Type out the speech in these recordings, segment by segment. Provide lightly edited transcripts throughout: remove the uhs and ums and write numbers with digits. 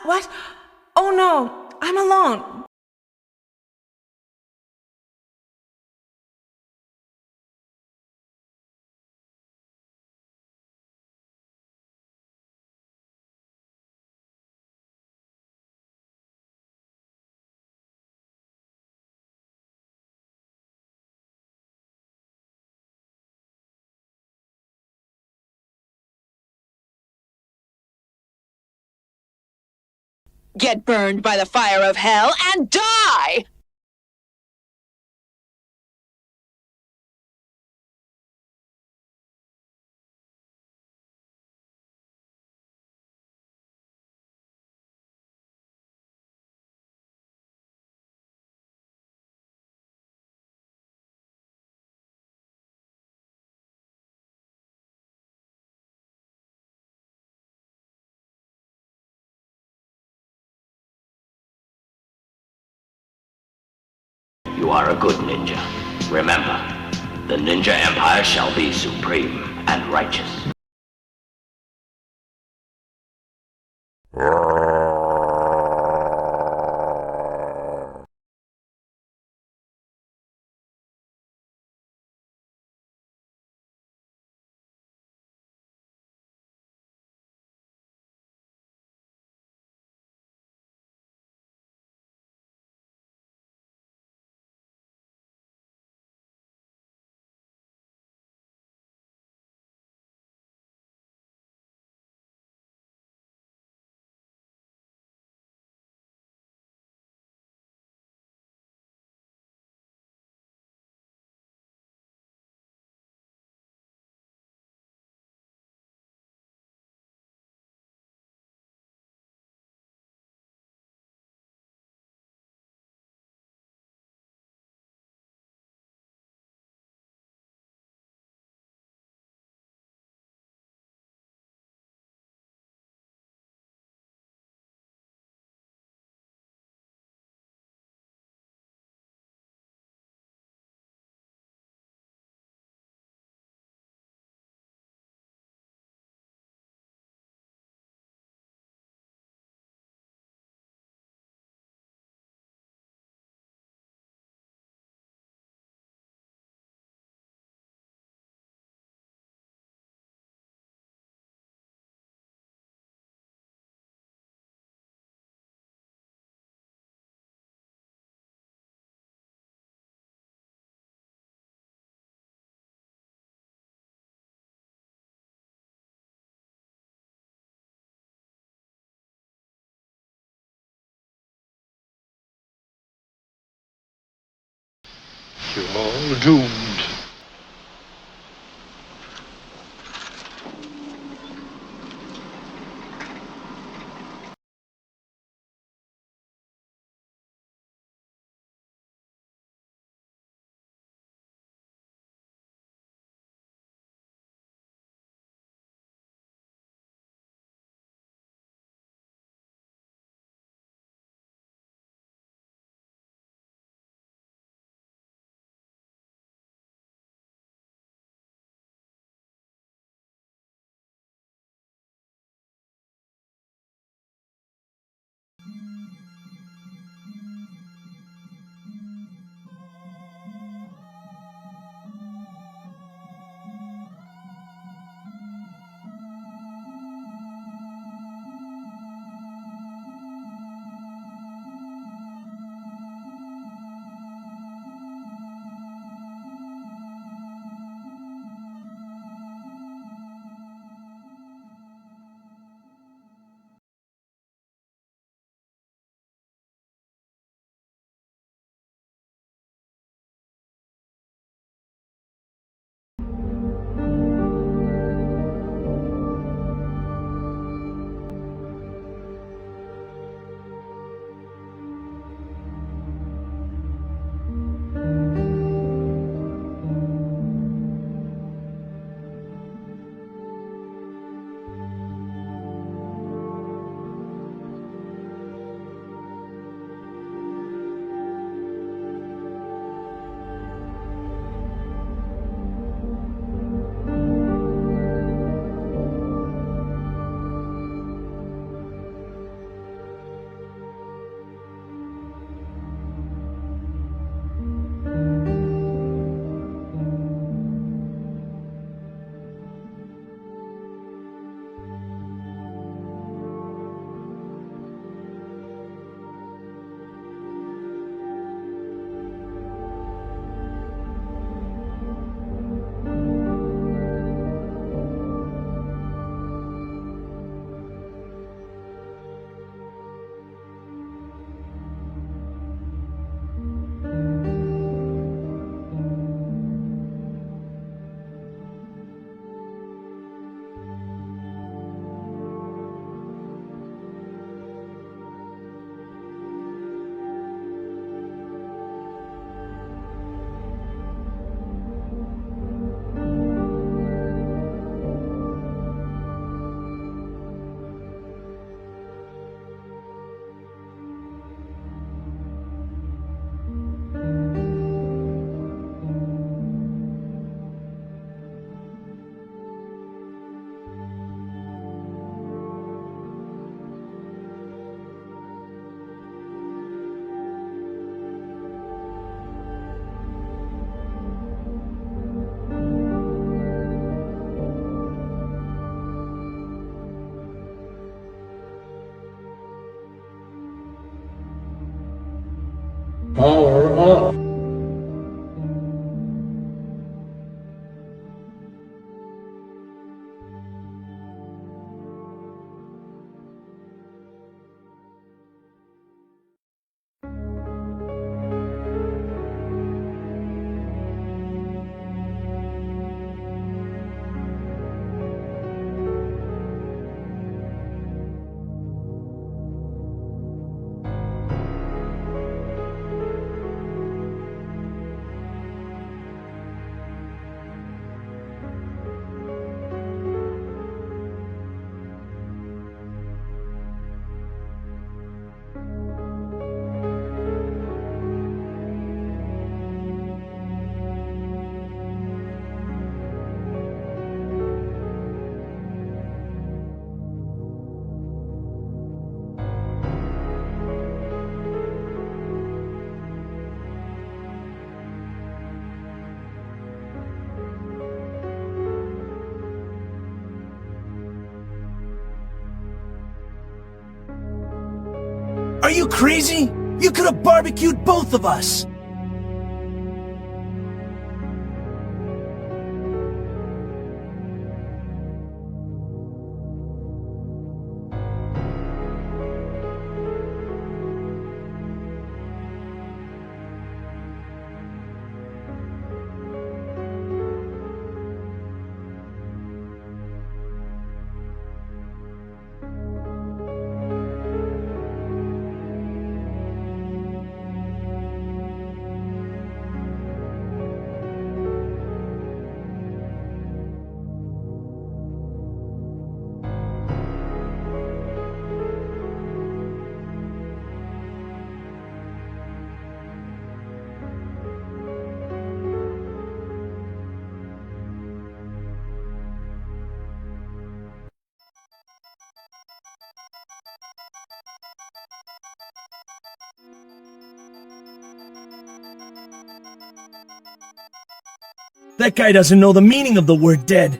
What? Oh no, I'm alone. Get burned by the fire of hell and die! You are a good ninja. Remember, the Ninja Empire shall be supreme and righteous. You're all doomed. Power up. Are you crazy? You could have barbecued both of us! That guy doesn't know the meaning of the word dead.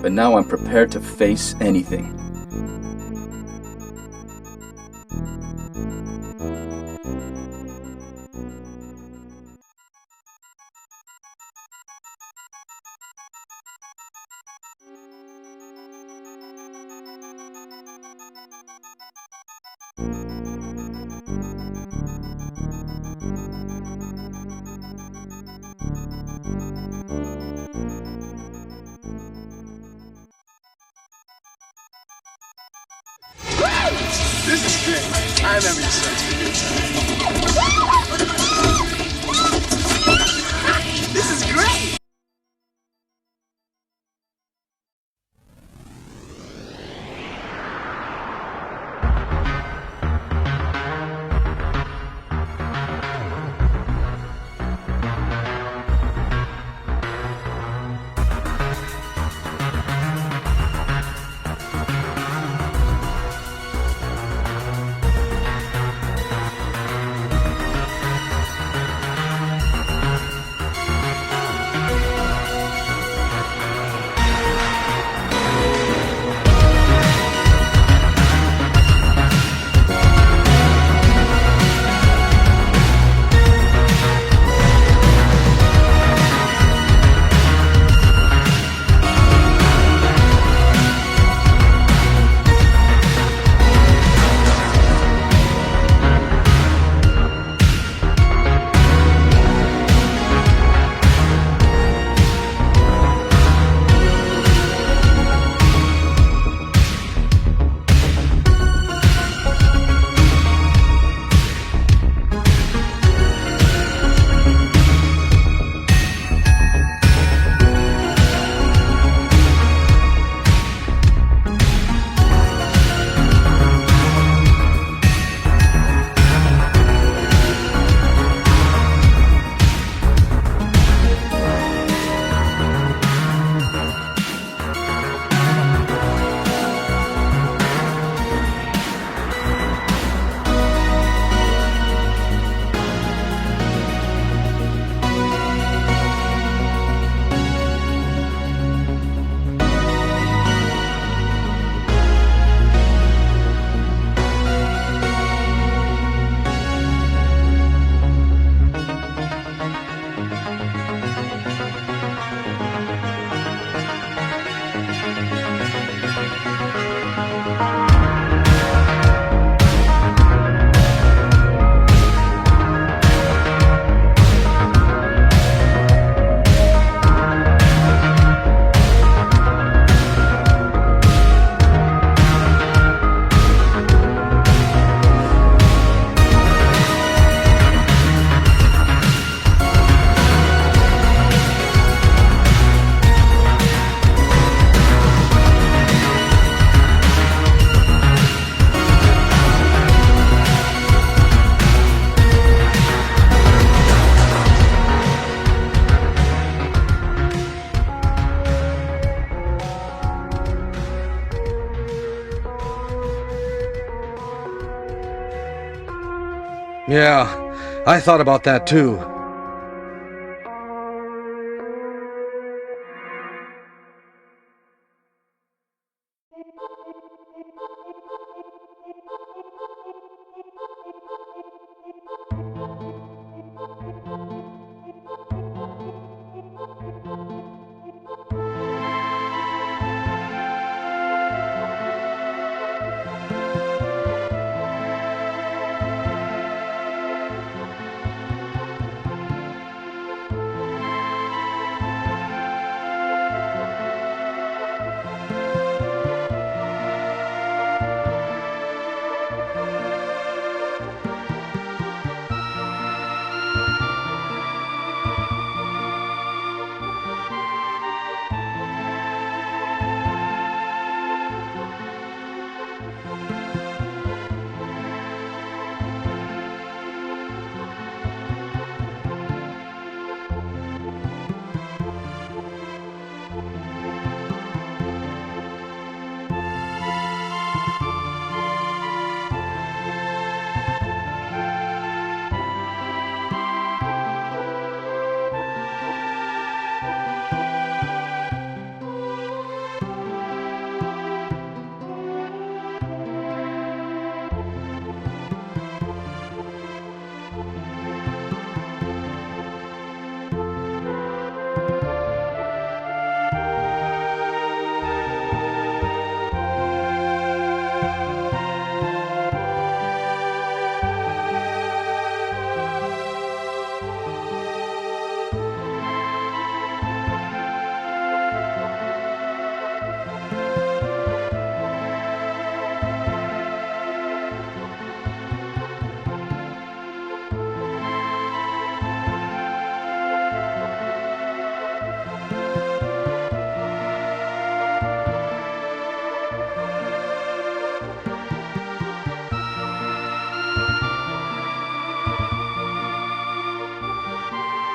But now I'm prepared to face anything. This is great. I remember such a good time. This is great. Yeah, I thought about that too.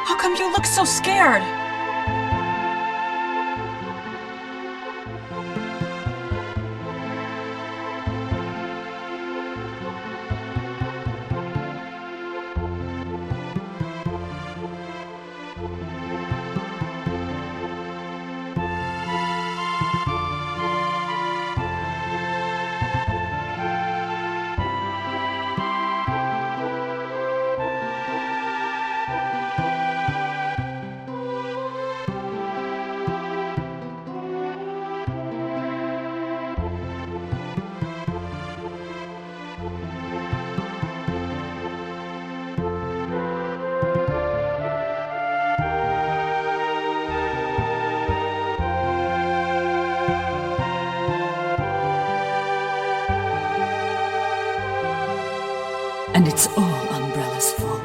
How come you look so scared? And it's all Umbrella's fault.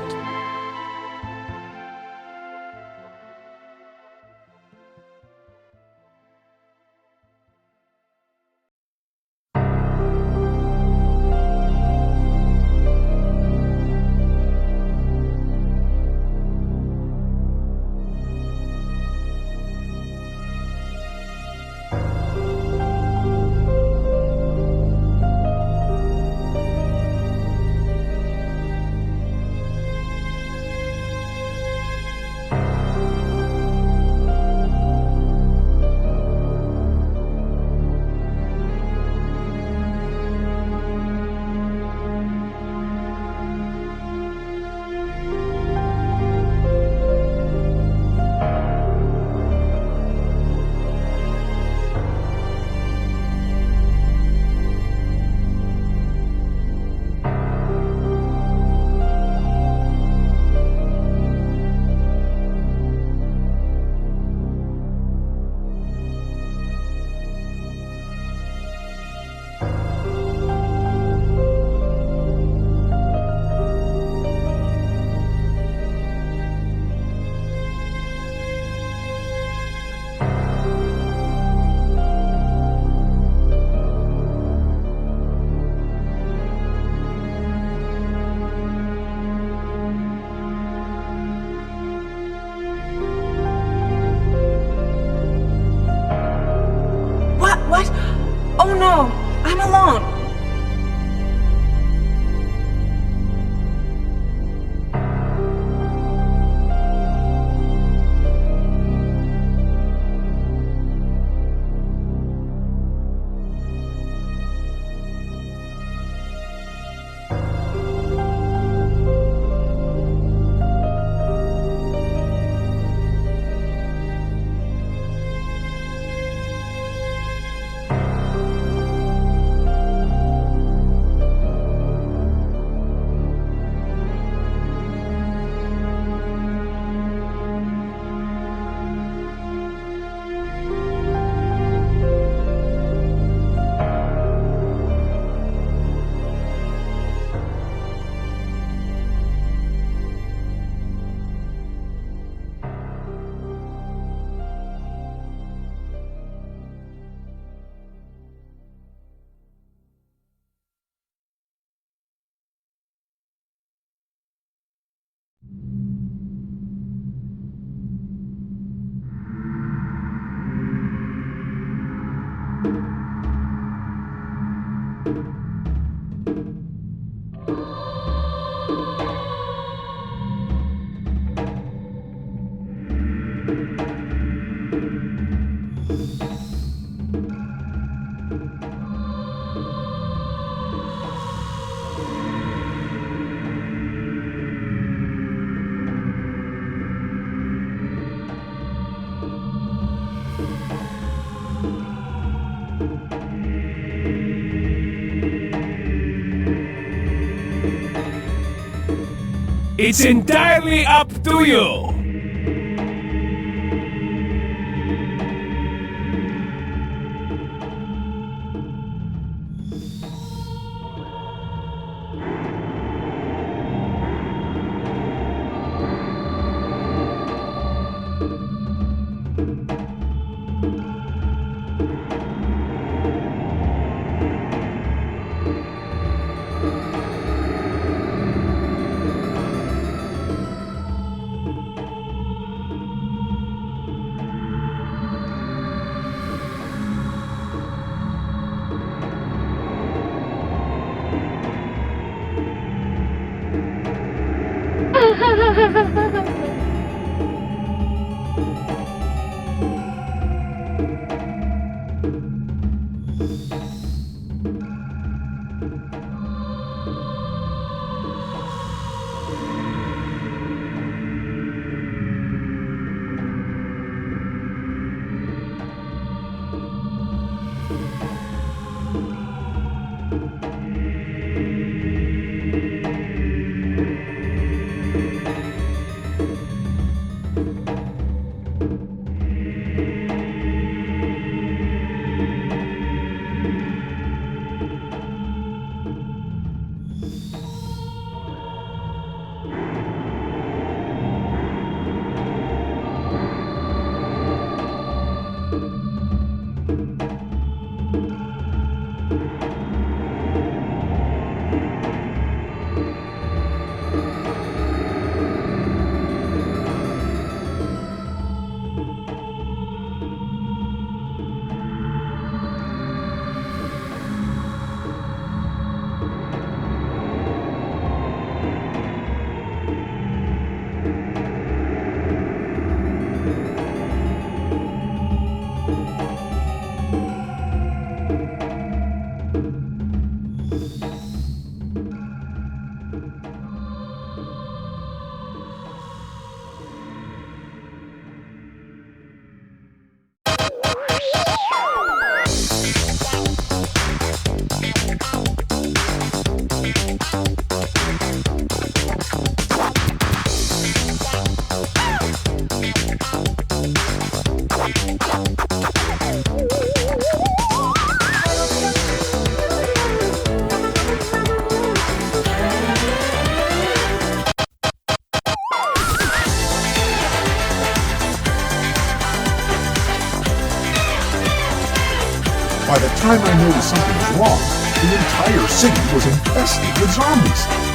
It's entirely up to you. By the time I noticed something was wrong, the entire city was infested with zombies.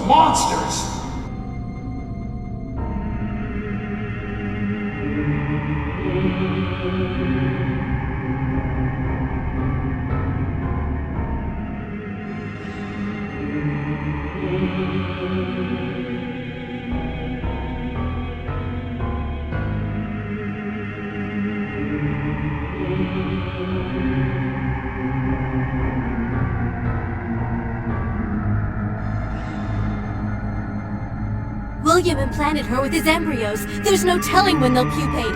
monsters! William implanted her with his embryos. There's no telling when they'll pupate.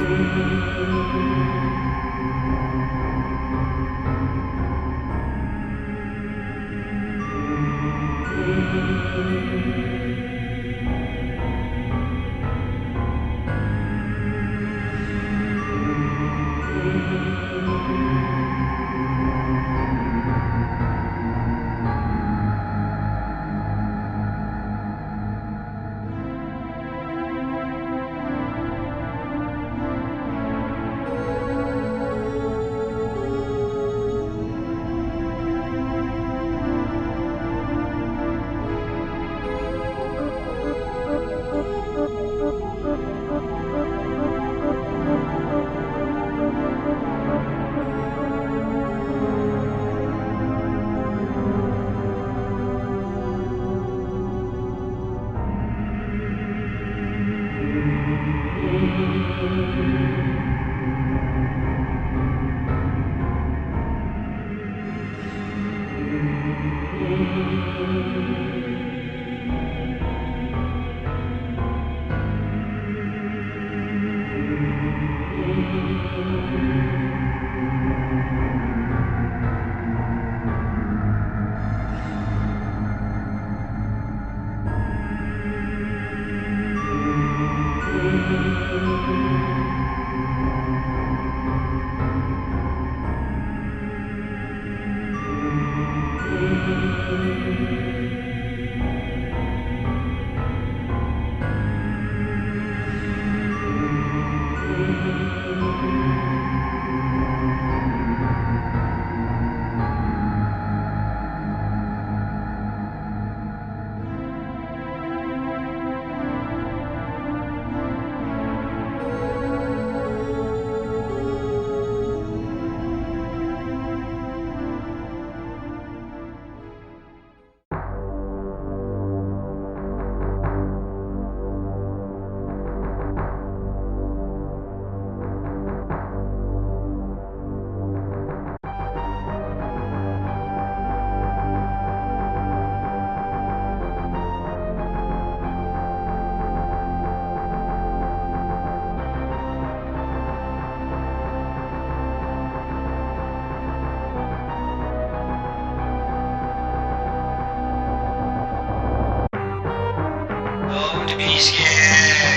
Don't be scared.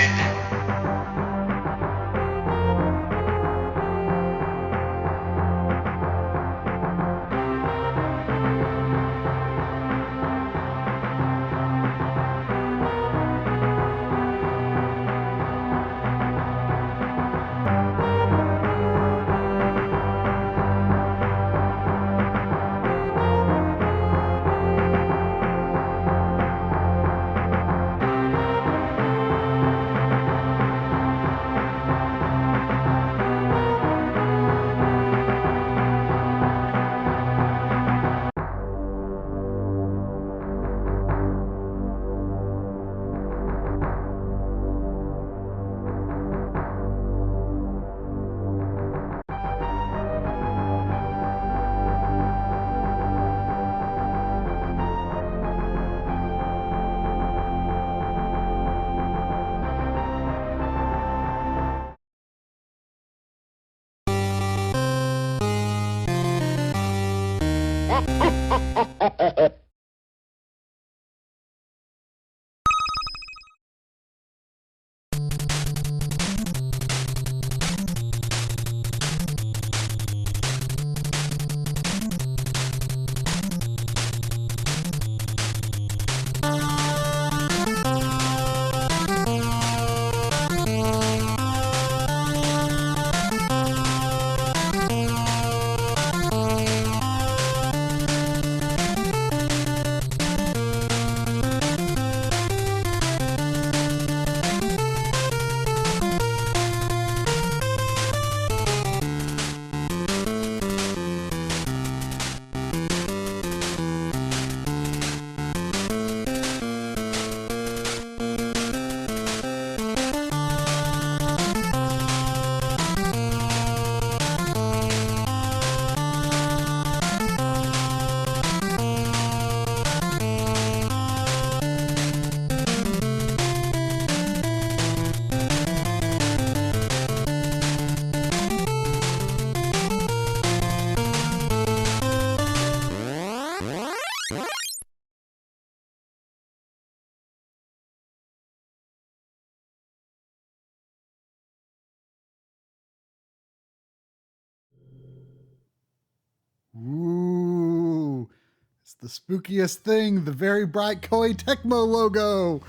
It's the spookiest thing, the very bright Koei Tecmo logo.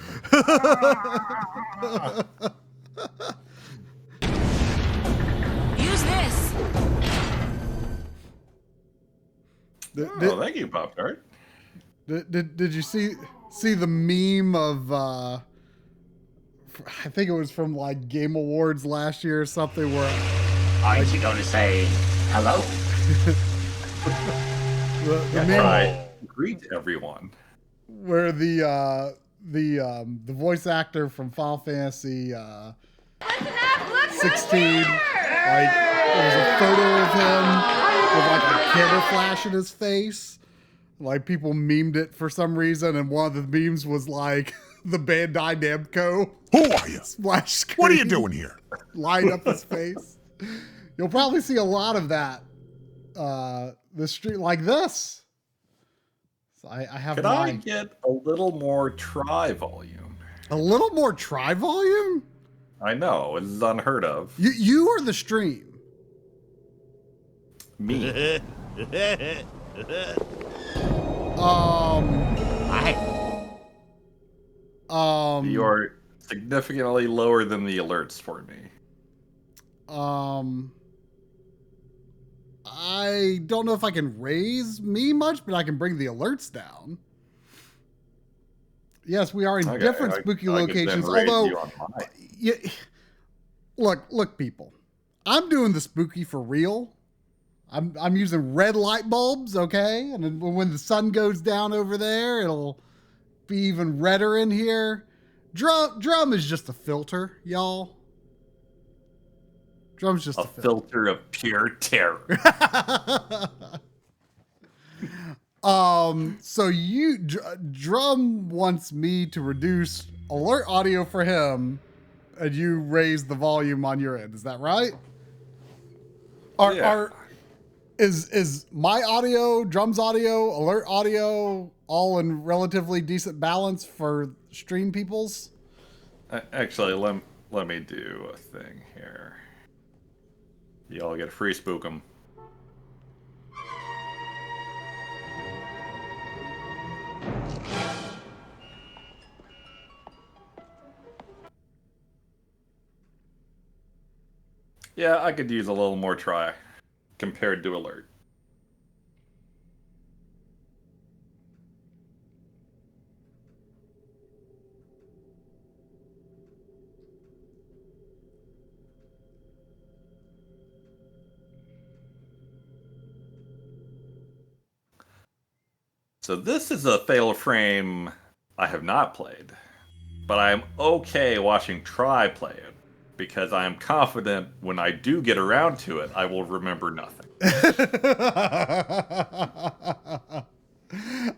Use this. Thank you, Pop-Tart. Did you see the meme of I think it was from like Game Awards last year or something where Aren't you going to say hello? the meme Greet everyone. where the voice actor from Final Fantasy 16, like there was a photo of him with like a camera flash in his face. Like people memed it for some reason, and one of the memes was like the Bandai Namco. Who are you? Splash screen. What are you doing here? Light up his face. You'll probably see a lot of that. The street like this. So I have. Could I get a little more try volume? A little more try volume? I know, it's unheard of. You are the stream. Me. You're significantly lower than the alerts for me. I don't know if I can raise me much, but I can bring the alerts down. Yes, we are in different spooky locations. Although, look, people, I'm doing the spooky for real. I'm using red light bulbs, okay? And then when the sun goes down over there, it'll be even redder in here. Drum is just a filter, y'all. Drum's just a filter of pure terror. So Drum wants me to reduce alert audio for him, and you raise the volume on your end. Is that right? Is my audio, Drum's audio, alert audio all in relatively decent balance for stream peoples? Actually, let me do a thing here. Y'all get a free spook 'em. Yeah, I could use a little more try compared to alert. So this is a Fatal Frame I have not played, but I am okay watching Try play it, because I am confident when I do get around to it, I will remember nothing.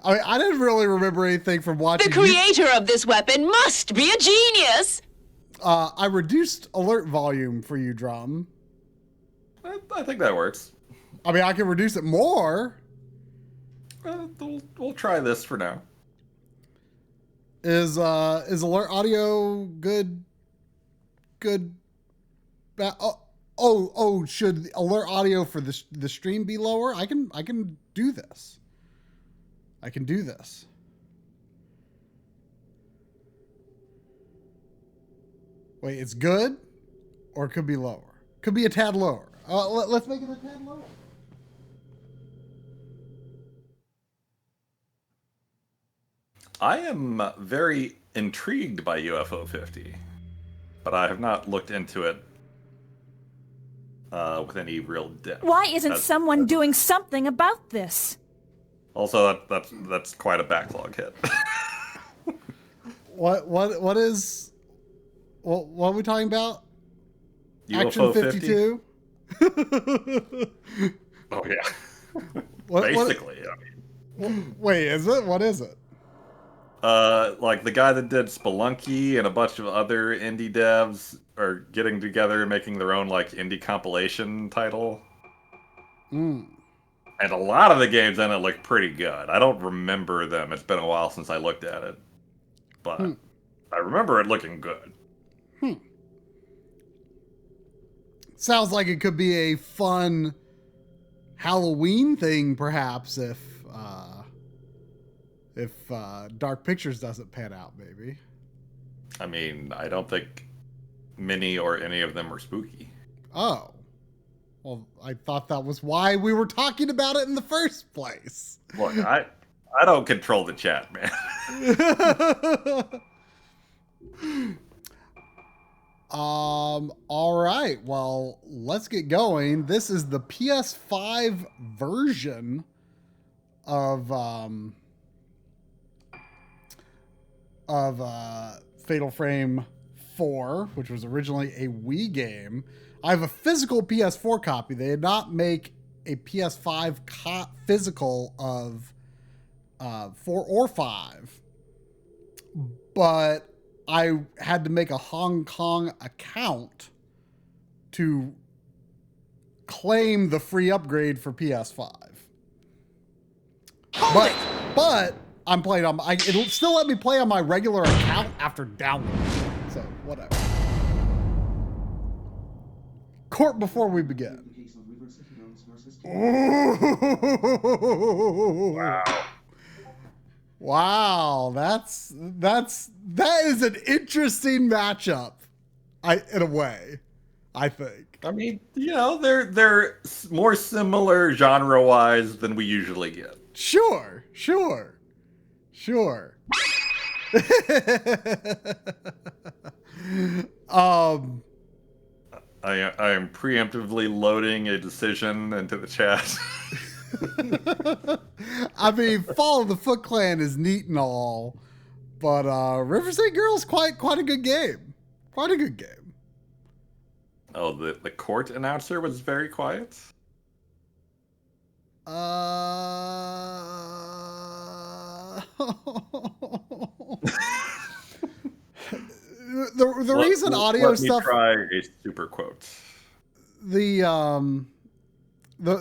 I didn't really remember anything from watching. The creator of this weapon must be a genius! I reduced alert volume for you, Drum. I think that works. I mean, I can reduce it more. We'll try this for now. Is alert audio good? Should alert audio for the stream be lower? I can do this. I can do this. Wait, it's good, or it could be lower. Could be a tad lower. Let's make it a tad lower. I am very intrigued by UFO 50, but I have not looked into it with any real depth. Why isn't someone doing something about this? Also, that's quite a backlog hit. What are we talking about? UFO Action 52? Oh yeah. Basically, I mean. Wait, is it? What is it? Like the guy that did Spelunky and a bunch of other indie devs are getting together and making their own like indie compilation title. And a lot of the games in it look pretty good. I don't remember them. It's been a while since I looked at it. But I remember it looking good. Sounds like it could be a fun Halloween thing, perhaps, if If Dark Pictures doesn't pan out, maybe. I mean, I don't think Minnie or any of them are spooky. Oh. Well, I thought that was why we were talking about it in the first place. Look, I don't control the chat, man. All right. Well, let's get going. This is the PS5 version of Fatal Frame 4, which was originally a Wii game. I have a physical PS4 copy. They did not make a PS5 physical of 4 or 5, but I had to make a Hong Kong account to claim the free upgrade for PS5. But I'm playing on it'll still let me play on my regular account after downloading. So whatever. Court before we begin. Wow, that is an interesting matchup. In a way, I think. I mean, they're more similar genre-wise than we usually get. Sure. I am preemptively loading a decision into the chat. I mean, Fall of the Foot Clan is neat and all, but River City Girls quite a good game. Quite a good game. Oh, the court announcer was very quiet. The reason audio stuff. Let me try a super quote. The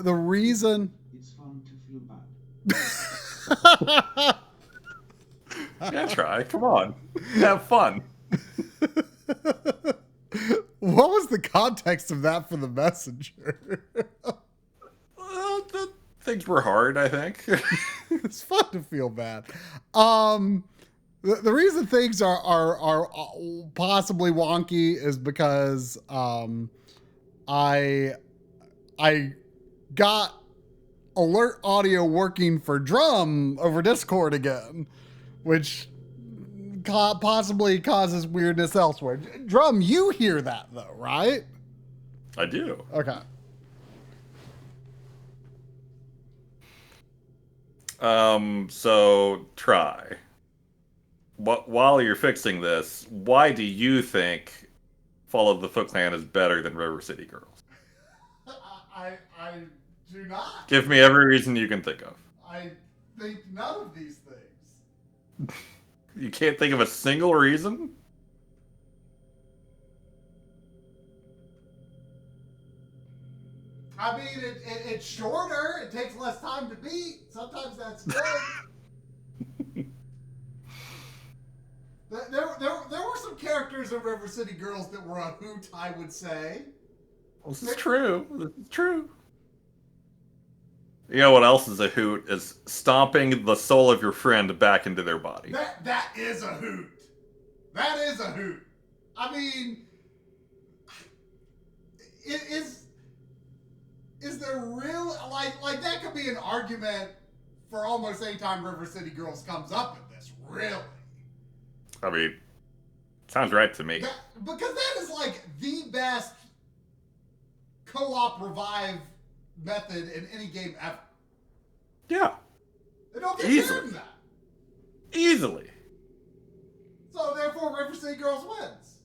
reason. It's fun to feel bad. Yeah, try. Come on, have fun. What was the context of that for the messenger? Things were hard, I think. It's fun to feel bad. The reason things are possibly wonky is because I got alert audio working for Drum over Discord again, which possibly causes weirdness elsewhere. Drum, you hear that though, right? I do. Okay. So try. While you're fixing this, why do you think Fall of the Foot Clan is better than River City Girls? I do not. Give me every reason you can think of. I think none of these things. You can't think of a single reason? I mean, it's shorter. It takes less time to beat. Sometimes that's good. There were some characters in River City Girls that were a hoot, I would say. This is true. This is true. You know what else is a hoot? Is stomping the soul of your friend back into their body. That is a hoot. That is a hoot. I mean, is there real like that could be an argument for almost any time River City Girls comes up in this, really. I mean, sounds right to me. Because that is like the best co-op revive method in any game ever. Yeah. They don't get Easily. better than that. Easily. So therefore River City Girls wins.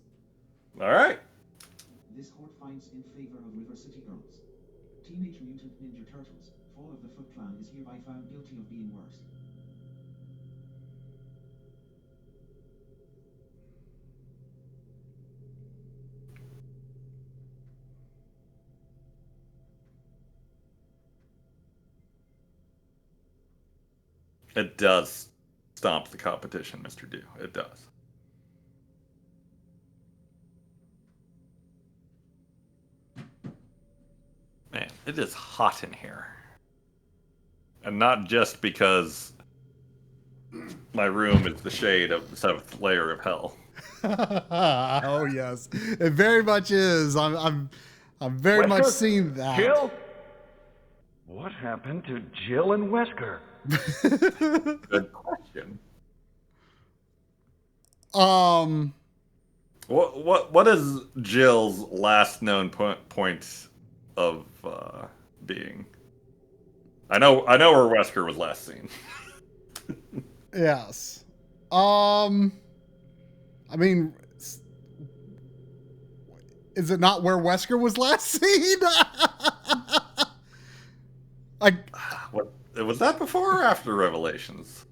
All right. This court finds in favor of River City Girls. Teenage Mutant Ninja Turtles, Fall of the Foot Clan is hereby found guilty of being worse. It does stomp the competition, Mr. Dew. It does. Man, it is hot in here. And not just because My room is the shade of the 7th layer of hell. Oh yes, it very much is. I'm very much seeing that. Jill? What happened to Jill and Wesker? Good question. What is Jill's last known point of being? I know where Wesker was last seen. Yes. I mean, is it not where Wesker was last seen? What was that before or after Revelations?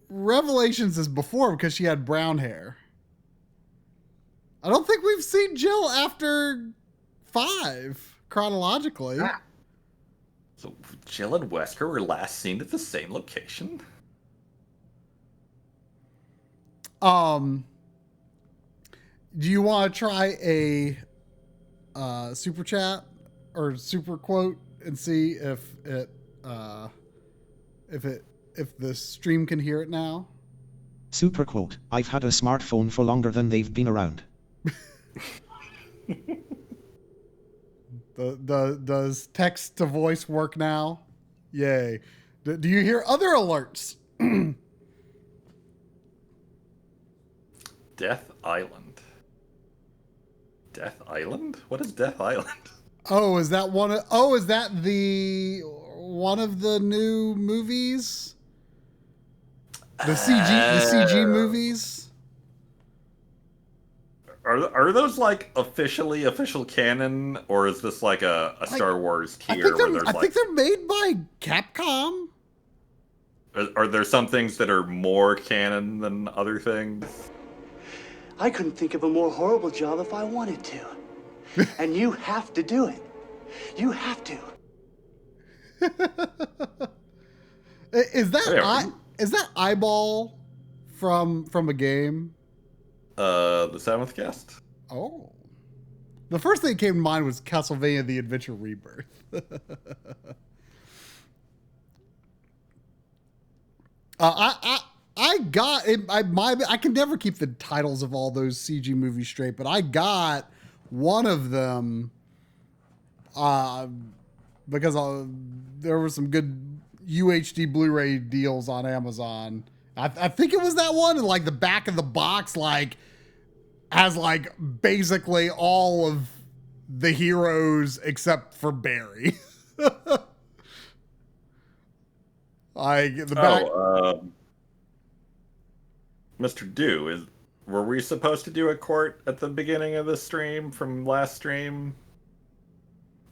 Revelations is before because she had brown hair. I don't think we've seen Jill after 5 chronologically. So Jill and Wesker were last seen at the same location? Do you want to try a super chat or super quote and see if the stream can hear it now? Super quote. I've had a smartphone for longer than they've been around. Does text to voice work now? Yay. Do you hear other alerts? Death Island. Death Island? What is Death Island? Oh, is that one of the new movies? The CG movies? Are those like official canon, or is this like a Star Wars tier where there's I think they're made by Capcom. Are there some things that are more canon than other things? I couldn't think of a more horrible job if I wanted to. And you have to do it. You have to. Is that eyeball from a game? The 7th guest? Oh. The first thing that came to mind was Castlevania The Adventure Rebirth. I got it. I can never keep the titles of all those CG movies straight, but I got one of them because there were some good UHD Blu-ray deals on Amazon. I think it was that one, and like the back of the box has like basically all of the heroes except for Barry. Like the back. Mr. Dew, were we supposed to do a court at the beginning of the stream from last stream?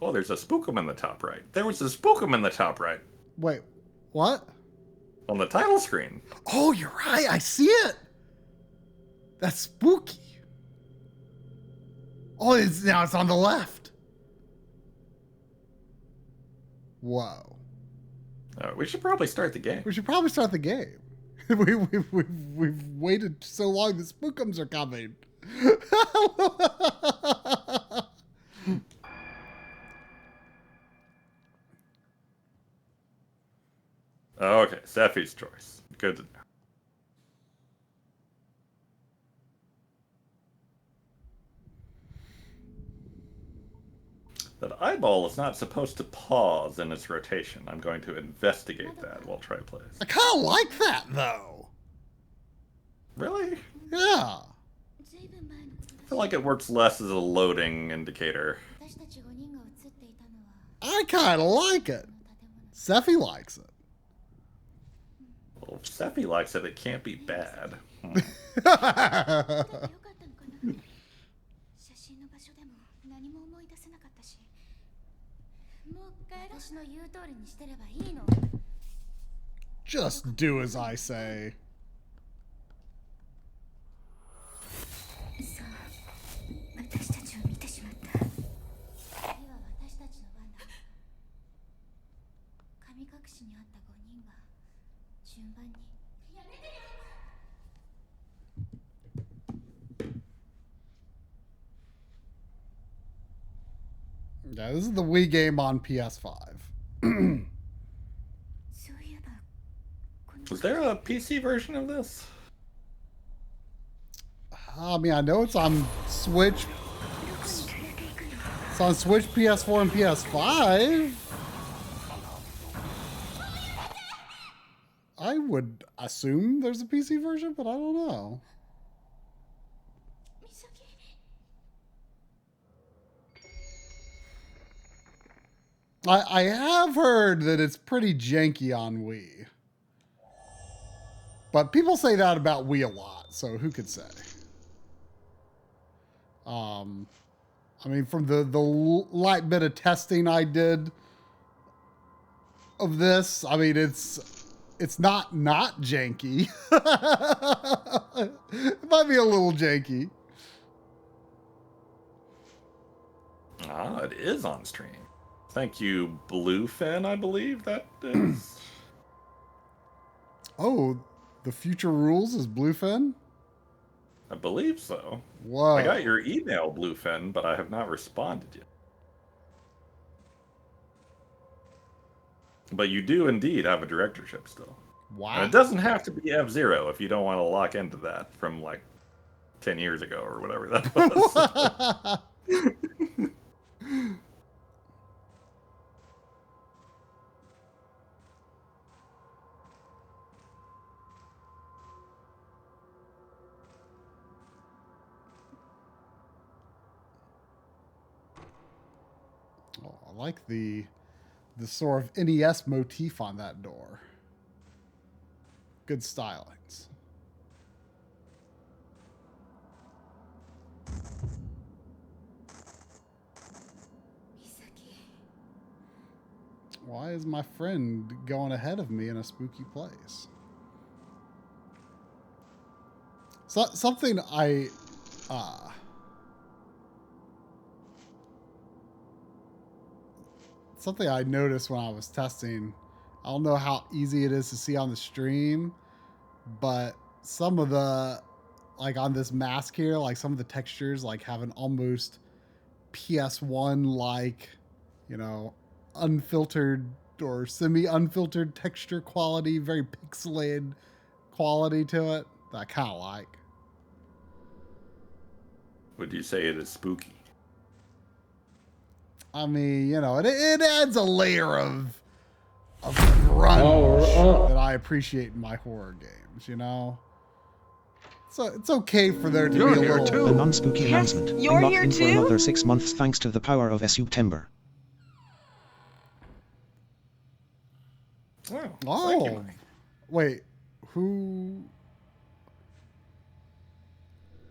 Oh, there's a spookum in the top right. There was a spookum in the top right. Wait, what? On the title screen. Oh, you're right. I see it. That's spooky. Oh, now it's on the left. Whoa. We should probably start the game. We've waited so long. The spookums are coming. Okay, Seffi's choice. Good to know. That eyeball is not supposed to pause in its rotation. I'm going to investigate that while Trey plays. I kind of like that, though. Really? Yeah. I feel like it works less as a loading indicator. I kind of like it. Seffi likes it. Well, if Seffi likes it, it can't be bad. Just do as I say. Yeah, this is the Wii game on PS5. Was there a PC version of this? I mean, I know it's on Switch. It's on Switch, PS4, and PS5. I would assume there's a PC version, but I don't know. I have heard that it's pretty janky on Wii. But people say that about Wii a lot, so who could say? I mean, from the light bit of testing I did of this, I mean, it's not janky. It might be a little janky. Ah, it is on stream. Thank you, Bluefin, I believe that is. Oh, the future rules is Bluefin? I believe so. Whoa. I got your email, Bluefin, but I have not responded yet. But you do indeed have a directorship still. Wow. And it doesn't have to be F-Zero if you don't want to lock into that from like 10 years ago or whatever that was. Oh, I like the sort of NES motif on that door. Good stylings. Why is my friend going ahead of me in a spooky place? So, something something I noticed when I was testing, I don't know how easy it is to see on the stream, but some of the, like on this mask here, like some of the textures like have an almost PS1 like, you know, unfiltered or semi-unfiltered texture quality, very pixelated quality to it that I kind of like. Would you say it is spooky? I mean, you know, it adds a layer of grunge that I appreciate in my horror games, you know? So it's okay for there to be a little... A non-spooky announcement. You're Been here locked in too? for another 6 months thanks to the power of September. Oh, thank you, Mike. Wait, who...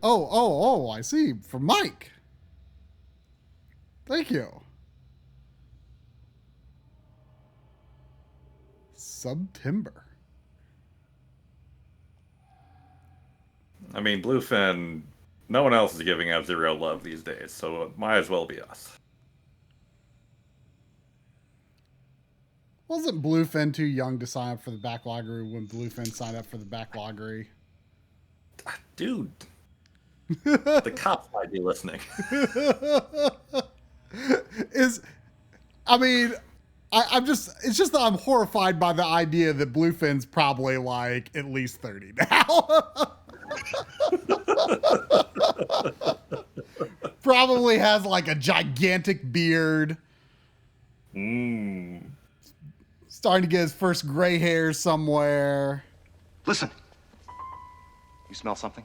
Oh, I see. For Mike. Thank you. September. I mean, Bluefin, no one else is giving F-Zero love these days, so it might as well be us. Wasn't Bluefin too young to sign up for the Backloggery when Bluefin signed up for the Backloggery? Dude. The cops might be listening. It's just that I'm horrified by the idea that Bluefin's probably like at least 30 now. Probably has like a gigantic beard. Starting to get his first gray hairs somewhere. Listen. You smell something?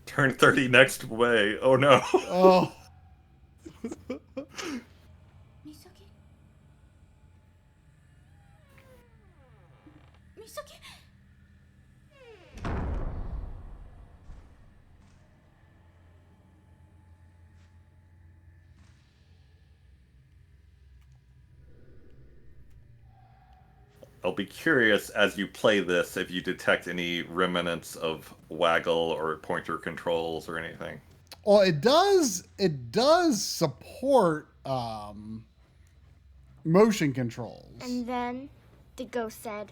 Turn 30 next way. Oh no. Oh. I'll be curious as you play this if you detect any remnants of waggle or pointer controls or anything. Well, it does support motion controls. And then the ghost said,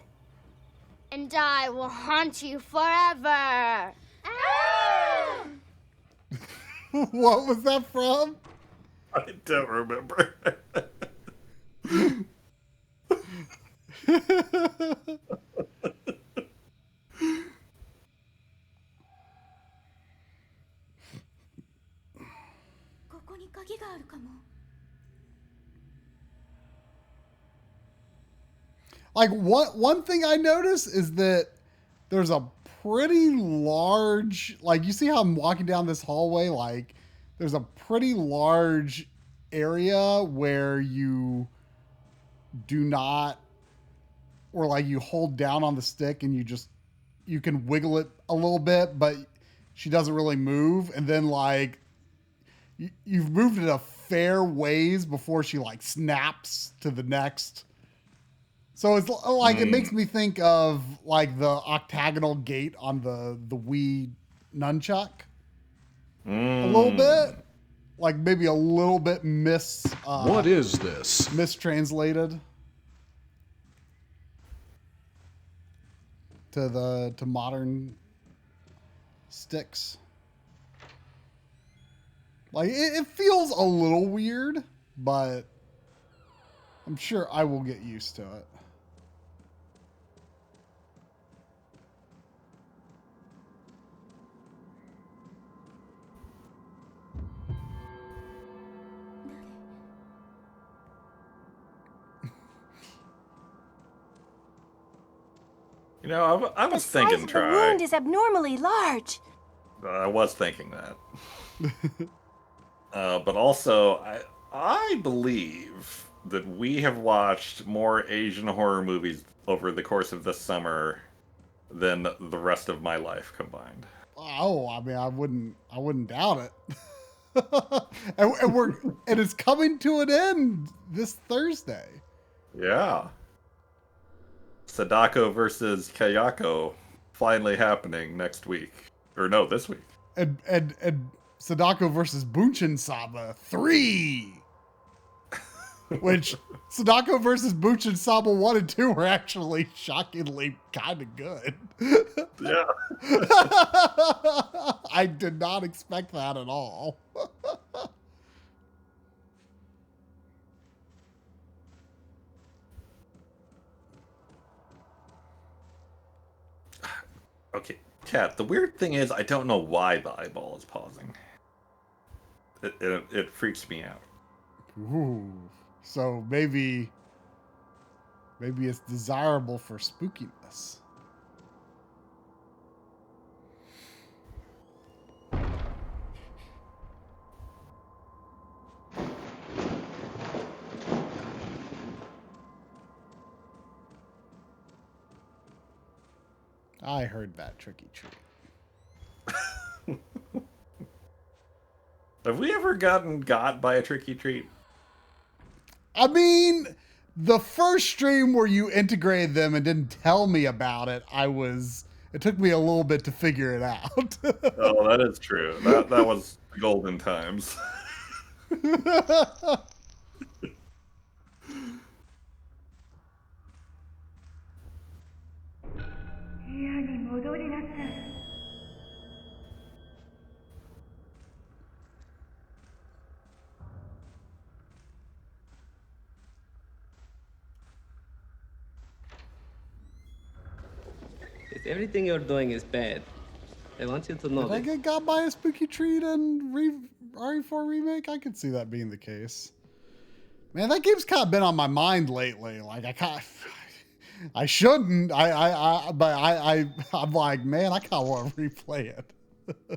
"And I will haunt you forever." What was that from? I don't remember. Like, one thing I noticed is that there's a pretty large, like, you see how I'm walking down this hallway? Like, there's a pretty large area where you do not, or like you hold down on the stick and you can wiggle it a little bit, but she doesn't really move. And then, like, you've moved it a fair ways before she, like, snaps to the next. So it's like, it makes me think of like the octagonal gate on the Wii nunchuck a little bit, like maybe a little bit what is this? Mistranslated to modern sticks. Like it feels a little weird, but I'm sure I will get used to it. You know, I was thinking, The wound is abnormally large. I was thinking that. But also, I believe that we have watched more Asian horror movies over the course of this summer than the rest of my life combined. Oh, I mean, I wouldn't doubt it. and it's coming to an end this Thursday. Yeah. Sadako versus Kayako finally happening next week. Or no, this week. And Sadako versus Bunchin Saba 3. Which Sadako versus Bunchin Saba 1 and 2 were actually shockingly kind of good. Yeah. I did not expect that at all. Okay, Kat, the weird thing is I don't know why the eyeball is pausing. It freaks me out. Ooh. So maybe it's desirable for spookiness. I heard that tricky treat. Have we ever got by a tricky treat? I mean, the first stream where you integrated them and didn't tell me about it, it took me a little bit to figure it out. Oh, that is true. That was golden times. If everything you're doing is bad, I want you to know Did I get got by a spooky treat in RE4 Remake? I could see that being the case. Man, that game's kind of been on my mind lately. Like, I shouldn't. I'm like, man, I kind of want to replay it.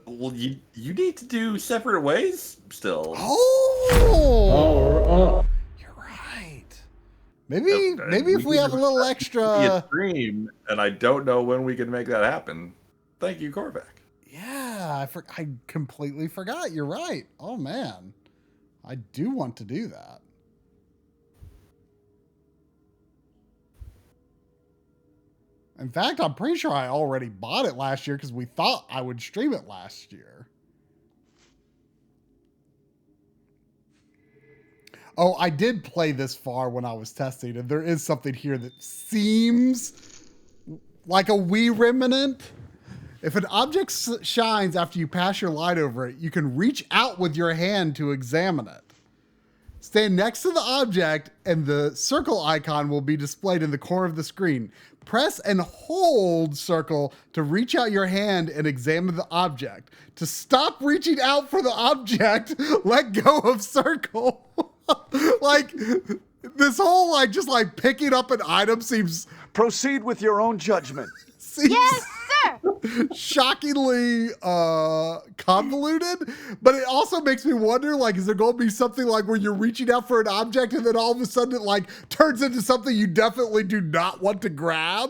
Well, you need to do separate ways still. Oh, you're right. Maybe if we have a little extra stream, and I don't know when we can make that happen. Thank you, Korvac. Yeah, I completely forgot. You're right. Oh man, I do want to do that. In fact, I'm pretty sure I already bought it last year because we thought I would stream it last year. Oh, I did play this far when I was testing, and there is something here that seems like a Wii remnant. If an object shines after you pass your light over it, you can reach out with your hand to examine it. Stand next to the object and the circle icon will be displayed in the corner of the screen. Press and hold circle to reach out your hand and examine the object. To stop reaching out for the object, let go of circle. Like, this whole, like, just like picking up an item seems... Proceed with your own judgment. Yes, sir! shockingly convoluted, but it also makes me wonder, like, is there going to be something like where you're reaching out for an object and then all of a sudden it like turns into something you definitely do not want to grab?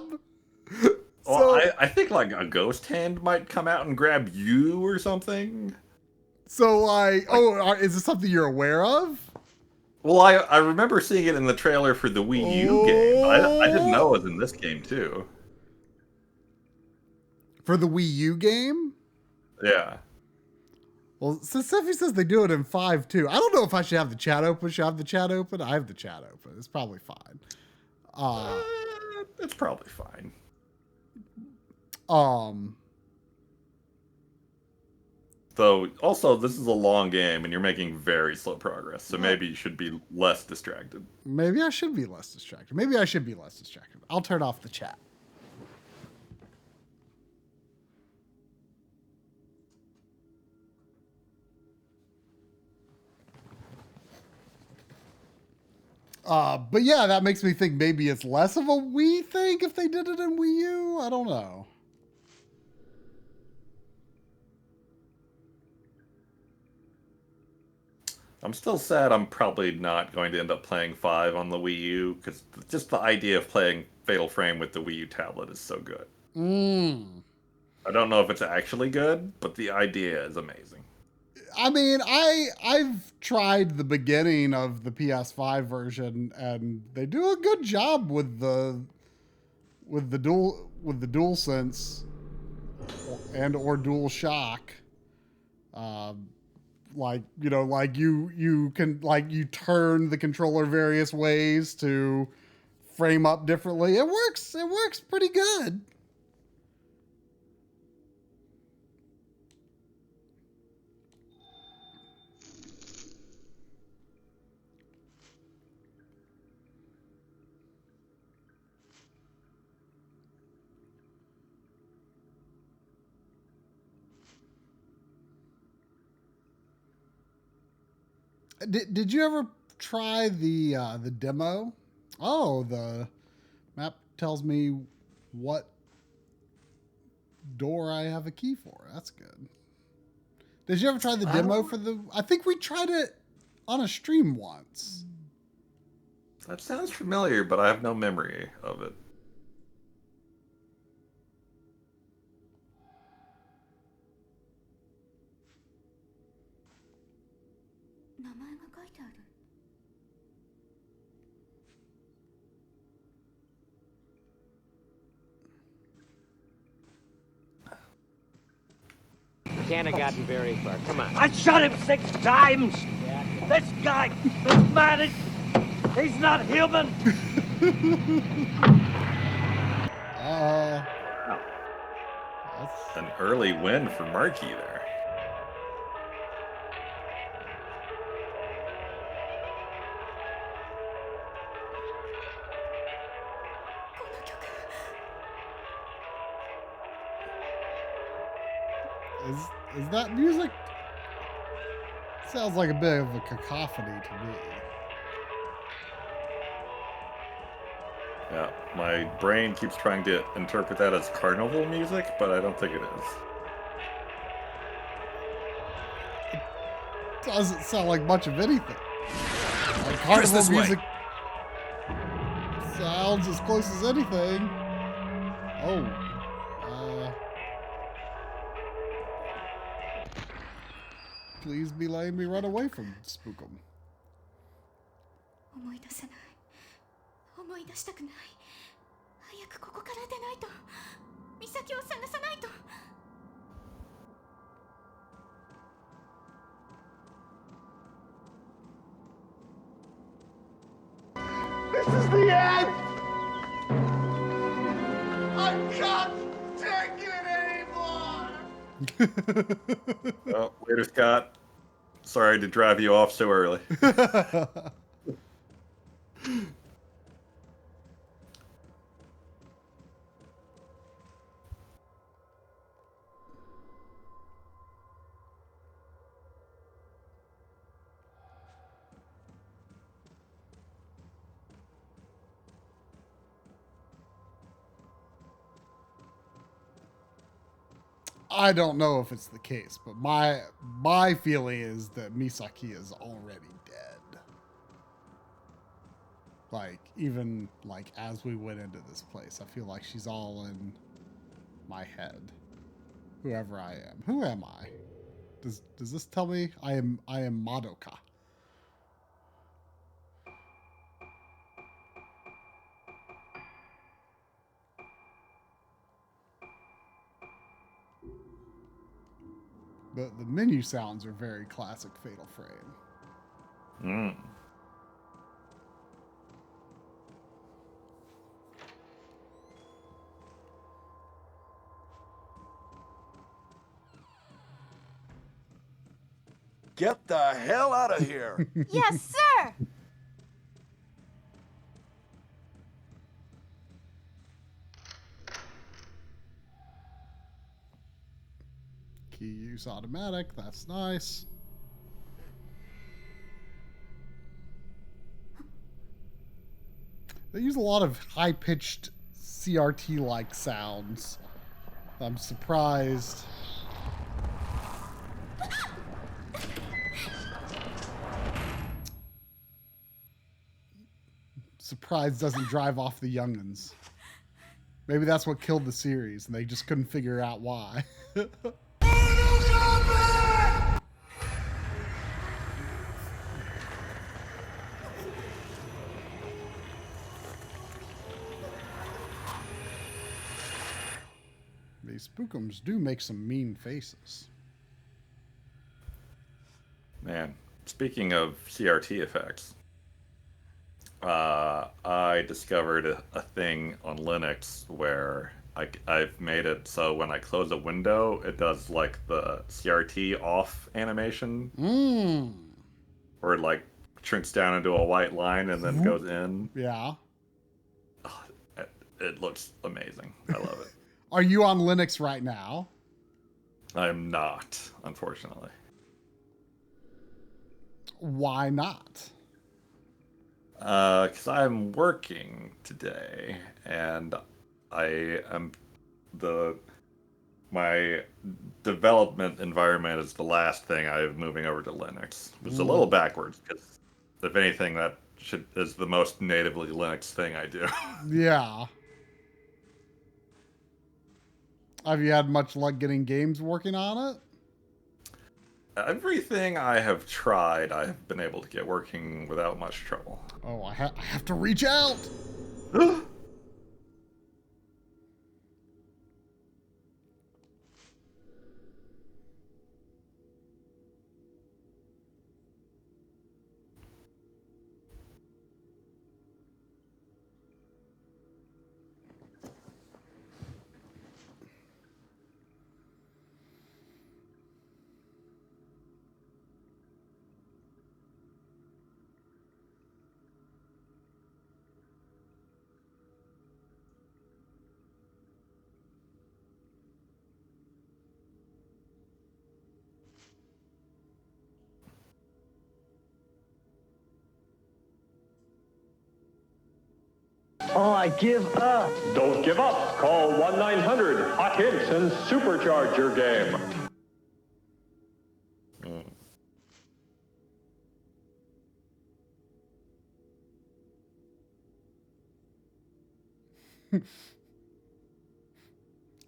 Well, I think like a ghost hand might come out and grab you or something. So like, is this something you're aware of? Well, I remember seeing it in the trailer for the Wii U game. I didn't know it was in this game too. For the Wii U game? Yeah. Well, since Steffi says they do it in 5 too, I don't know if I should have the chat open. Should I have the chat open? I have the chat open. It's probably fine. It's probably fine. Though, also, this is a long game, and you're making very slow progress, so maybe you should be less distracted. Maybe I should be less distracted. Maybe I should be less distracted. I'll turn off the chat. But yeah, that makes me think maybe it's less of a Wii thing if they did it in Wii U. I don't know. I'm still sad I'm probably not going to end up playing 5 on the Wii U, because just the idea of playing Fatal Frame with the Wii U tablet is so good. I don't know if it's actually good, but the idea is amazing. I mean, I've tried the beginning of the PS5 version, and they do a good job with the DualSense and or DualShock. Like, you know, like you can, like, you turn the controller various ways to frame up differently. It works pretty good. Did you ever try the demo? Oh, the map tells me what door I have a key for. That's good. Did you ever try the demo for the... I think we tried it on a stream once. That sounds familiar, but I have no memory of it. Can't have gotten very far. Come on. I shot him 6 times. Yeah. This guy, this man, he's not human. That's an early win for Marky there. Is that music? Sounds like a bit of a cacophony to me. Yeah, my brain keeps trying to interpret that as carnival music, but I don't think it is. It doesn't sound like much of anything. Like carnival music sounds as close as anything. Oh. Please be letting me run away from Spookum. This is the end. I can't take it anymore. Oh, later, Scott. Sorry to drive you off so early. I don't know if it's the case, but my feeling is that Misaki is already dead. Like, even like as we went into this place, I feel like she's all in my head. Whoever I am. Who am I? Does this tell me I am Madoka? The menu sounds are very classic Fatal Frame. Get the hell out of here! Yes, sir! Key use automatic, that's nice. They use a lot of high-pitched CRT-like sounds. I'm surprised. Surprise doesn't drive off the young'uns. Maybe that's what killed the series, and they just couldn't figure out why. These spookums do make some mean faces. Man, speaking of CRT effects, I discovered a thing on Linux where I've made it so when I close a window, it does like the CRT off animation. Where it like shrinks down into a white line and then goes in. Yeah. Oh, it looks amazing. I love it. Are you on Linux right now? I'm not, unfortunately. Why not? Because I'm working today, and my development environment is the last thing I'm moving over to Linux. It's a little backwards, because if anything, that is the most natively Linux thing I do. Yeah. Have you had much luck getting games working on it? Everything I have tried, I have been able to get working without much trouble. Oh, I have to reach out. Oh, I give up. Don't give up. Call 1-900-HOT HINTS and supercharge your game.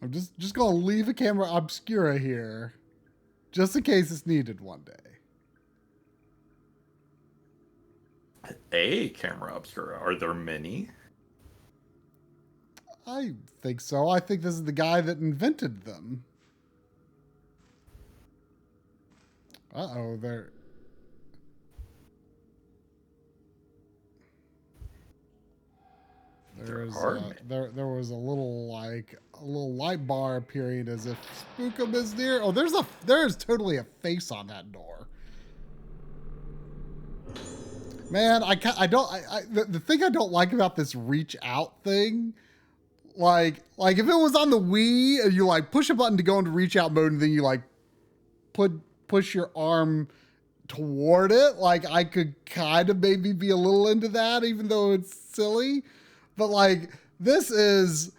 I'm just gonna leave a camera obscura here, just in case it's needed one day. A camera obscura? Are there many? I think so. I think this is the guy that invented them. Uh-oh, there was a little light bar appearing as if Spookum is near. Oh, there's totally a face on that door. Man, the thing I don't like about this reach out thing, like if it was on the Wii and you like push a button to go into reach out mode and then you like push your arm toward it, like I could kind of maybe be a little into that, even though it's silly. But like this is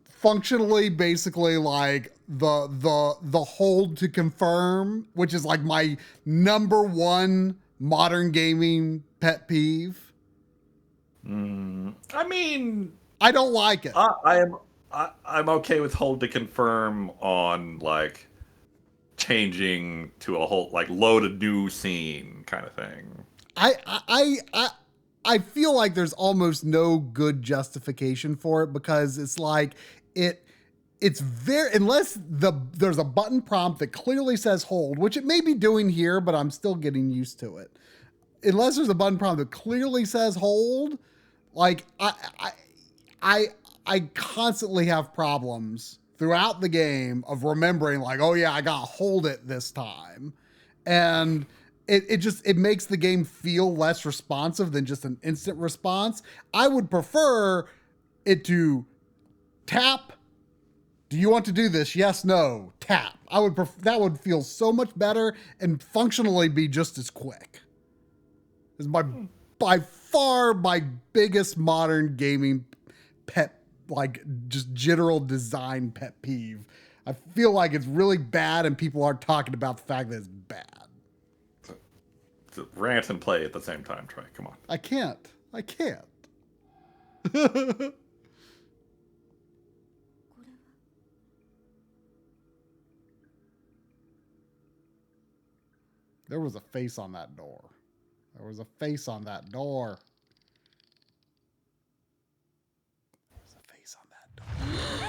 functionally basically like the hold to confirm, which is like my number one modern gaming pet peeve. I mean, I don't like it. I'm okay with hold to confirm on like changing to a whole like load a new scene kind of thing. I feel like there's almost no good justification for it because it's like it's very, unless there's a button prompt that clearly says hold, which it may be doing here, but I'm still getting used to it. Unless there's a button prompt that clearly says hold, like I constantly have problems throughout the game of remembering like, oh yeah, I gotta hold it this time. And it makes the game feel less responsive than just an instant response. I would prefer it to tap. Do you want to do this? Yes, no, tap. That would feel so much better and functionally be just as quick. It's by far my biggest modern gaming pet, like just general design pet peeve. I feel like it's really bad and people aren't talking about the fact that it's bad. Rant and play at the same time, Troy. Come on. I can't. There was a face on that door. There's a face on that door.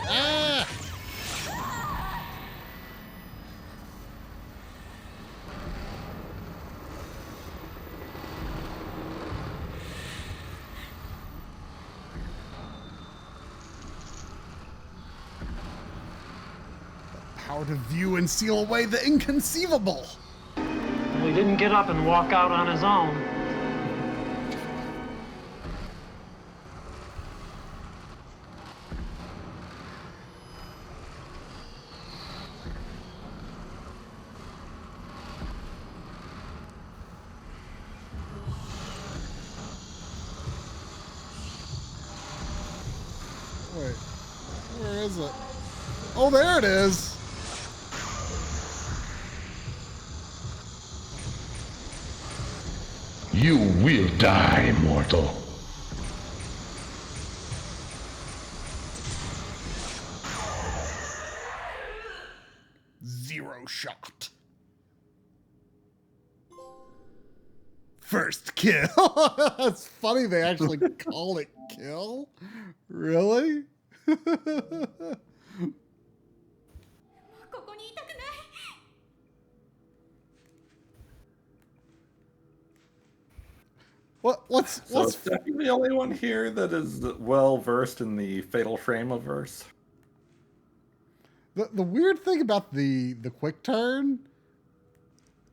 Ah! Power to view and seal away the inconceivable. He didn't get up and walk out on his own. Wait, where is it? Oh, there it is. You will die, mortal. Zero shot. First kill. That's funny they actually call it kill. Really? What's Is Steffi the only one here that is well versed in the Fatal Frame-averse? The weird thing about the quick turn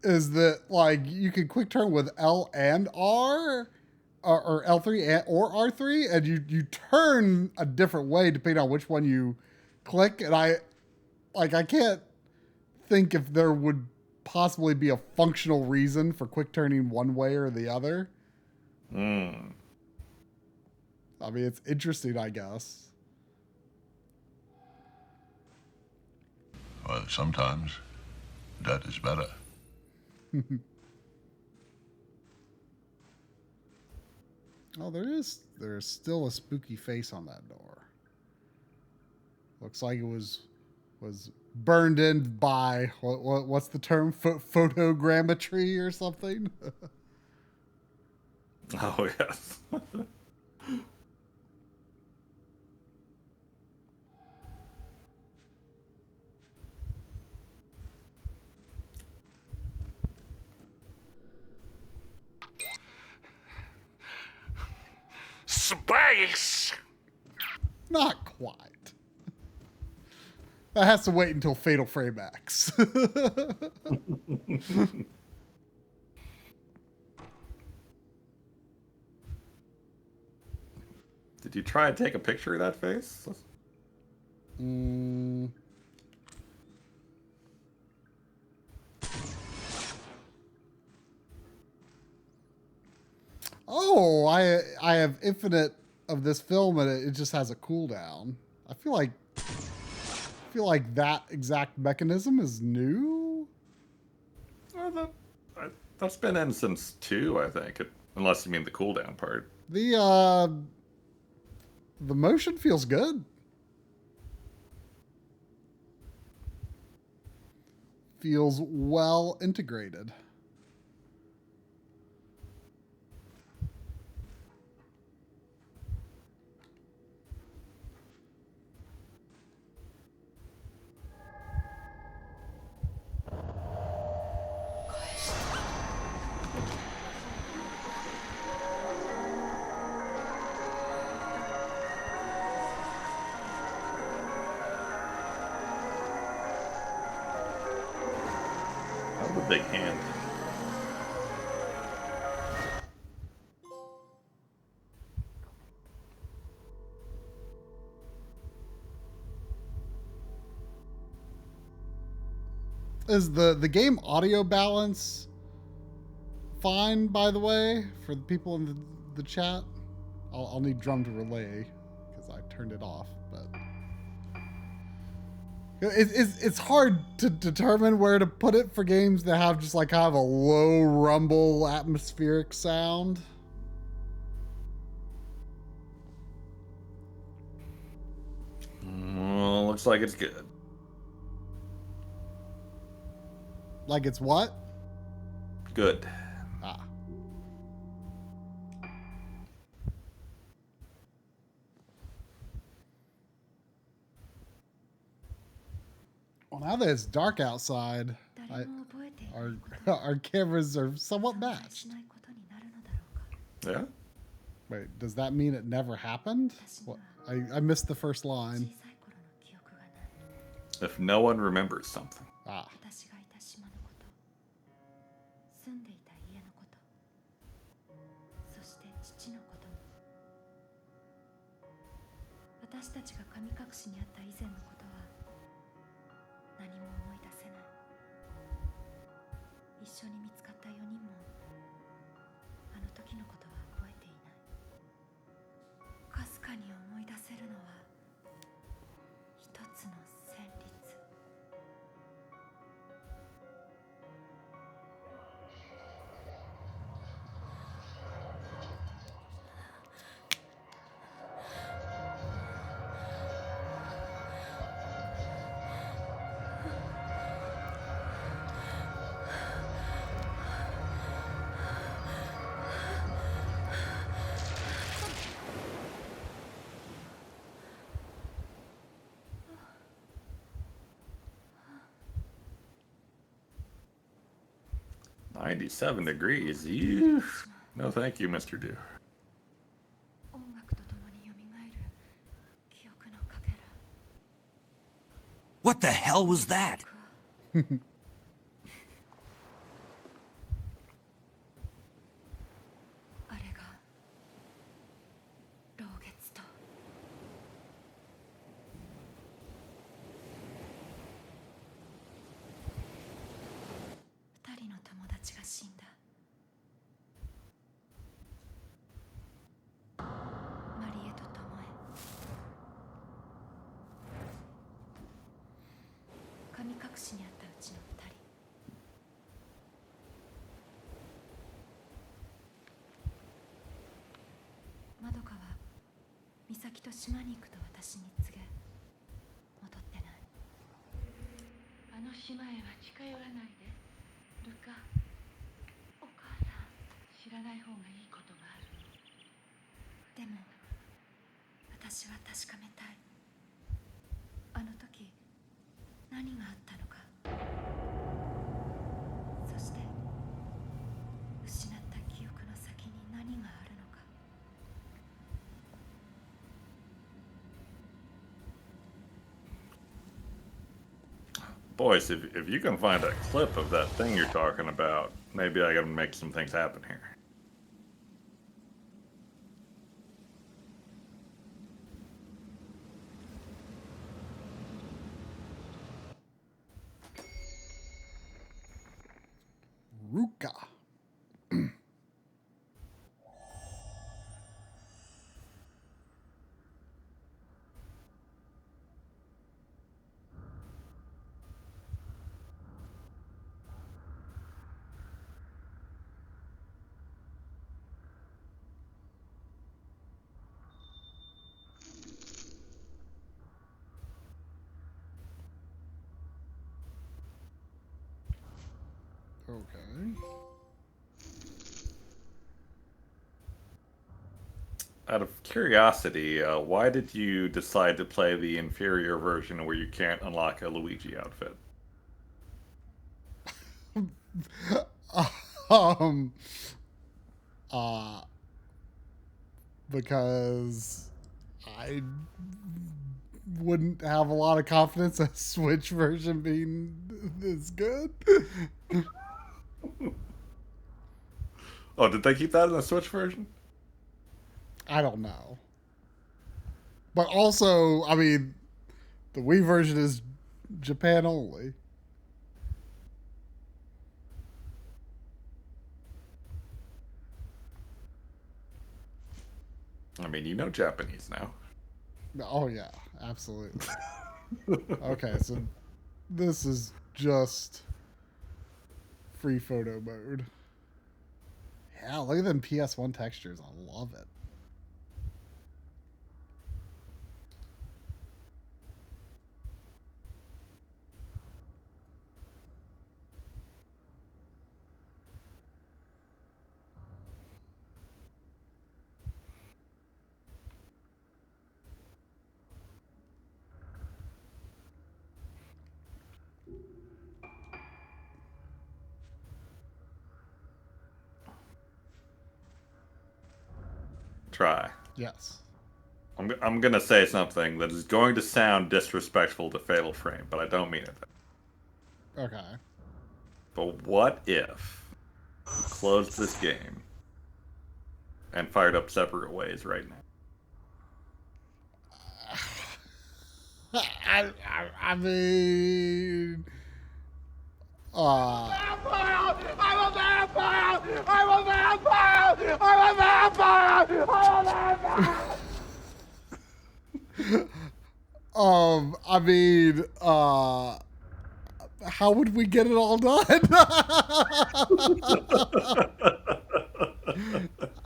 is that like you can quick turn with L and R or L3 or R3 and you turn a different way depending on which one you click, and I can't think if there would possibly be a functional reason for quick turning one way or the other. I mean, it's interesting, I guess. Well, sometimes that is better. Oh, there's still a spooky face on that door. Looks like it was burned in by what's the term? Photogrammetry or something. Oh yes. Space! Not quite. That has to wait until Fatal Frame X. Did you try and take a picture of that face? Oh, I have infinite of this film and it just has a cooldown. I feel like that exact mechanism is new. That's been in since 2, I think. Unless you mean the cooldown part. The motion feels good. Feels well integrated. A big hand. Is the game audio balance fine, by the way, for the people in the chat? I'll need drum to relay because I turned it off, but it's hard to determine where to put it for games that have just like kind of a low rumble atmospheric sound. Well, looks like it's good. Like it's what? Good. Ah. Well, now that it's dark outside, our cameras are somewhat matched. Yeah? Wait, does that mean it never happened? What? I missed the first line. If no one remembers something. Ah. 私たちが神隠しにあった以前のことは何も思い出せない。一緒に見つかった4人もあの時のことは覚えていない。かすかに思い出せるのは一つの旋律。97 degrees. Ew. No, thank you, Mr. Dew. What the hell was that? 神隠しにあったうちの2人。まどかは美咲と島に行くと私に告げ戻ってない。あの島へは近寄らないでルカ。お母さん知らない方がいいことがある。でも私は確かめたい。あの時何があったのか。そして失った記憶の先に何があるのか。Boys, if you can find a clip of that thing you're talking about, maybe I can make some things happen here. Luca. Okay. Out of curiosity, why did you decide to play the inferior version where you can't unlock a Luigi outfit? um, because I wouldn't have a lot of confidence in a Switch version being this good. Oh, did they keep that in the Switch version? I don't know. But also, I mean, the Wii version is Japan only. I mean, you know Japanese now. Oh, yeah, absolutely. Okay, so this is just free photo mode. Yeah, look at them PS1 textures. I love it. Try. Yes. I'm gonna say something that is going to sound disrespectful to Fatal Frame, but I don't mean it. Okay. But what if you closed this game and fired up Separate Ways right now? I mean, I'm a vampire! I'm a vampire! I'm a vampire! I'm a vampire! I mean, how would we get it all done?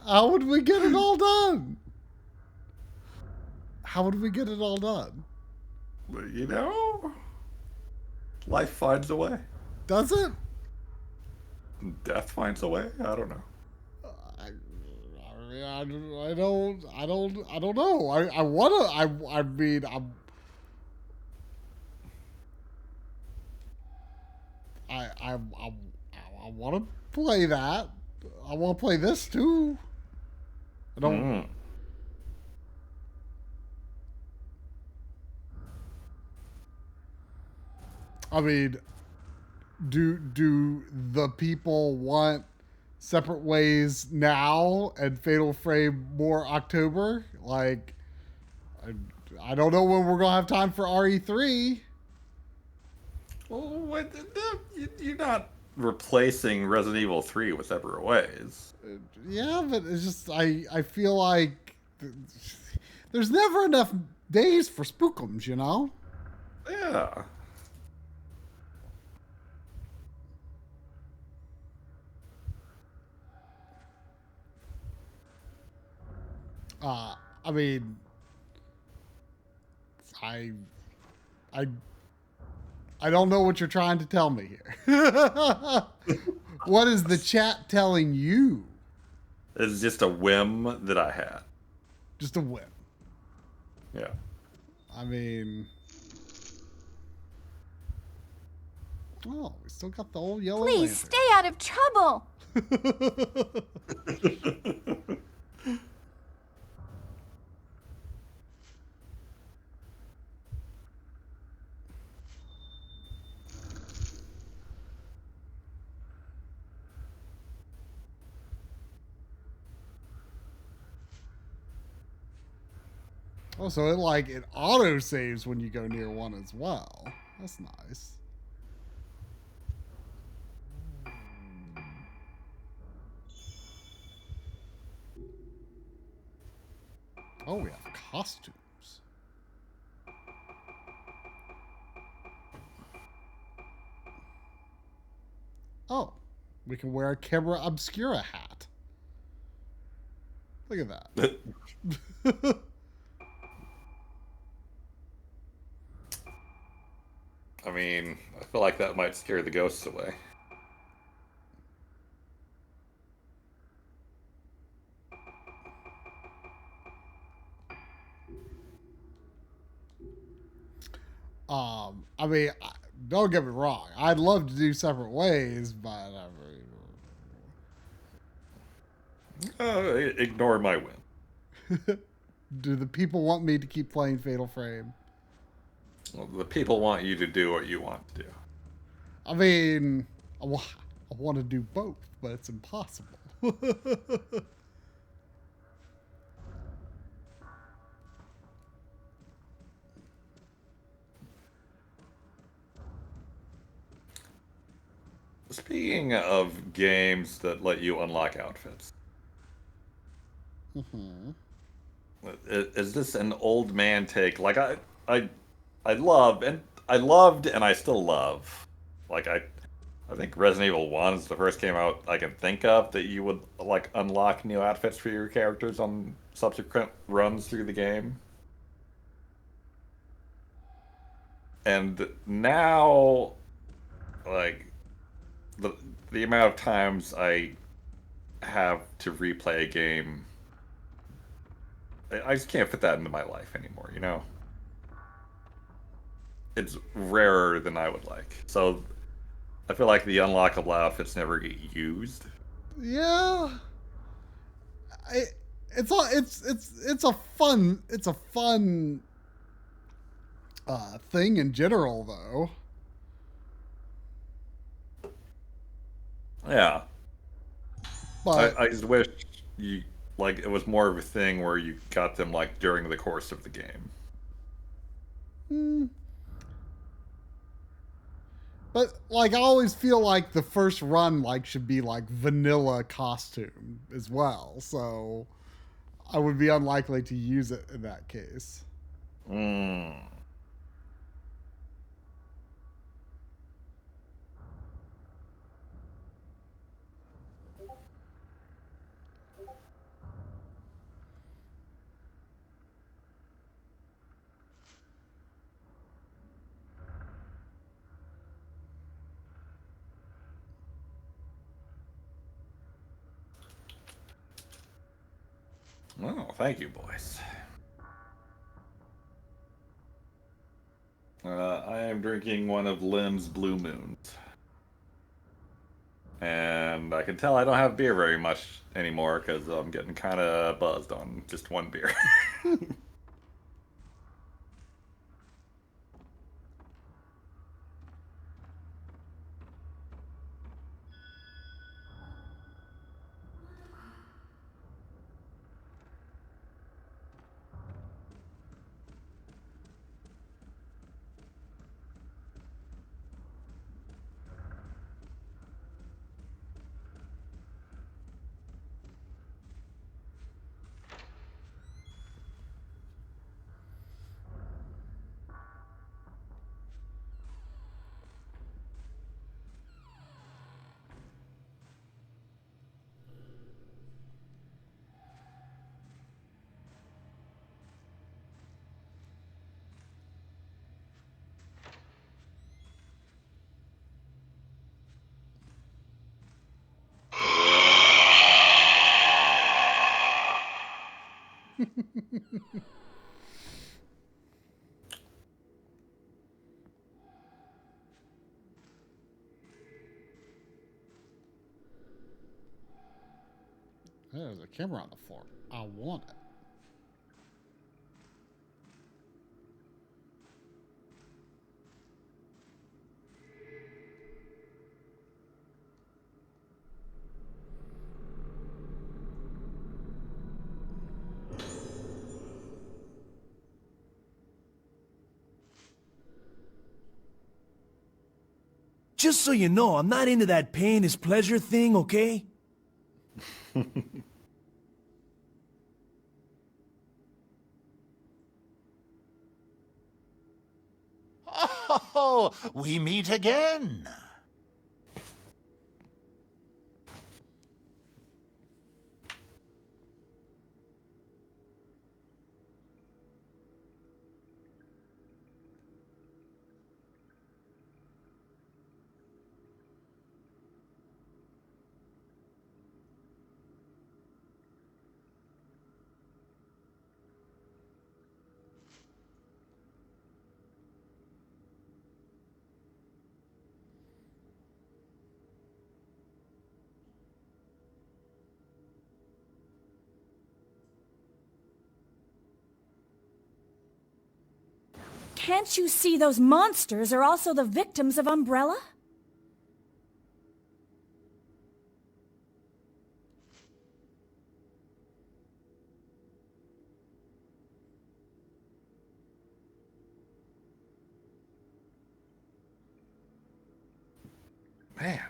How would we get it all done? How would we get it all done? You know, life finds a way. Does it? Death finds a way. I don't know. I don't know. I wanna. I mean, I want to play that. I want to play this too. I don't. I mean, do the people want Separate Ways now and Fatal Frame more October? Like, I don't know when we're gonna have time for RE3. Well, you're not replacing Resident Evil 3 with Separate Ways. Yeah, but it's just I feel like there's never enough days for spookums, you know? Yeah. I mean, I don't know what you're trying to tell me here. What is the chat telling you? It's just a whim that I had. Just a whim. Yeah. I mean, oh, we still got the old yellow Please lantern. stay out of trouble. Oh, so it auto saves when you go near one as well. That's nice. Oh, we have costumes. Oh, we can wear a camera obscura hat. Look at that. I mean, I feel like that might scare the ghosts away. I mean, don't get me wrong. I'd love to do separate ways, but I mean, ignore my win. Do the people want me to keep playing Fatal Frame? Well, the people want you to do what you want to do. I mean, I want to do both, but it's impossible. Speaking of games that let you unlock outfits, is this an old man take? Like I loved and I still love. Like I think Resident Evil 1 is the first game out I can think of that you would like unlock new outfits for your characters on subsequent runs through the game. And now, like the amount of times I have to replay a game, I just can't fit that into my life anymore, you know? It's rarer than I would like. So I feel like the unlockable outfits never get used. Yeah. It's a fun thing in general though. Yeah. But I just wish you like it was more of a thing where you got them like during the course of the game. But like I always feel like the first run like should be like vanilla costume as well. So I would be unlikely to use it in that case. Oh, thank you, boys. I am drinking one of Lim's Blue Moons. And I can tell I don't have beer very much anymore because I'm getting kind of buzzed on just one beer. There's a camera on the floor. I want it. Just so you know, I'm not into that pain is pleasure thing, okay? Oh, we meet again. Can't you see those monsters are also the victims of Umbrella? Man,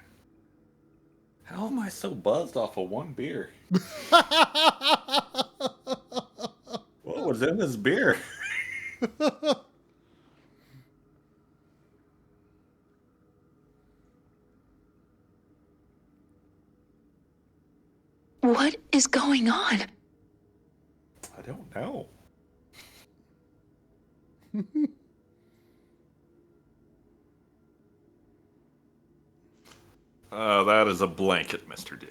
how am I so buzzed off of one beer? What was in this beer? What is going on? I don't know. That is a blanket, Mr. Dew.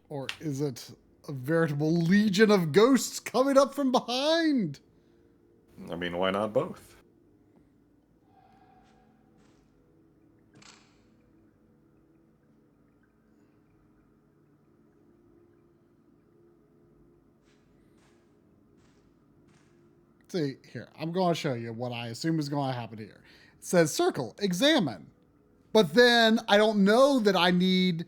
Or is it a veritable legion of ghosts coming up from behind? I mean, why not both? See, here, I'm going to show you what I assume is going to happen here. It says circle, examine. But then I don't know that I need,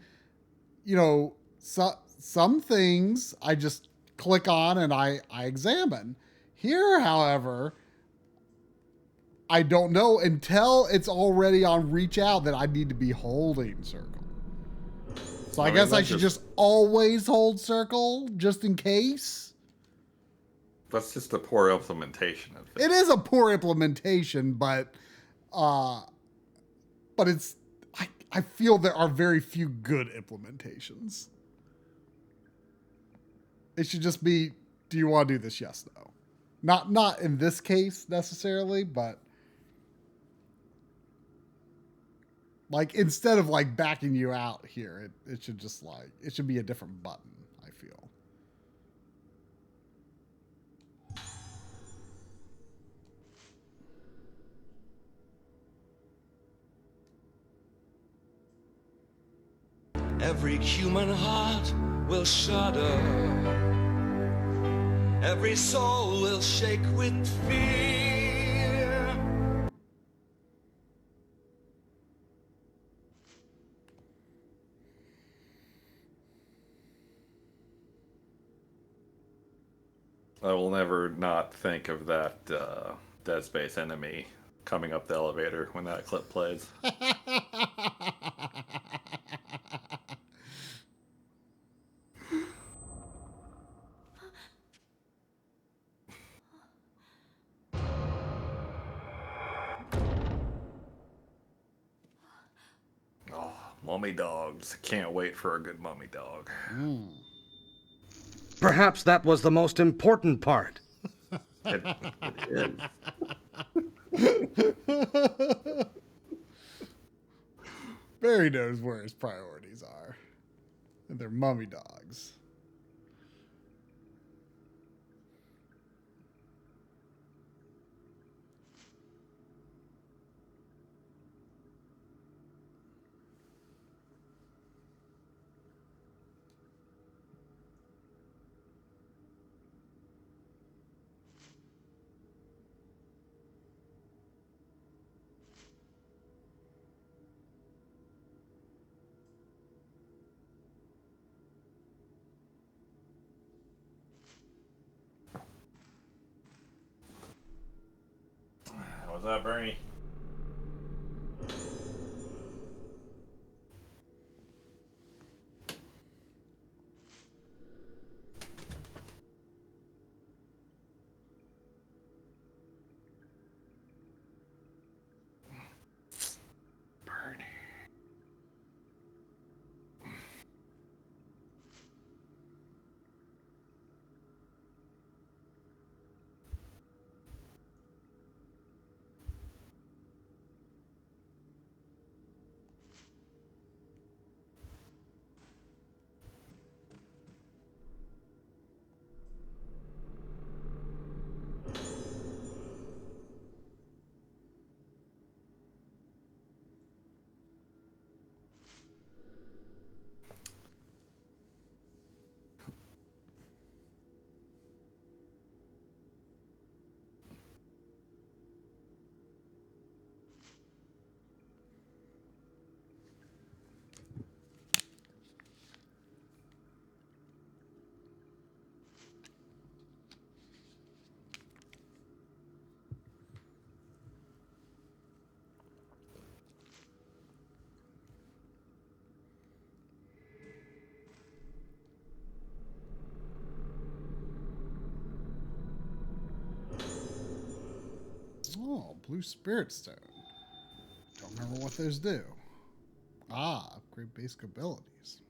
you know, some things I just click on and I examine. Here, however, I don't know until it's already on reach out that I need to be holding circle. So I guess I should just always hold circle just in case. That's just a poor implementation of it. It is a poor implementation, but it's I feel there are very few good implementations. It should just be, do you want to do this? Yes, no. Not in this case necessarily, but like instead of like backing you out here, it should just like it should be a different button, I feel. Every human heart will shudder. Every soul will shake with fear. I will never not think of that Dead Space enemy coming up the elevator when that clip plays. Oh, mummy dogs. Can't wait for a good mummy dog. Perhaps that was the most important part. It is. Barry knows where his priorities are. And they're mummy dogs. What's up, Bernie? blue spirit stone. Don't remember what those do. Ah, upgrade basic abilities.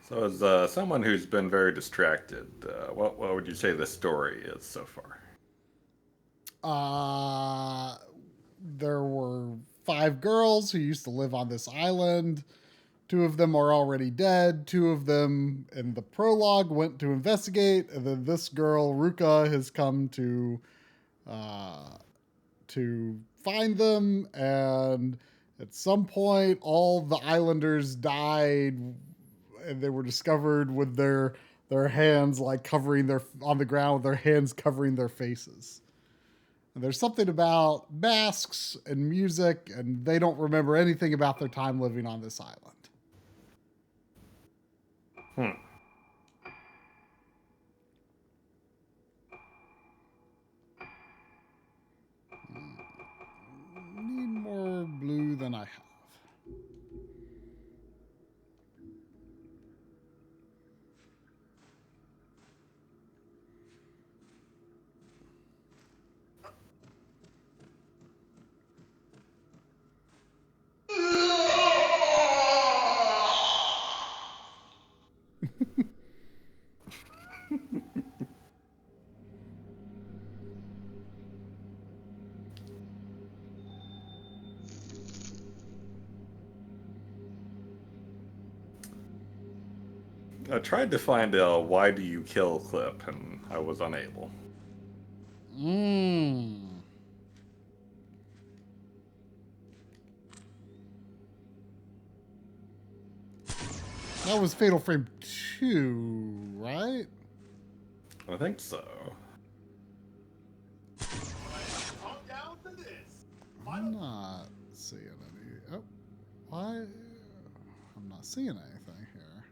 So, as someone who's been very distracted, what would you say the story is so far? There were 5 girls who used to live on this island. 2 of them are already dead. 2 of them in the prologue went to investigate, and then this girl Ruka has come to find them. And at some point, all the islanders died, and they were discovered with their hands like covering their on the ground with their hands covering their faces. And there's something about masks and music, and they don't remember anything about their time living on this island. Need more blue than I have. I tried to find a "Why do you kill" clip, and I was unable. That was Fatal Frame 2, right? I think so. I'm not seeing any. Oh, why? I'm not seeing anything here.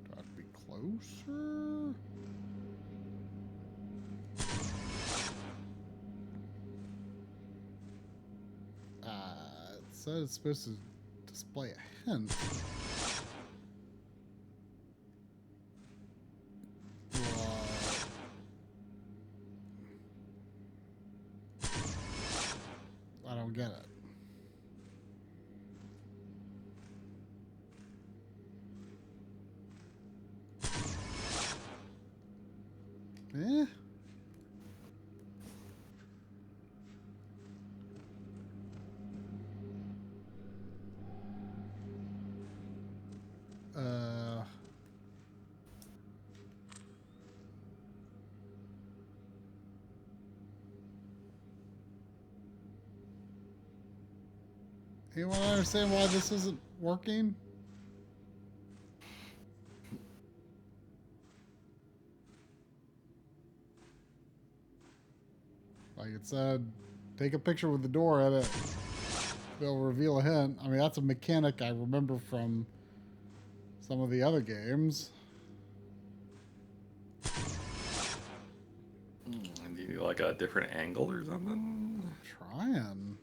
Do I have to be closer? It said it's supposed to display a hint. I don't get it. Eh? Anyone understand why this isn't working? Like it said, take a picture with the door at it. They'll reveal a hint. I mean, that's a mechanic I remember from some of the other games. Do you need like a different angle or something? Trying.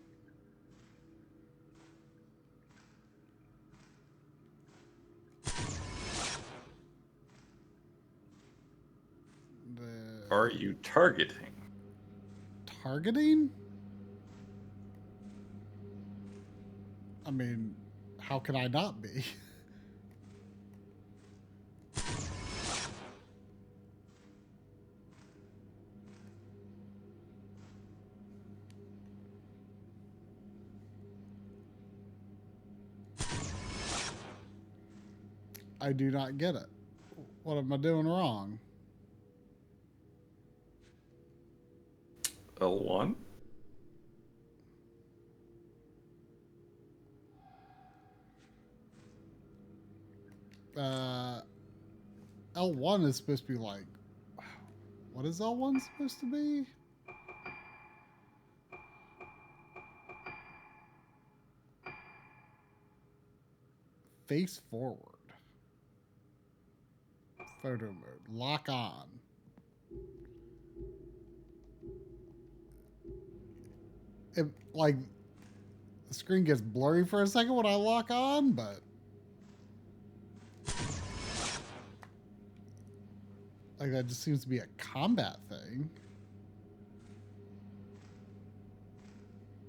Are you targeting? Targeting? I mean, how can I not be? I do not get it. What am I doing wrong? L1? L1 is supposed to be like, what is L1 supposed to be? Face forward. Photo mode. Lock on. If, like, The screen gets blurry for a second when I lock on, but like that just seems to be a combat thing.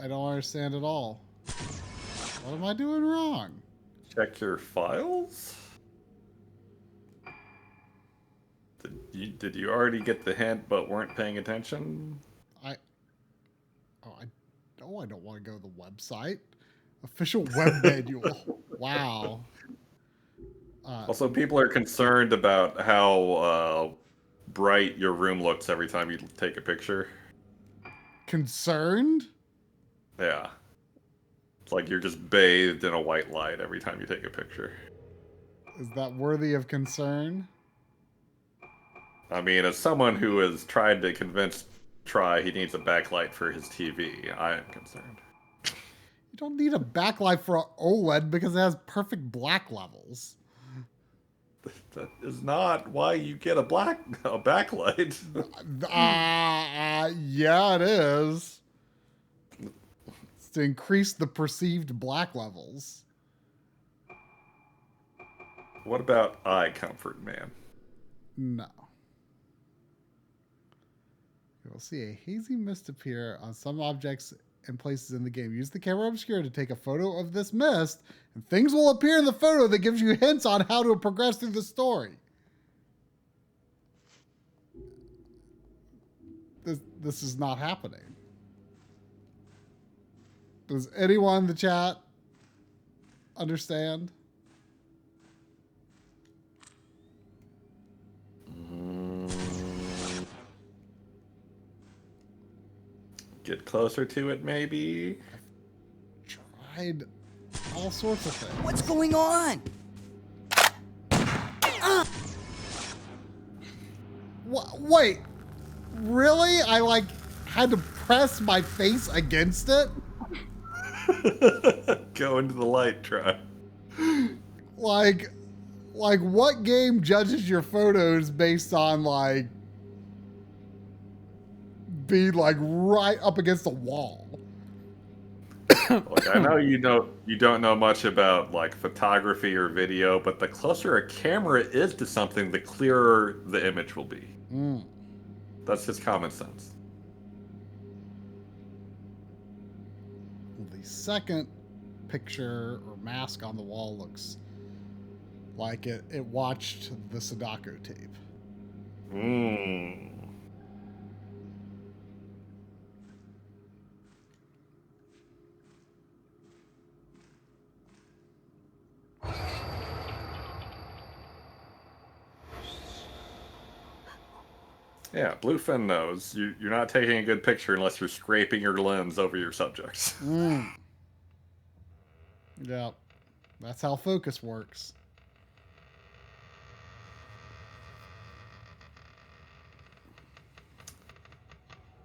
I don't understand at all. What am I doing wrong? Check your files? Did you already get the hint but weren't paying attention? I don't want to go to the website. Official web manual. Wow. Also, people are concerned about how bright your room looks every time you take a picture. Concerned? Yeah. It's like you're just bathed in a white light every time you take a picture. Is that worthy of concern? I mean, as someone who has tried to convince Try he needs a backlight for his TV, I am concerned. You don't need a backlight for an OLED because it has perfect black levels. That is not why you get a backlight. Yeah, it is. It's to increase the perceived black levels. What about eye comfort, man? No. You will see a hazy mist appear on some objects and places in the game. Use the camera obscura to take a photo of this mist, and things will appear in the photo that gives you hints on how to progress through the story. This is not happening. Does anyone in the chat understand? Get closer to it, maybe? Tried all sorts of things. What's going on? Wait, really? I like had to press my face against it? Go into the light, Try. Like what game judges your photos based on like being like right up against the wall? Like, I know you don't know much about like photography or video, but the closer a camera is to something, the clearer the image will be. That's just common sense. The second picture or mask on the wall looks like it watched the Sadako tape. Yeah, Bluefin knows. You're not taking a good picture unless you're scraping your lens over your subjects. Yeah, that's how focus works.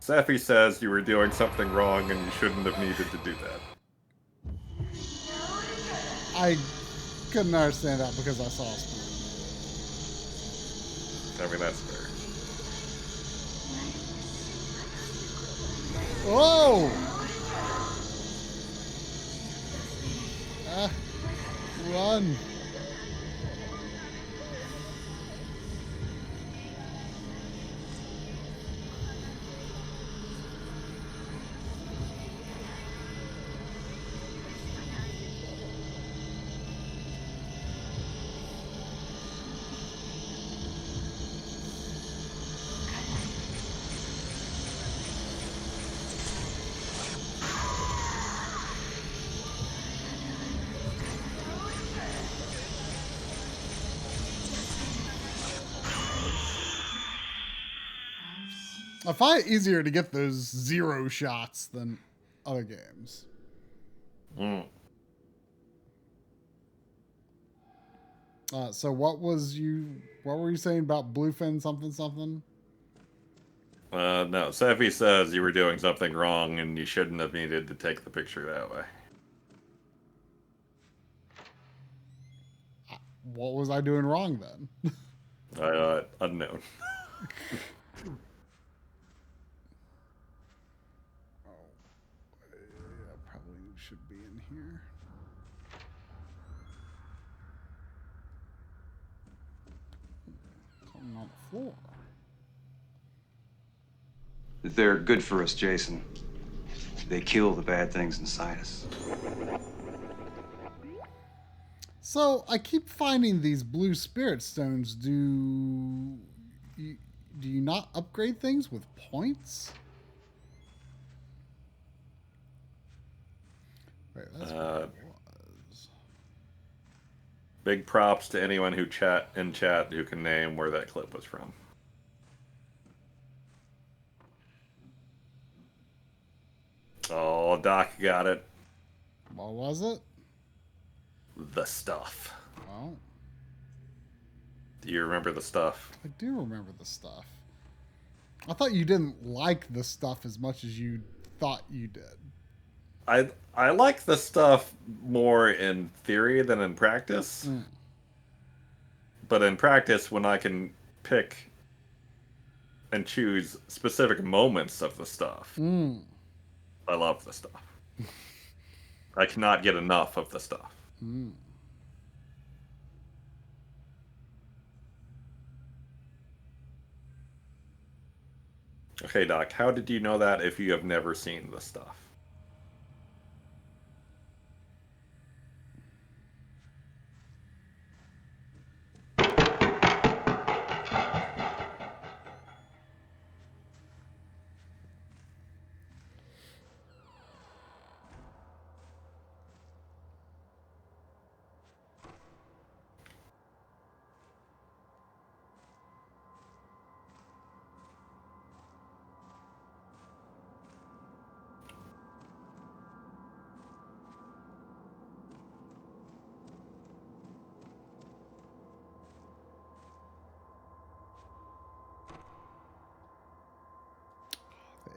Seffi says you were doing something wrong and you shouldn't have needed to do that. I couldn't understand that because I saw a spoon. I mean, that's fair. Whoa! Run! I find it easier to get those 0 shots than other games. So what were you saying about Bluefin something? No, Seffi says you were doing something wrong and you shouldn't have needed to take the picture that way. What was I doing wrong then? Unknown. Probably should be in here. Something on the floor. They're good for us, Jason. They kill the bad things inside us. So I keep finding these blue spirit stones. Do you not upgrade things with points? Wait, that's what it was. Big props to anyone who chat who can name where that clip was from. Oh, Doc got it. What was it? The stuff. Well, do you remember the stuff? I do remember the stuff. I thought you didn't like the stuff as much as you thought you did. I like the stuff more in theory than in practice. But in practice, when I can pick and choose specific moments of the stuff, I love the stuff. I cannot get enough of the stuff. Okay, Doc, how did you know that if you have never seen the stuff?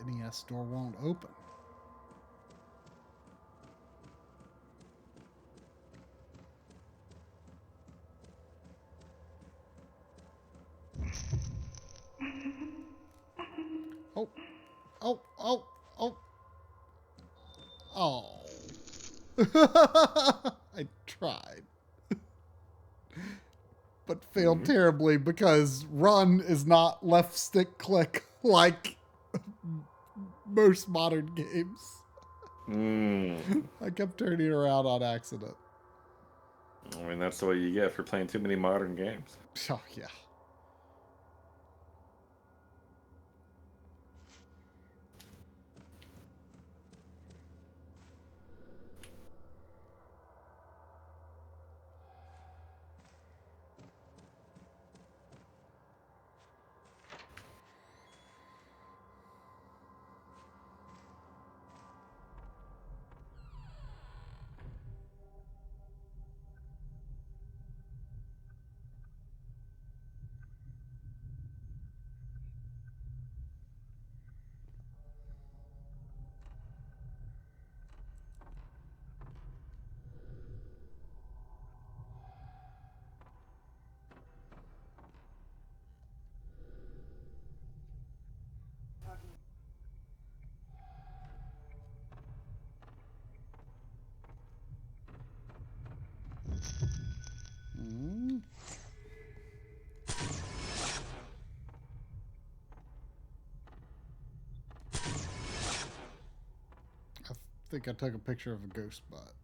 The NES door won't open. Oh, oh, oh, oh. Oh. I tried. But failed terribly because run is not left stick click like most modern games. I kept turning around on accident. I mean, that's what you get for playing too many modern games. Oh, yeah. I think I took a picture of a ghost butt.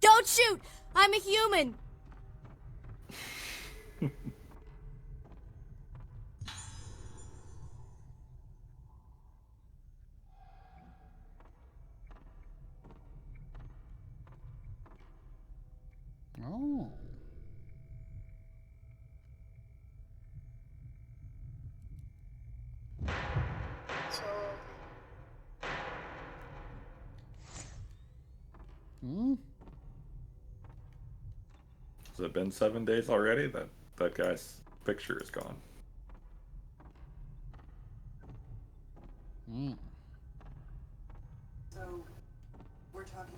Don't shoot! I'm a human! Oh. Has it been 7 days already? That guy's picture is gone. So, we're talking.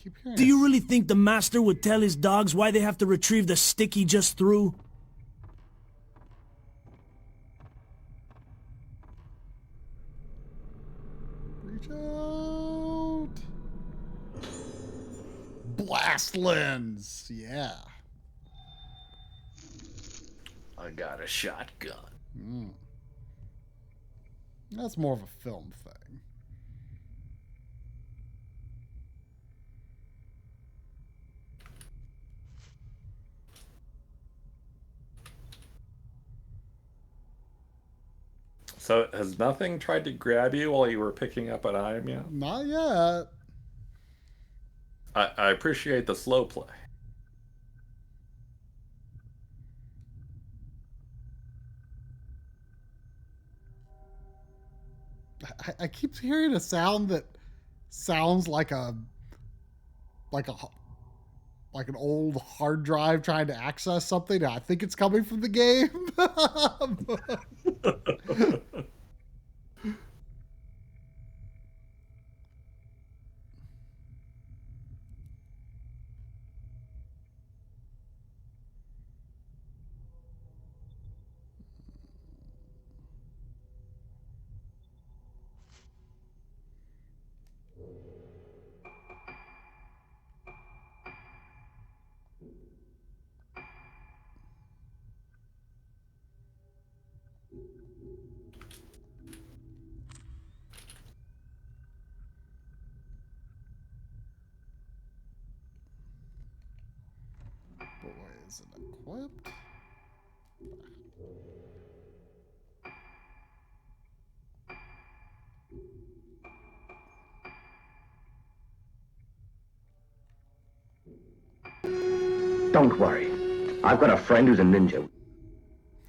keep hearing Do you really think the master would tell his dogs why they have to retrieve the stick he just threw? Reach out. Blast lens. Yeah. I got a shotgun. Mm. That's more of a film thing. So has nothing tried to grab you while you were picking up an item yet? Not yet. I appreciate the slow play. I keep hearing a sound that sounds like an old hard drive trying to access something. I think it's coming from the game. But why is it equipped? Don't worry. I've got a friend who's a ninja.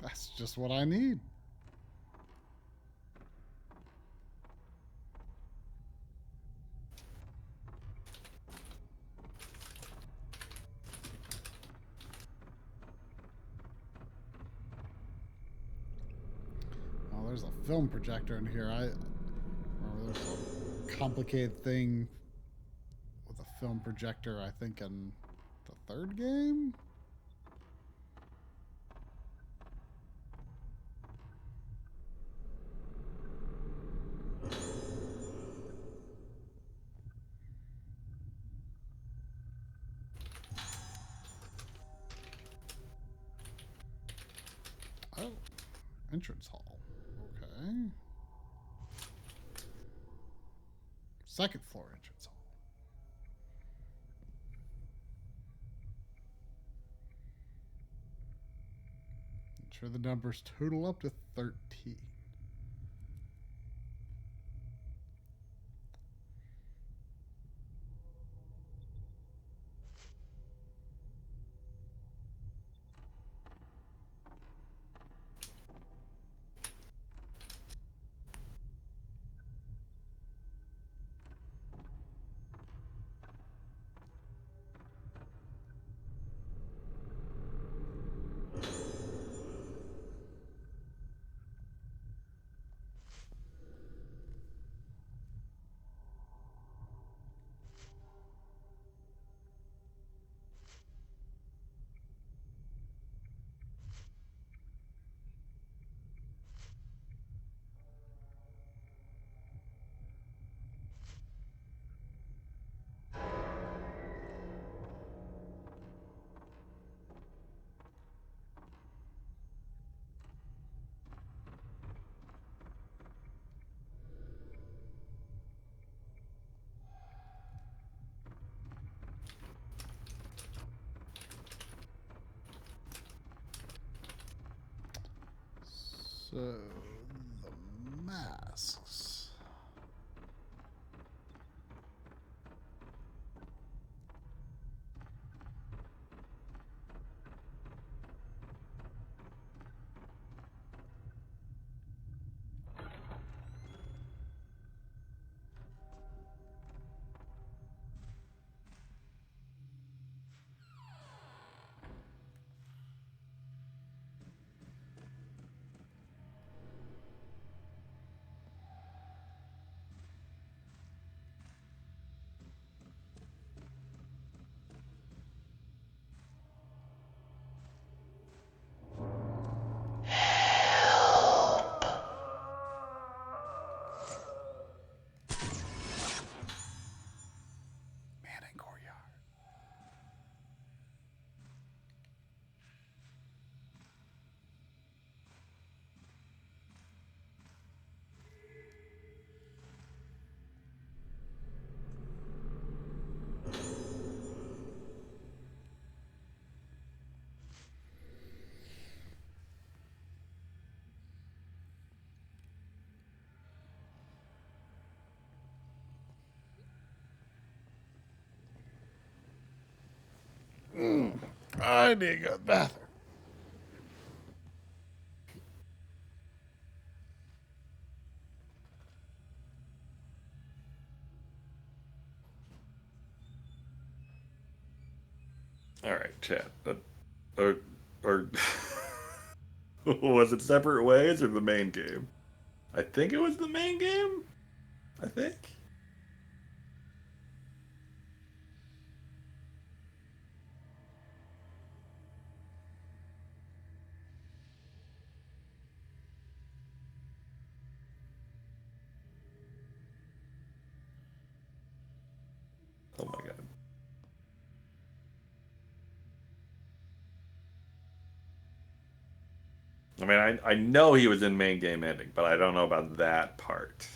That's just what I need. Oh, there's a film projector in here. I remember there's a complicated thing with a film projector, I think, in the third game? Oh, entrance hall. Okay. Second floor entrance hall. I'm sure the numbers total up to 13. So, the masks. I need to go to the bathroom. All right, chat. Or was it Separate Ways or the main game? I think it was the main game. I think. Oh my god. I mean, I know he was in main game ending, but I don't know about that part.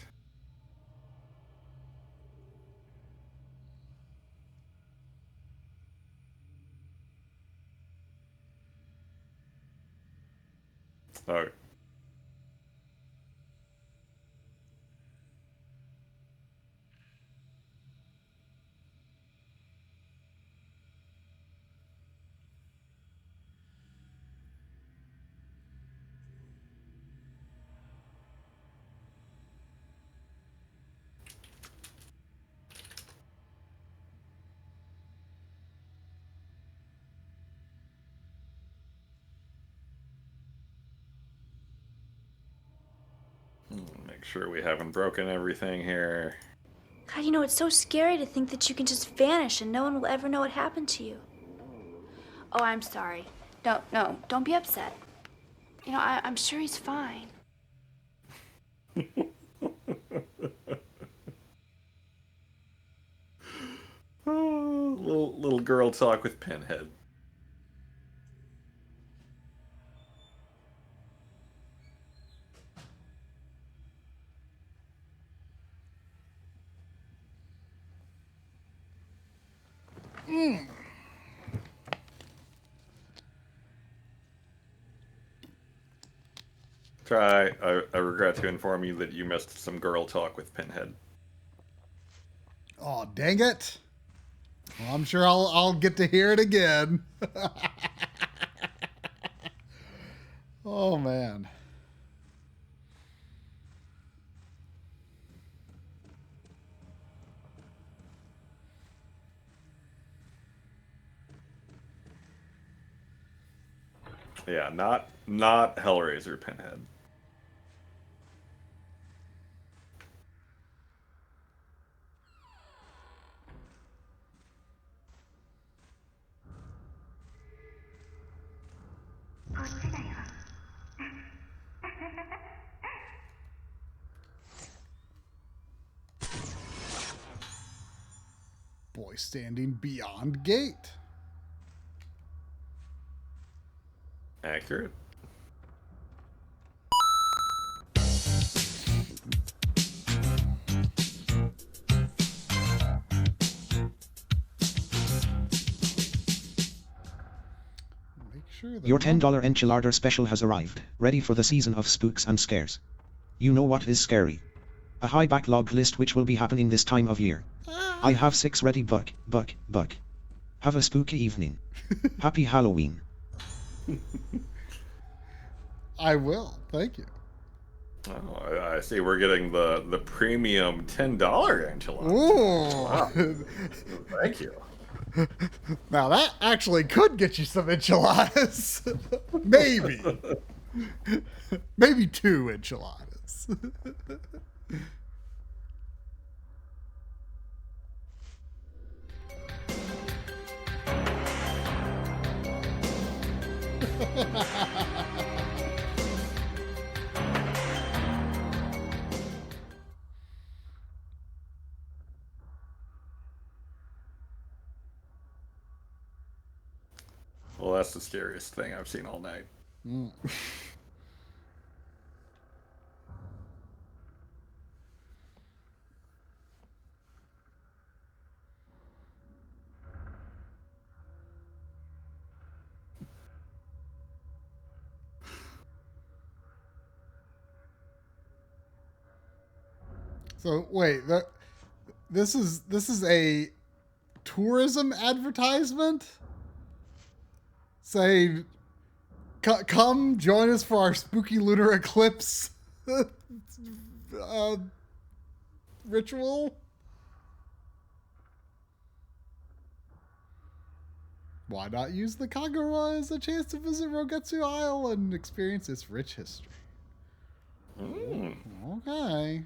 Oh. Make sure we haven't broken everything here. God, you know, it's so scary to think that you can just vanish and no one will ever know what happened to you. Oh, I'm sorry. Don't be upset. You know, I'm sure he's fine. Oh, little girl talk with Pinhead. Try. I regret to inform you that you missed some girl talk with Pinhead. Oh, dang it. Well, I'm sure I'll get to hear it again. Oh, man. Yeah, not Hellraiser Pinhead. Boy standing beyond gate. Accurate. Your $10 enchilada special has arrived, ready for the season of spooks and scares. You know what is scary? A high backlog list which will be happening this time of year. I have 6 ready. Buck. Have a spooky evening. Happy Halloween. I will. Thank you. Oh, I see we're getting the premium $10 enchilada. Ooh. Wow. Thank you. Now that actually could get you some enchiladas. Maybe. Maybe 2 enchiladas. Well, that's the scariest thing I've seen all night. Mm. So wait, this is a tourism advertisement? saying, come join us for our spooky lunar eclipse ritual. Why not use the Kagura as a chance to visit Rogetsu Isle and experience its rich history? Okay.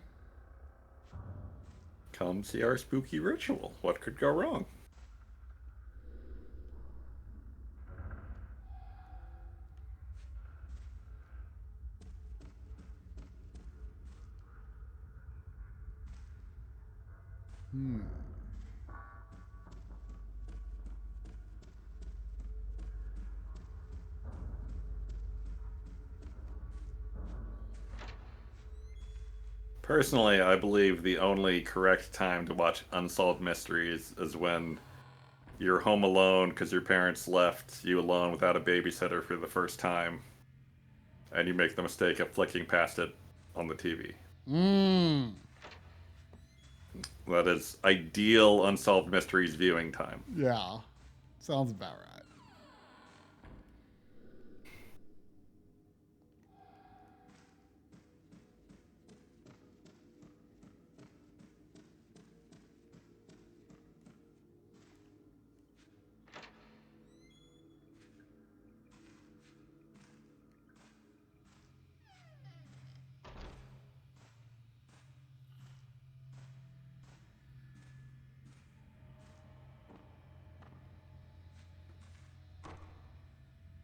Come see our spooky ritual. What could go wrong? Personally, I believe the only correct time to watch Unsolved Mysteries is when you're home alone because your parents left you alone without a babysitter for the first time, and you make the mistake of flicking past it on the TV. That is ideal Unsolved Mysteries viewing time. Yeah, sounds about right.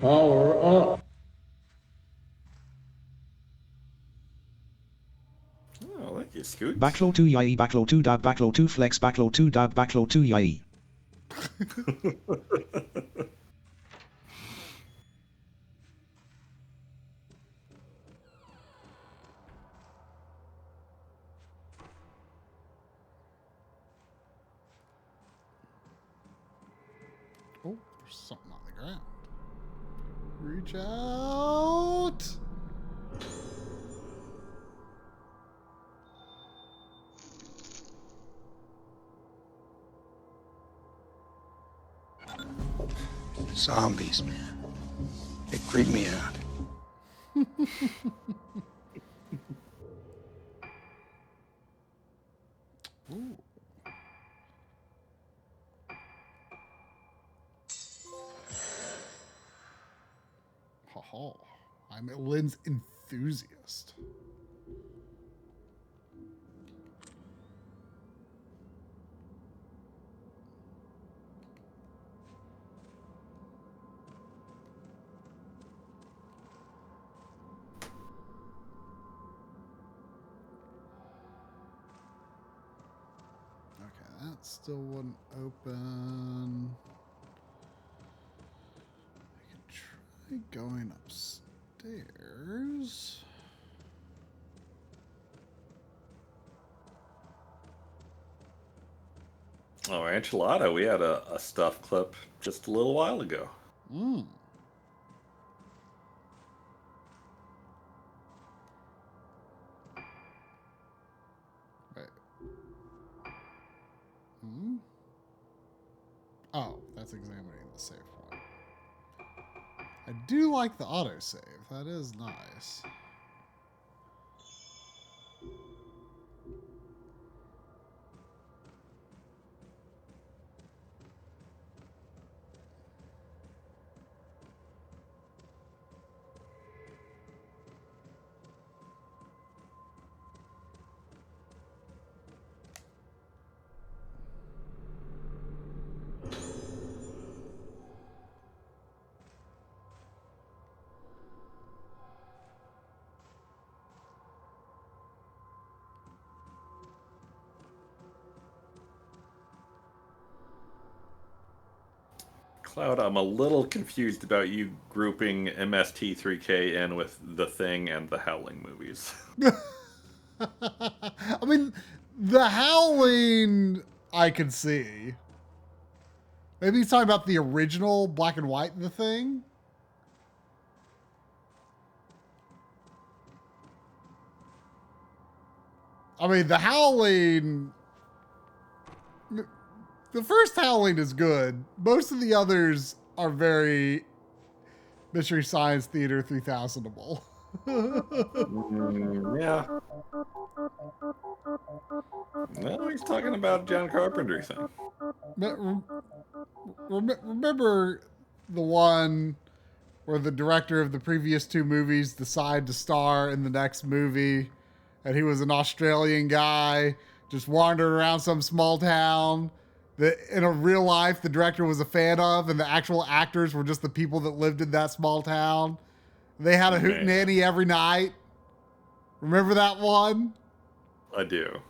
Power up. Oh, thank you, Scoot. Backlog 2 yai, backlog 2 dab, backlog 2 flex, backlog 2 dab, backlog 2 yai. Oh, there's something on the ground. Reach out. Zombies, man. They creep me out. Ooh. I'm a lens enthusiast. Okay, that still wouldn't open. I could try going upstairs. Oh, Enchilada, we had a stuff clip just a little while ago. Mm. Wait. Hmm? Oh, that's examining the save point. I do like the autosave. That is nice. Cloud, I'm a little confused about you grouping MST3K in with The Thing and the Howling movies. I mean, the Howling I can see. Maybe he's talking about the original black and white The Thing. I mean, the Howling... The first Howling is good. Most of the others are very Mystery Science Theater 3000able. Yeah. No, he's talking about John Carpenter thing. Remember the one where the director of the previous two movies decided to star in the next movie, and he was an Australian guy just wandering around some small town that in a real life the director was a fan of, and the actual actors were just the people that lived in that small town. They had a hootenanny every night. Remember that one? I do.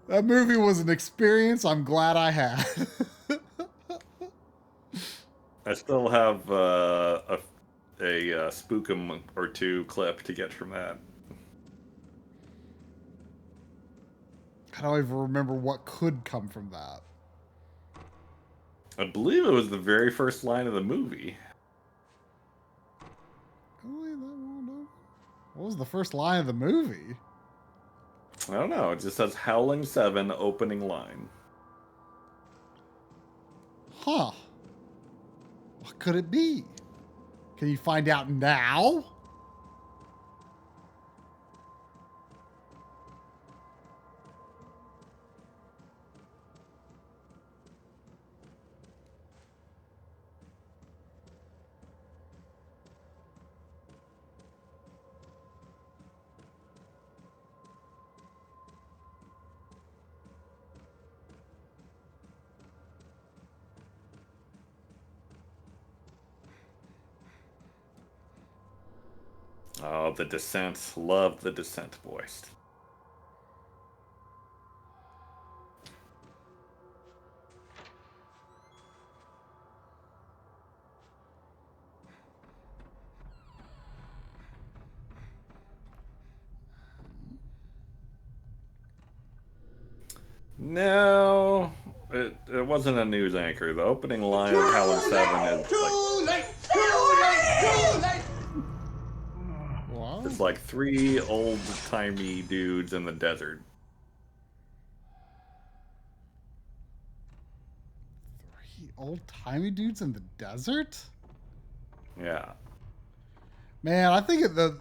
That movie was an experience I'm glad I had. I still have a Spookum or two clip to get from that. I don't even remember what could come from that. I believe it was the very first line of the movie. What was the first line of the movie? I don't know. It just says Howling 7 opening line. Huh. What could it be? Can you find out now? Oh, the Descent. Love the Descent voice. No, it wasn't a news anchor. The opening line of Howling 7 is like... Wow. It's like three old-timey dudes in the desert. Three old-timey dudes in the desert? Yeah. Man, I think it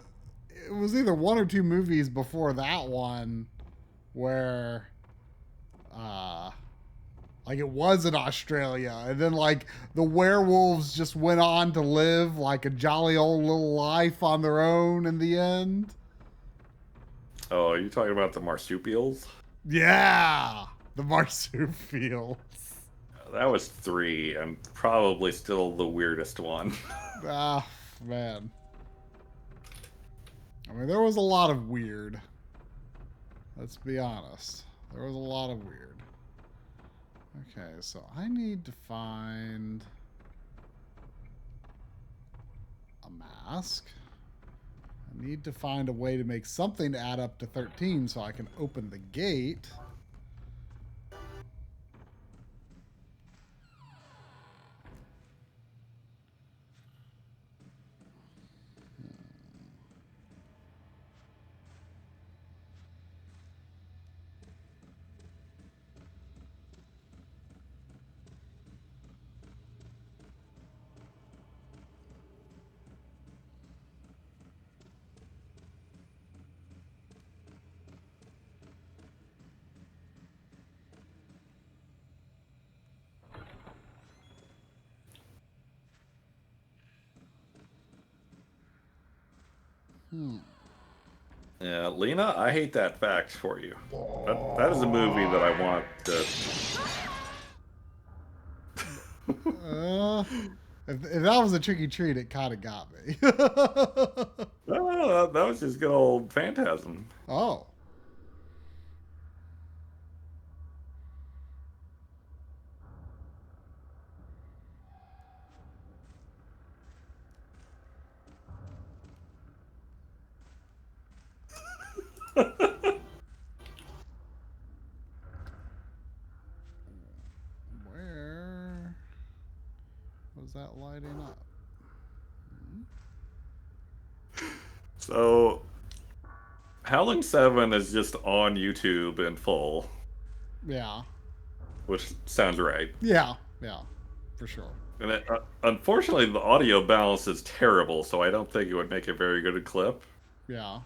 was either one or two movies before that one where like it was in Australia, and then like the werewolves just went on to live like a jolly old little life on their own in the end. Oh, are you talking about the marsupials? Yeah, the marsupials. That was 3, and probably still the weirdest one. Ah, man. I mean, there was a lot of weird. Let's be honest. There was a lot of weird. Okay, so I need to find a mask. I need to find a way to make something add up to 13 so I can open the gate. Yeah, Lena, I hate that fact for you. That is a movie that I want to... If that was a tricky treat, it kind of got me. No, that was just good old Phantasm. Oh. Where was that lighting up? So, Howling 7 is just on YouTube in full. Yeah. Which sounds right. Yeah, yeah. for sure. And unfortunately, the audio balance is terrible, so I don't think it would make a very good clip. Yeah.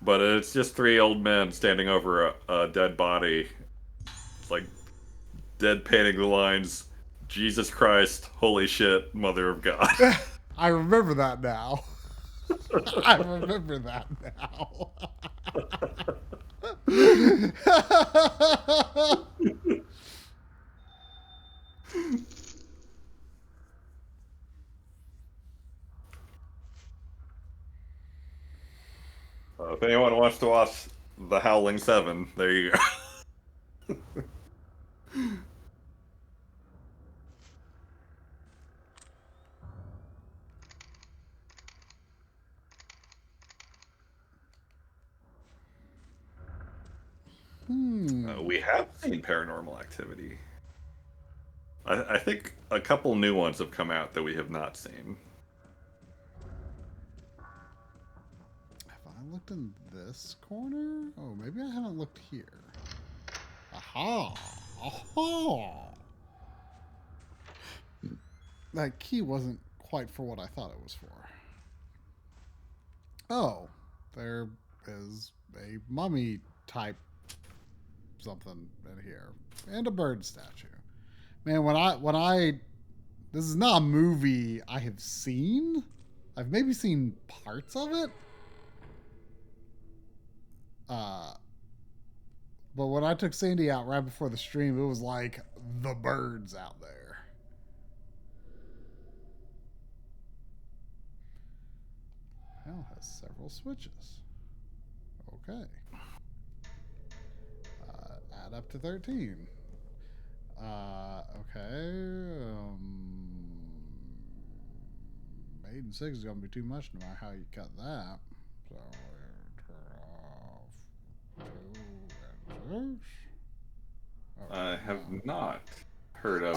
But it's just three old men standing over a dead body. It's like dead painting the lines, Jesus Christ, holy shit, Mother of God. I remember that now. I remember that now. If anyone wants to watch The Howling 7, there you go. We have seen Paranormal Activity. I think a couple new ones have come out that we have not seen. Have I looked in this corner? Oh, maybe I haven't looked here. Aha! Aha! That key wasn't quite for what I thought it was for. Oh, there is a mummy type something in here. And a bird statue. Man, this is not a movie I have seen. I've maybe seen parts of it. But when I took Sandy out right before the stream, it was like the birds out there. Hell has several switches. Okay. Add up to 13. Okay. Maiden 6 is going to be too much no matter how you cut that. So turn off 2 and 6. I have not heard of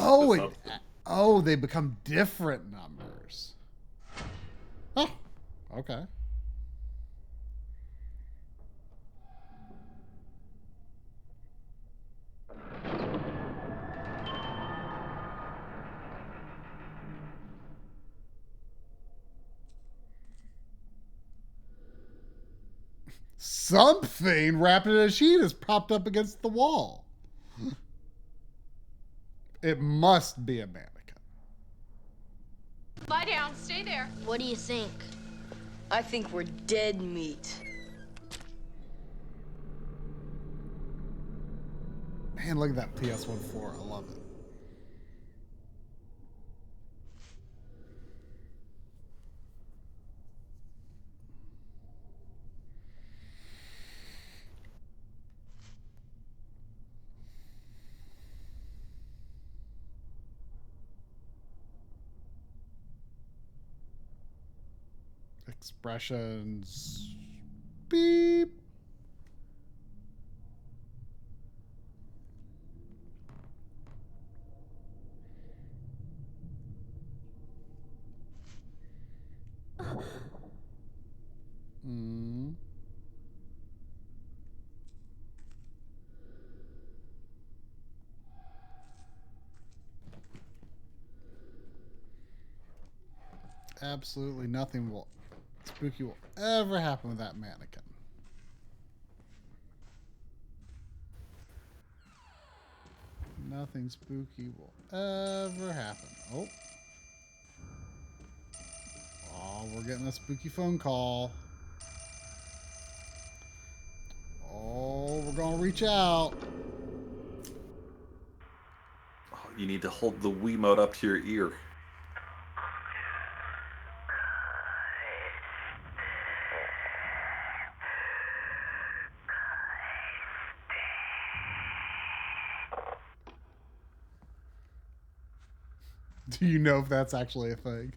Oh, they become different numbers. Oh, okay. Something wrapped in a sheet is propped up against the wall. It must be a mannequin. Lie down, stay there. What do you think? I think we're dead meat. Man, look at that PS1 floor. I love it. Expressions. Beep. Absolutely nothing spooky will ever happen with that mannequin. Nothing spooky will ever happen. Oh, we're getting a spooky phone call. Oh, we're gonna reach out. Oh, you need to hold the Wiimote up to your ear. Do you know if that's actually a thing?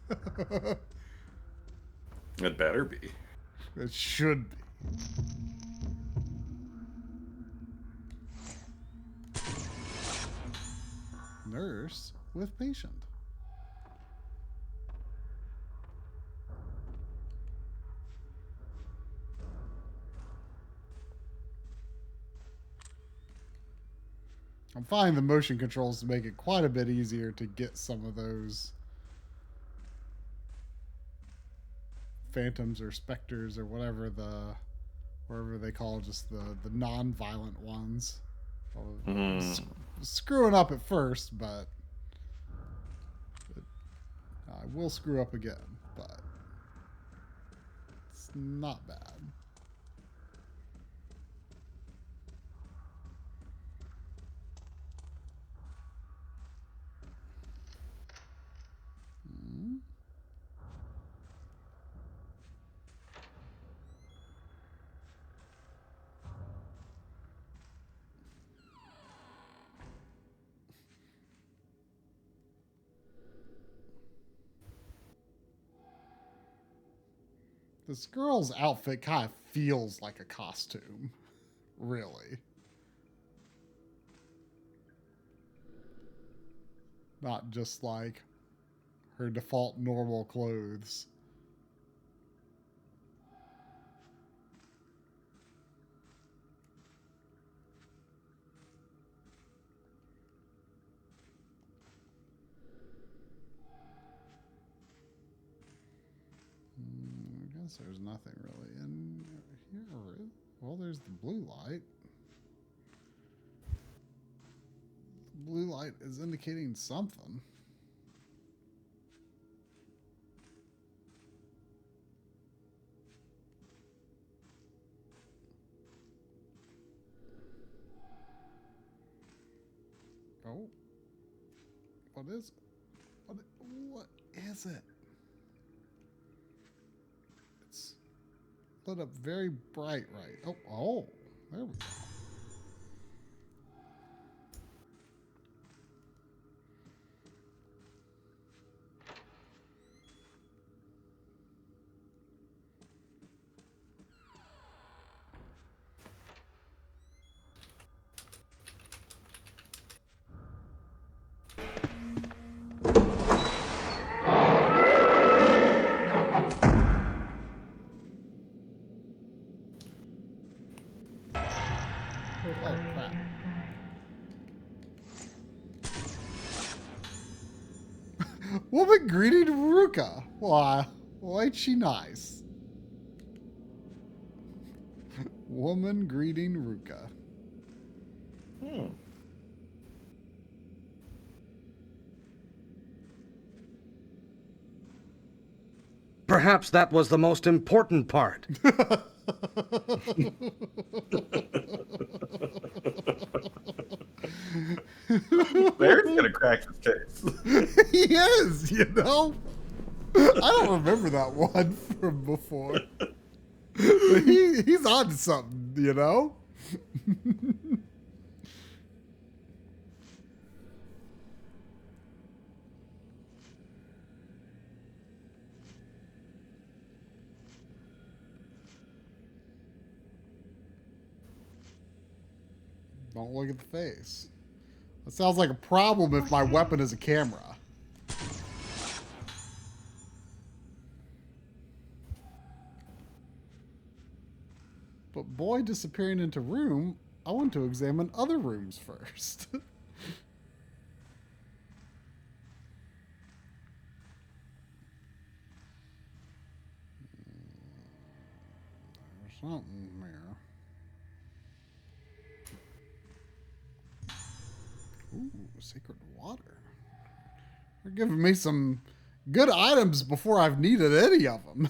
It better be. It should be. Nurse with patient. I'm finding the motion controls to make it quite a bit easier to get some of those phantoms or specters or whatever they call just the non-violent ones. Screwing up at first, but I will screw up again, but it's not bad. This girl's outfit kind of feels like a costume, really. Not just like her default normal clothes. I guess there's nothing really in here. Well, there's the blue light. The blue light is indicating something. Oh. What is it? What is it? It's lit up very bright, right? Oh, there we go. Oh, crap. Woman greeting Ruka. Why ain't she nice? Woman greeting Ruka. Perhaps that was the most important part. Barrett's gonna crack his case. He is, you know? I don't remember that one from before. But he's on to something, you know? Don't look at the face. That sounds like a problem if my weapon is a camera. But boy disappearing into room, I want to examine other rooms first. There's something here. Ooh, sacred water. They're giving me some good items before I've needed any of them.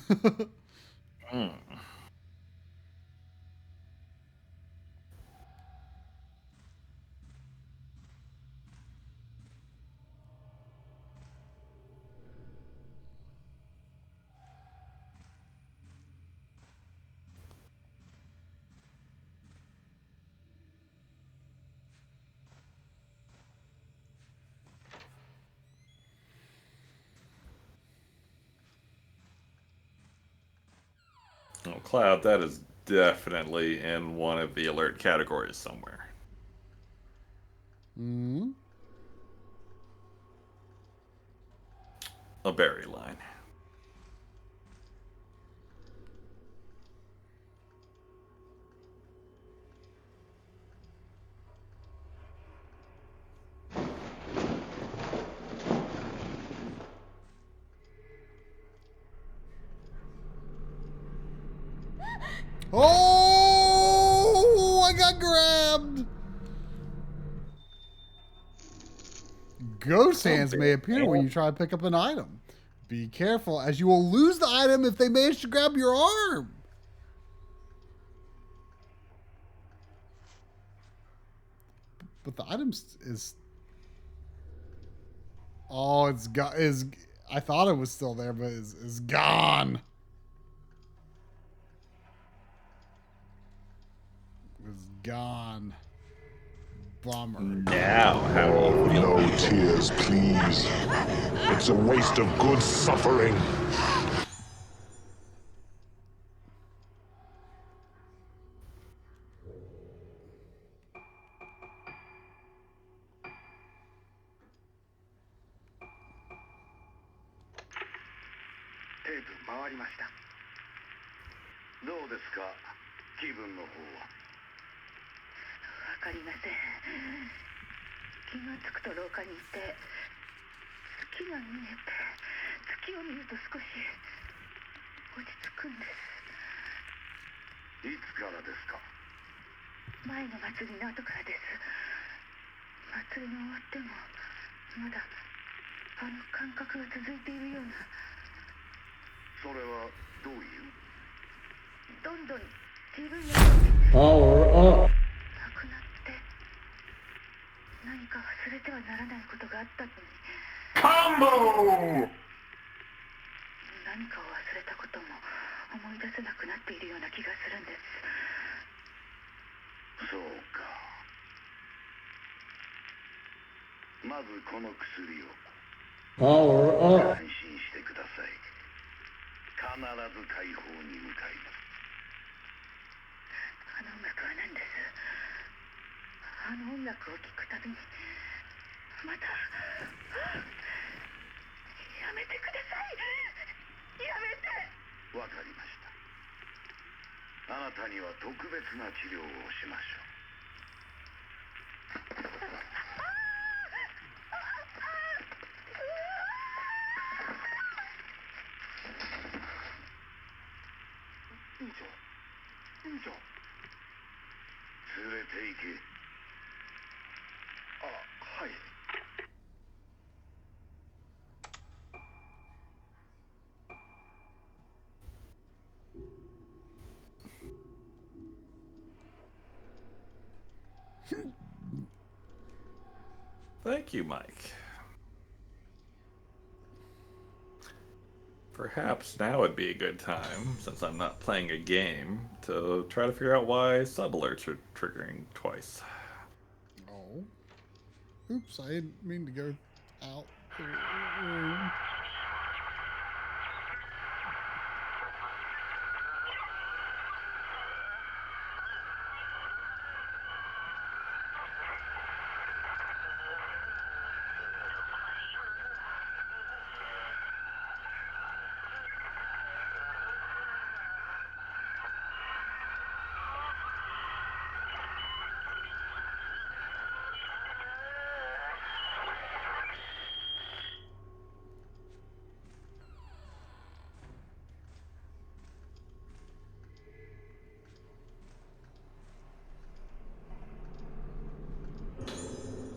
Oh, Cloud, that is definitely in one of the alert categories somewhere. A berry line. Oh, I got grabbed. Ghost hands may appear when you try to pick up an item. Be careful, as you will lose the item if they manage to grab your arm. But the item is... Oh, it's got... I thought it was still there, but it's gone. It's gone. Bummer. Now, how do you feel? No tears, please. It's a waste of good suffering. Power up. Combo! Power up. Thank you, Mike. Perhaps now would be a good time, since I'm not playing a game, to try to figure out why sub-alerts are triggering twice. Oh. Oops, I didn't mean to go out the room.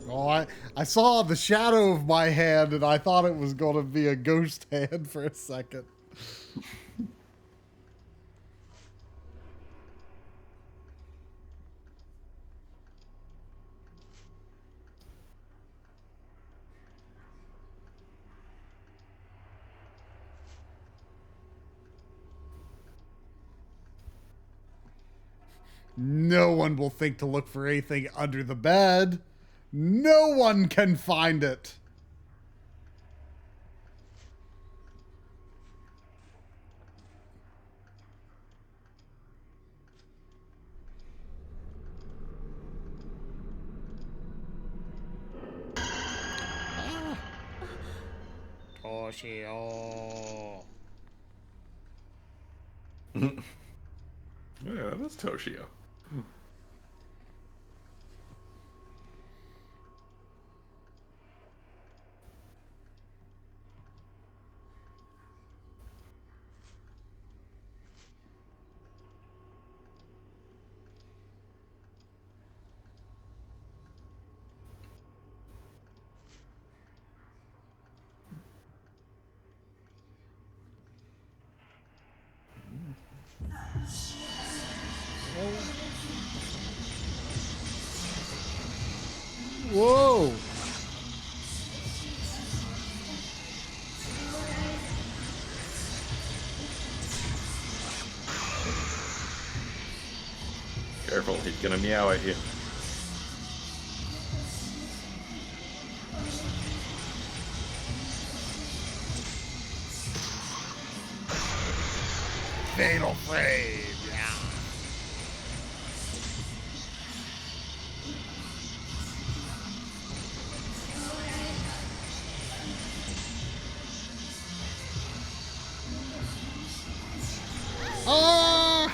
Oh, I saw the shadow of my hand and I thought it was going to be a ghost hand for a second. No one will think to look for anything under the bed. No one can find it. Toshio. Yeah, that's Toshio. careful, he's gonna meow at you. Fatal frame, yeah. Ah!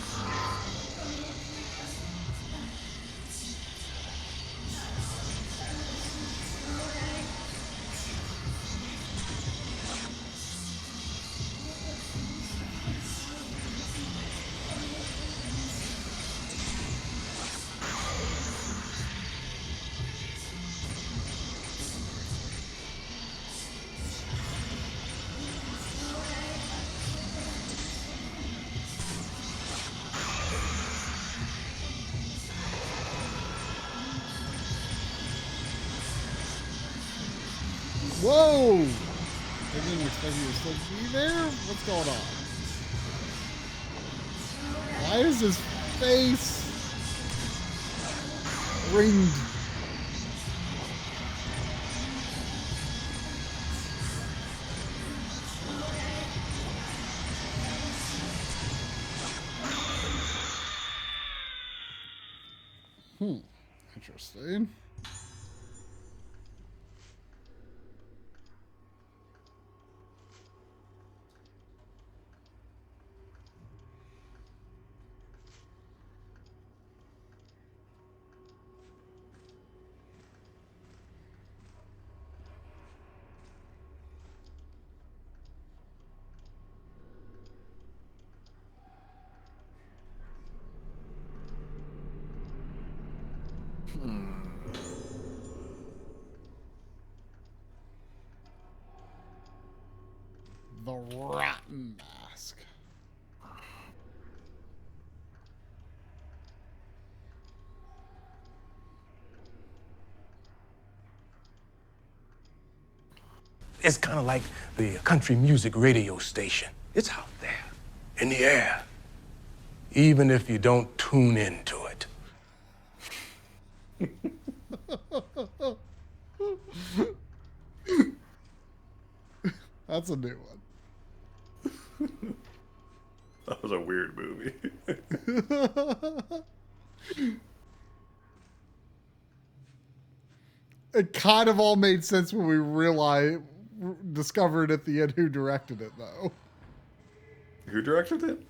Whoa! I didn't expect you to still be there? What's going on? Why is his face ringed? Interesting. The Rotten Mask. It's kind of like the country music radio station. It's out there, in the air, even if you don't tune into it. That's a new one. That was a weird movie. It kind of all made sense when we discovered at the end who directed it, though. Who directed it?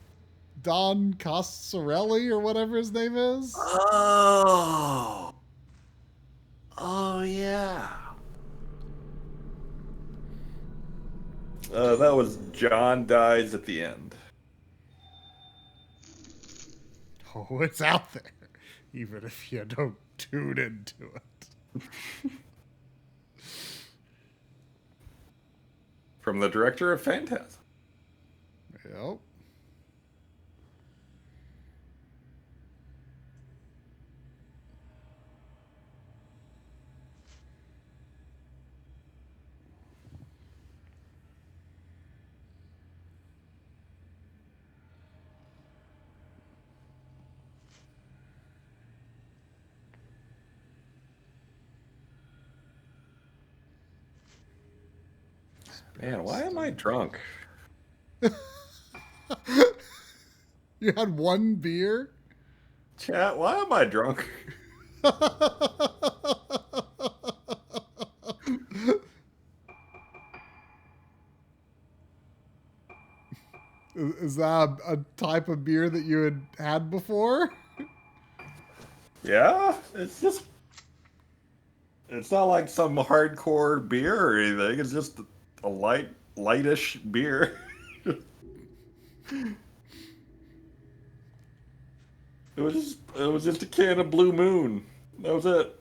Don Coscarelli or whatever his name is. Oh. Oh, yeah. That was John Dies at the End. Oh, it's out there, even if you don't tune into it. From the director of Phantasm. Yep. Man, why am I drunk? You had one beer? Chat, why am I drunk? Is that a type of beer that you had before? Yeah, it's not like some hardcore beer or anything. It's just a lightish beer. It was just a can of Blue Moon. That was it.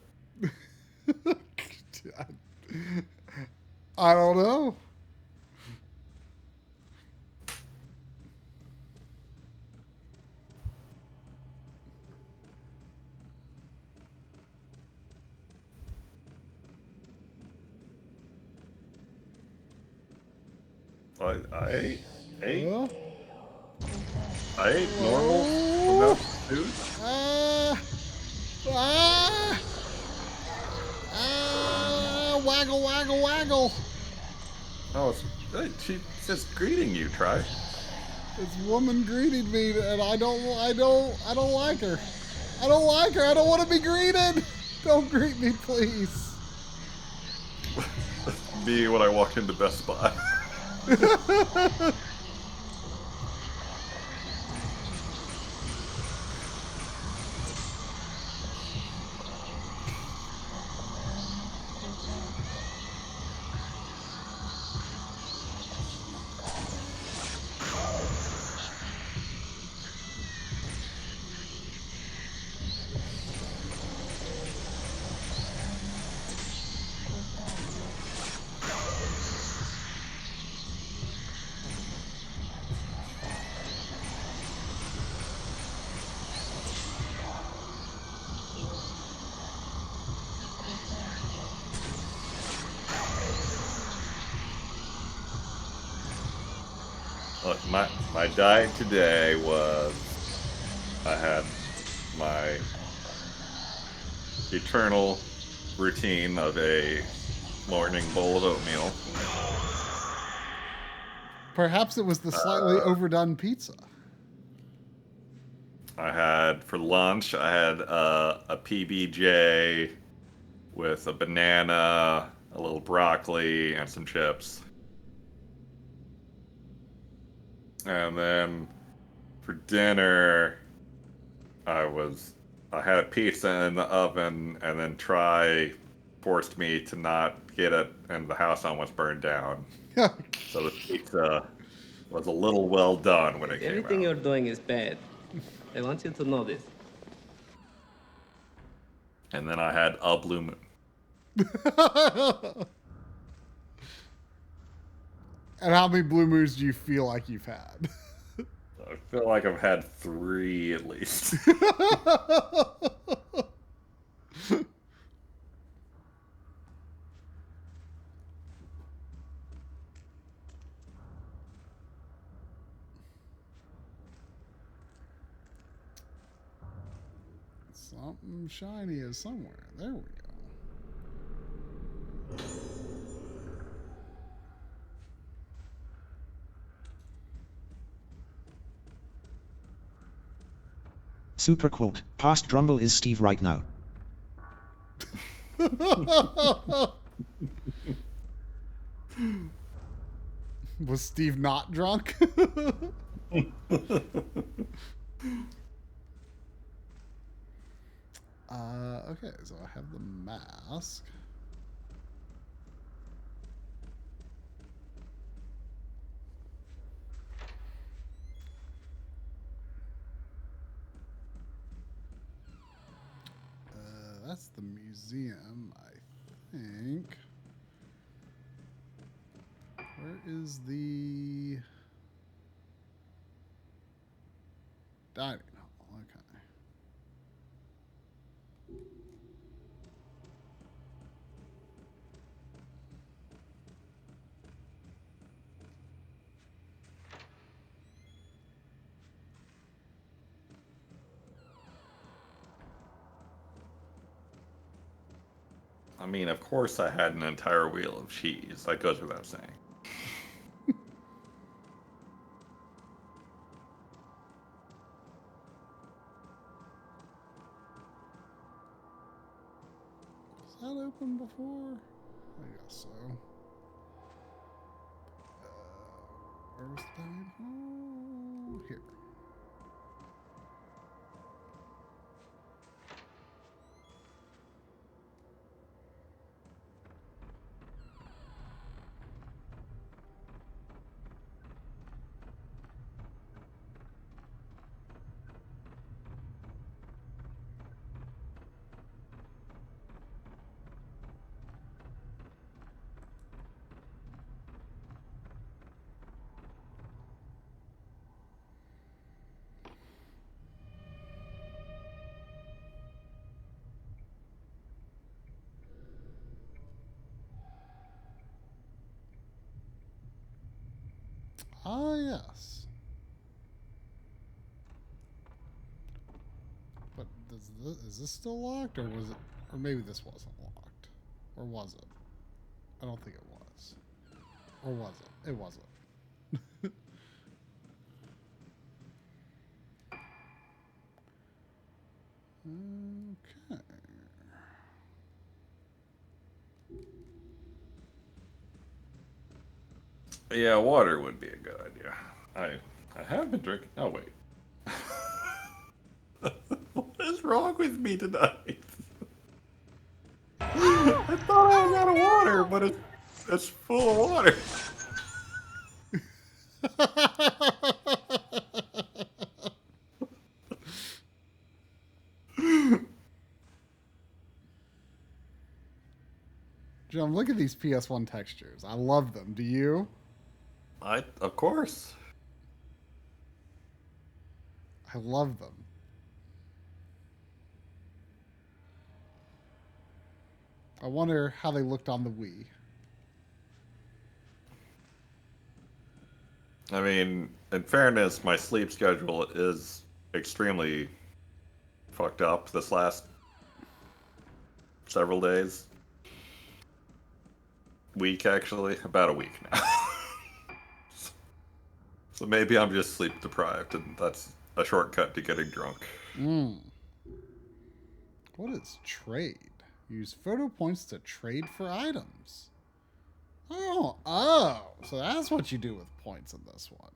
I don't know. I ate normal enough food. Ah! Ah! Waggle, waggle, waggle. Oh, she's just greeting you, Try. This woman greeted me, and I don't like her. I don't like her. I don't want to be greeted. Don't greet me, please. Me when I walk into Best Buy. Look, my diet today was I had my eternal routine of a morning bowl of oatmeal. Perhaps it was the slightly overdone pizza. I had for lunch. I had a PBJ with a banana, a little broccoli, and some chips. And then for dinner, I had a pizza in the oven, and then Try forced me to not get it, and the house almost burned down. So the pizza was a little well done when it came out. Everything you're doing is bad. I want you to know this. And then I had a blue moon. And how many blue moons do you feel like you've had? I feel like I've had 3 at least. Something shiny is somewhere. There we go. Super quote. Past Drumble is Steve right now. Was Steve not drunk? Okay, so I have the mask. That's the museum, I think. Where is the dining hall? Okay. I mean, of course I had an entire wheel of cheese. That goes without saying. Was that open before? I guess so. Where was the dining hall? Here. Ah, yes. But does Is this still locked, or was it? Or maybe this wasn't locked, or was it? I don't think it was. Or was it? It wasn't. Okay. Yeah, water would be a good idea. I have been drinking. Oh wait. What is wrong with me tonight? I thought I was out of water, but it's full of water. Jim, look at these PS1 textures. I love them. Do you? Of course. I love them. I wonder how they looked on the Wii. I mean, in fairness, my sleep schedule is extremely fucked up this last several days. Week, actually. About a week now. So maybe I'm just sleep deprived, and that's a shortcut to getting drunk. What is trade? Use photo points to trade for items. Oh, so that's what you do with points in this one.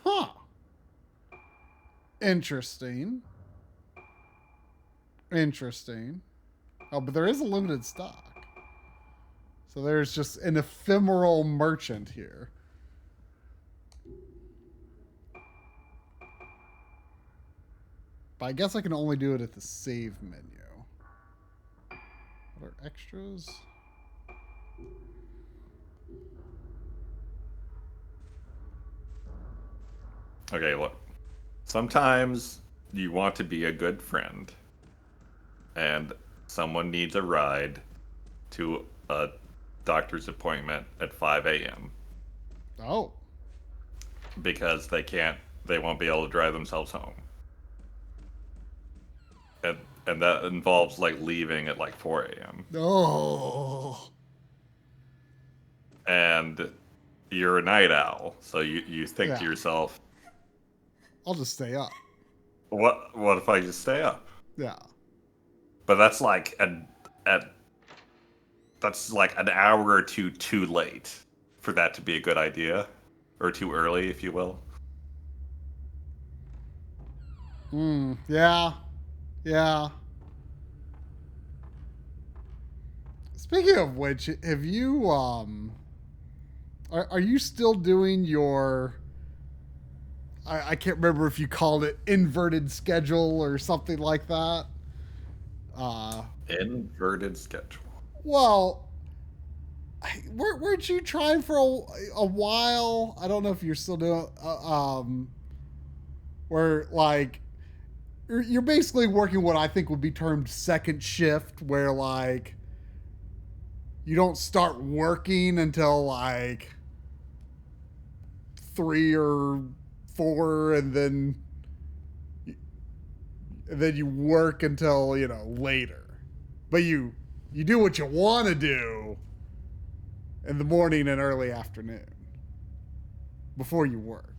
Huh. Interesting. Oh, but there is a limited stock. So there's just an ephemeral merchant here. But I guess I can only do it at the save menu. What are extras? Okay, look. Sometimes you want to be a good friend, and someone needs a ride to a doctor's appointment at 5 a.m. Oh. Because they won't be able to drive themselves home. And that involves like leaving at like 4 a.m. Oh. And you're a night owl, so you think to yourself, I'll just stay up. What if I just stay up? Yeah. But that's like that's like an hour or two too late for that to be a good idea, or too early, if you will. Yeah. Speaking of which, have you are you still doing your I can't remember if you called it inverted schedule or something like that. Inverted schedule. Well, weren't you trying for a while? I don't know if you're still doing where like you're basically working what I think would be termed second shift, where like you don't start working until like 3 or 4, and then you work until later, but you do what you want to do in the morning and early afternoon before you work.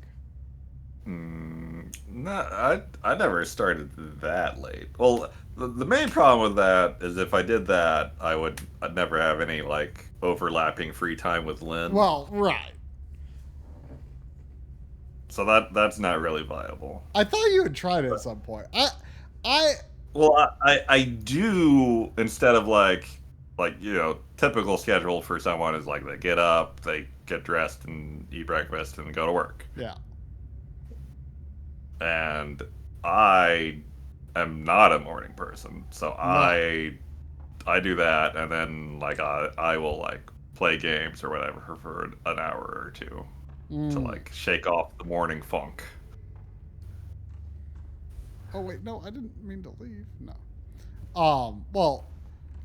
No, I never started that late. Well, the main problem with that is if I did that, I'd never have any like overlapping free time with Lynn. Well, right. So that's not really viable. I thought you had tried it at some point. Well, I do, instead of like typical schedule for someone is like they get up, they get dressed and eat breakfast and go to work. Yeah. And I am not a morning person, so no. I do that, and then like I will like play games or whatever for an hour or two to like shake off the morning funk. Oh wait, no, I didn't mean to leave. No. Well,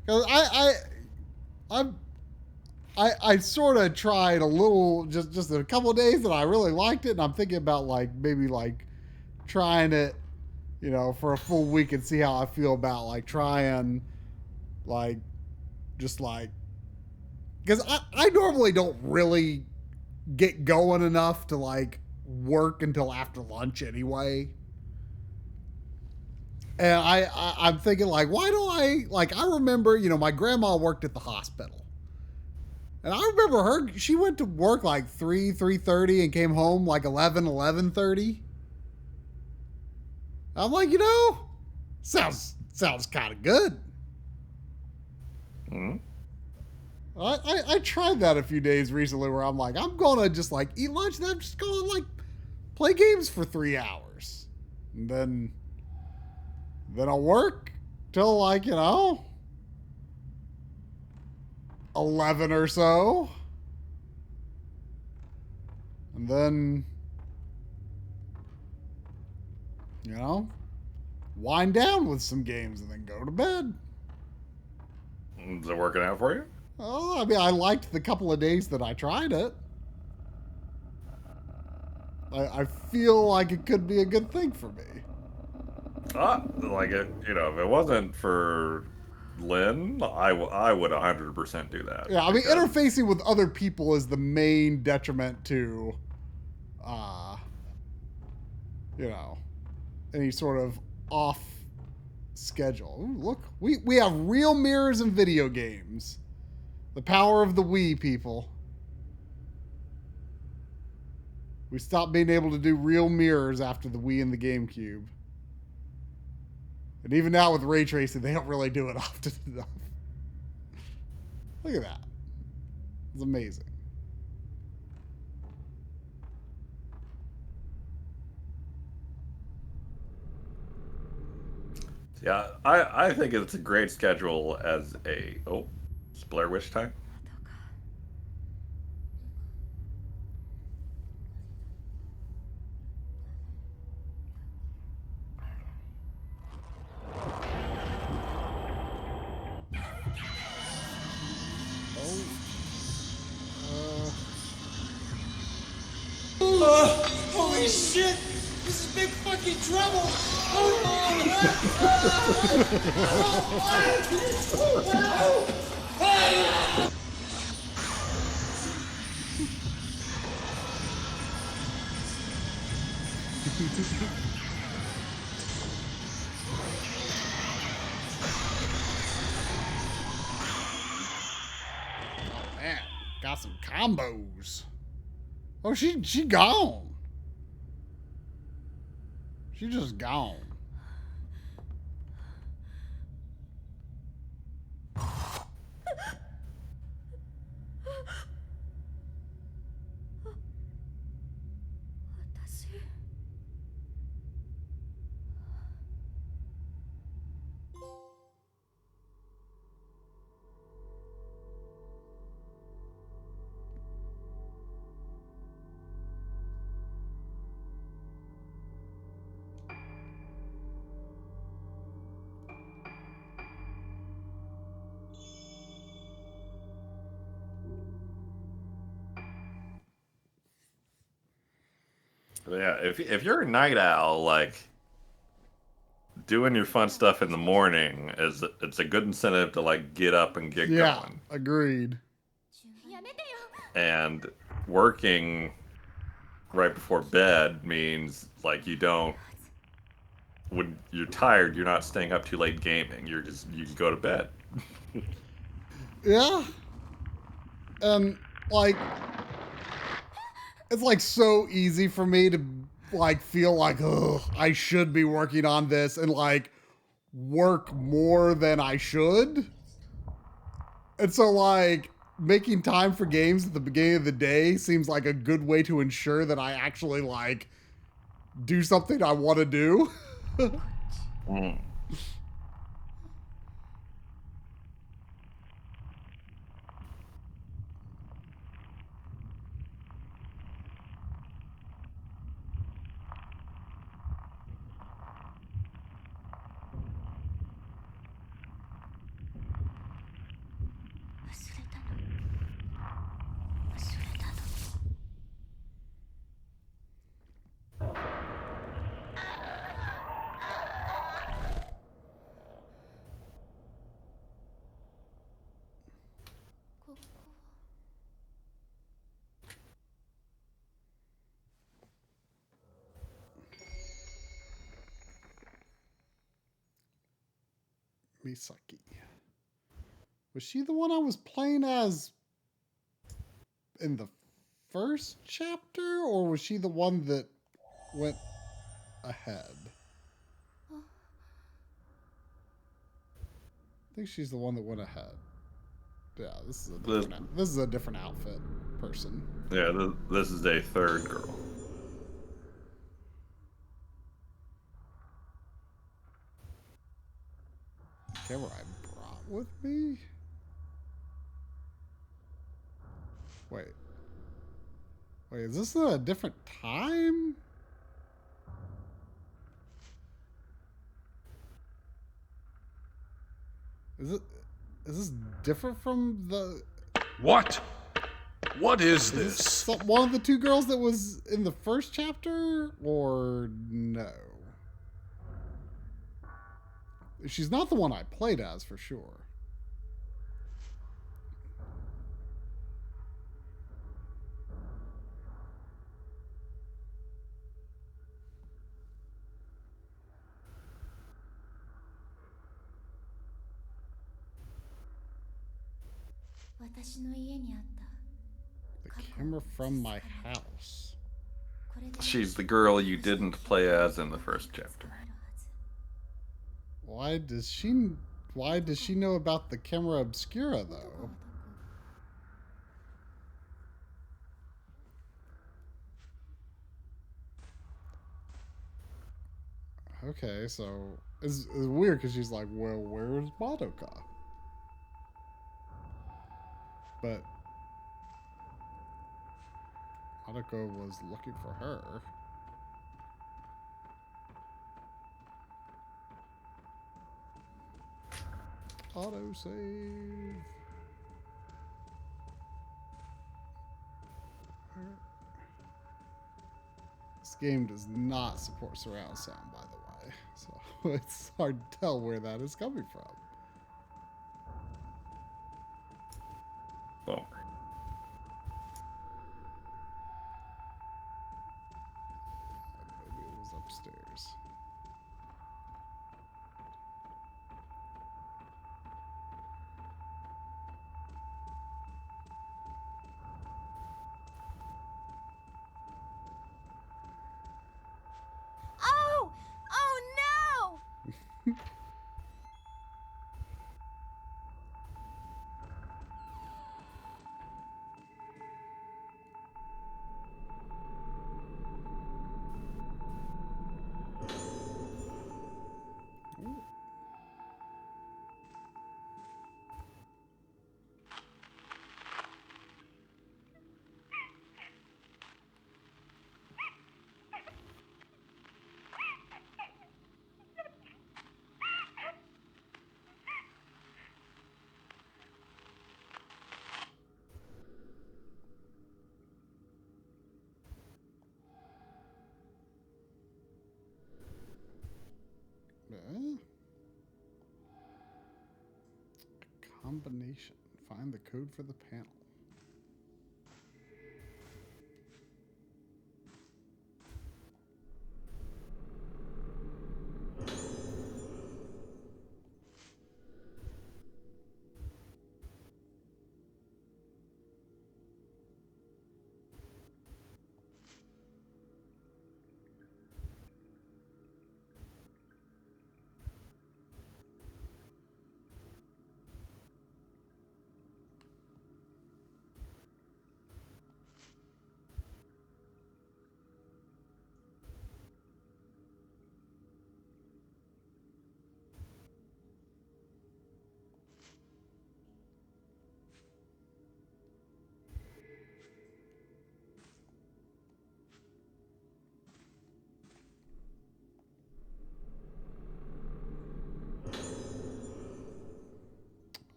cause I sort of tried a little, just a couple of days, and I really liked it, and I'm thinking about like maybe like trying it you know, for a full week and see how I feel about like trying, like, just like, because I normally don't really get going enough to like work until after lunch anyway. And I'm thinking like, why do I remember, you know, my grandma worked at the hospital. And I remember she went to work like 3:30 and came home like 11:30. I'm like, you know, sounds kind of good. Mm-hmm. I tried that a few days recently where I'm like, I'm going to just like eat lunch and I'm just going to like play games for 3 hours. And then I'll work till like, you know, 11 or so. And then, you know, wind down with some games and then go to bed. Is it working out for you? Oh, I mean, I liked the couple of days that I tried it. I feel like it could be a good thing for me. Like it, you know, if it wasn't for Lynn, I would 100% do that. Yeah, I mean, interfacing with other people is the main detriment to, you know, any sort of off schedule. Ooh, look, we have real mirrors in video games. The power of the Wii, people. We stopped being able to do real mirrors after the Wii and the GameCube. And even now with ray tracing, they don't really do it often enough. Look at that. It's amazing. Yeah, I think it's a great schedule as a... Oh, it's Blair Witch time? Holy shit! This is big fucking trouble! Man, got some combos. Oh, she gone. She just gone. Yeah, if you're a night owl, like, doing your fun stuff in the morning it's a good incentive to like get up and get going. Agreed. And working right before bed means like you don't, when you're tired, you're not staying up too late gaming. You can go to bed. Yeah. And like, it's like so easy for me to like feel like, oh, I should be working on this and like work more than I should. And so like making time for games at the beginning of the day seems like a good way to ensure that I actually like do something I want to do. Misaki. Was she the one I was playing as in the first chapter, or was she the one that went ahead? I think she's the one that went ahead. Yeah, this is a different outfit person. Yeah, this is a third girl. Camera I brought with me? Wait, is this a different time? Is this different from the... What? What is this? One of the two girls that was in the first chapter, or no? She's not the one I played as, for sure. The camera from my house. She's the girl you didn't play as in the first chapter. Why does she know about the camera obscura, though? Okay, so it's weird because she's like, well, where's Madoka? But Madoka was looking for her. Autosave. This game does not support surround sound, by the way, so it's hard to tell where that is coming from. Well, maybe it was upstairs. Oh! Oh no! Combination. Find the code for the panel.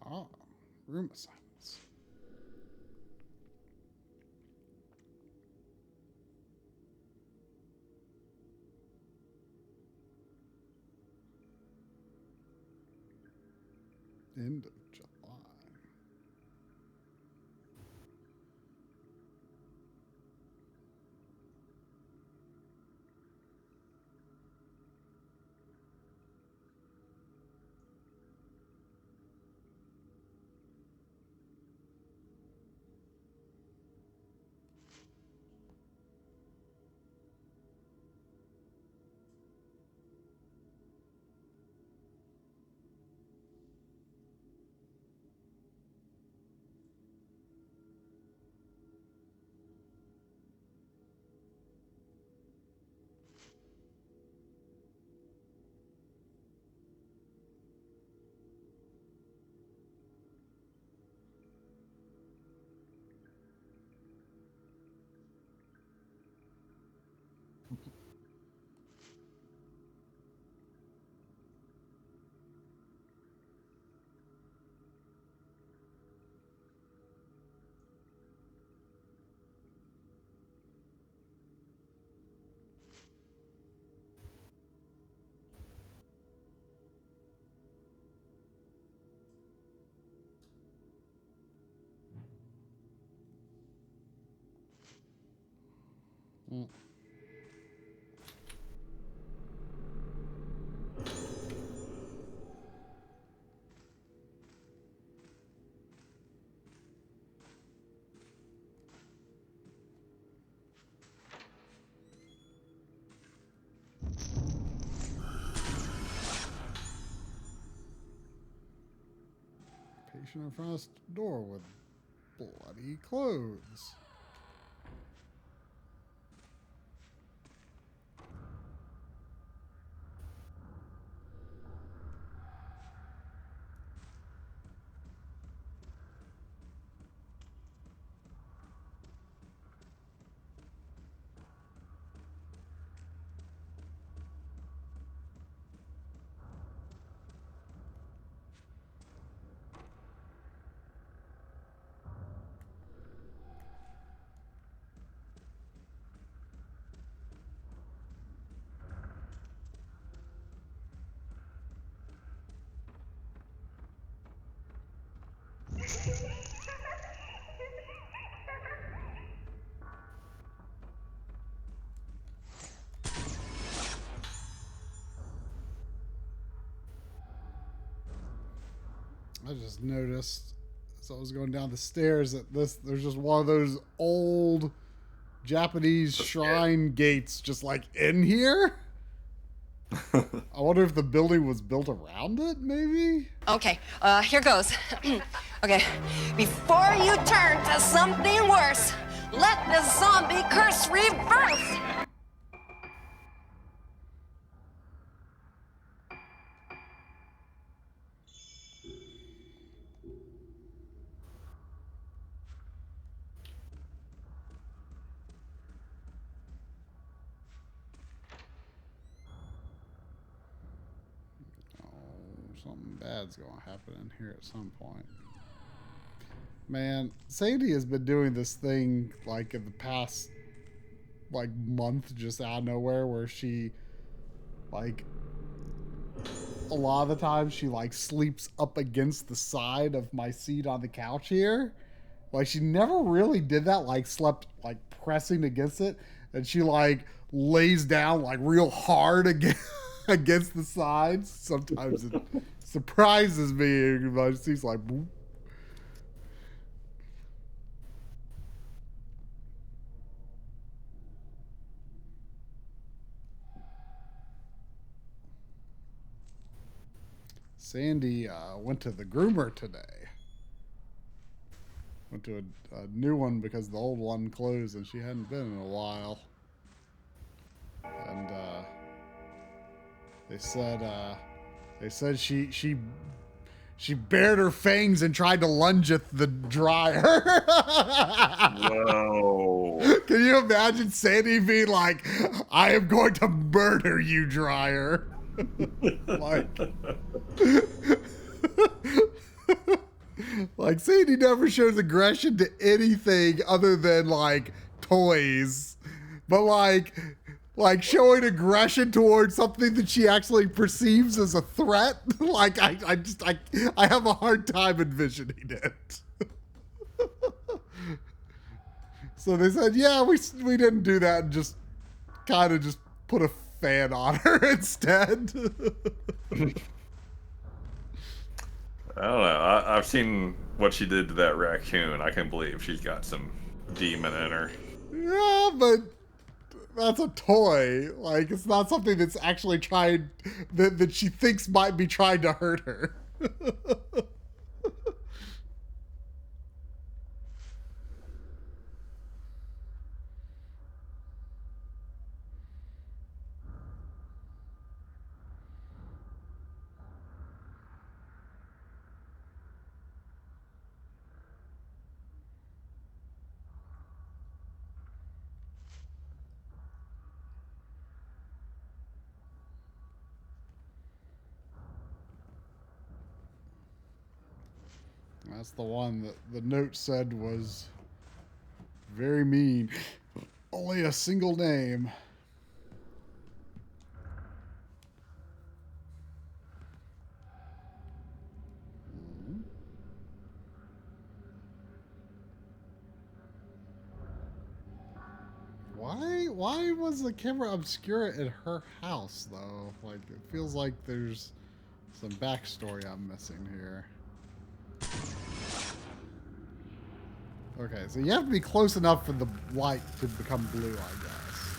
Ah, room assignments. End of July. Patient in front of the door with bloody clothes. I just noticed as I was going down the stairs that there's just one of those old Japanese shrine gates just like in here. I wonder if the building was built around it, maybe? Okay, here goes. Okay, before you turn to something worse, let the zombie curse reverse! Something bad's gonna happen in here at some point. Man, Sadie has been doing this thing like in the past like month just out of nowhere where she like a lot of the time she like sleeps up against the side of my seat on the couch here. Like she never really did that, like slept like pressing against it, and she like lays down like real hard against the sides. Sometimes it surprises me. But she's like, boop. Sandy went to the groomer today. Went to a new one because the old one closed and she hadn't been in a while. And they said she bared her fangs and tried to lunge at the dryer. Whoa. Can you imagine Sandy being like, I am going to murder you, dryer? Like Sandy never shows aggression to anything other than like toys. But like showing aggression towards something that she actually perceives as a threat, like I have a hard time envisioning it. So they said, yeah, we didn't do that, and just kind of just put a fan on her instead. I don't know. I've seen what she did to that raccoon. I can believe she's got some demon in her. Yeah, but that's a toy. Like, it's not something that's actually trying, that she thinks might be trying to hurt her. That's the one that the note said was very mean. Only a single name. What? Why was the camera obscure at her house though? Like it feels like there's some backstory I'm missing here. Okay, so you have to be close enough for the light to become blue, I guess.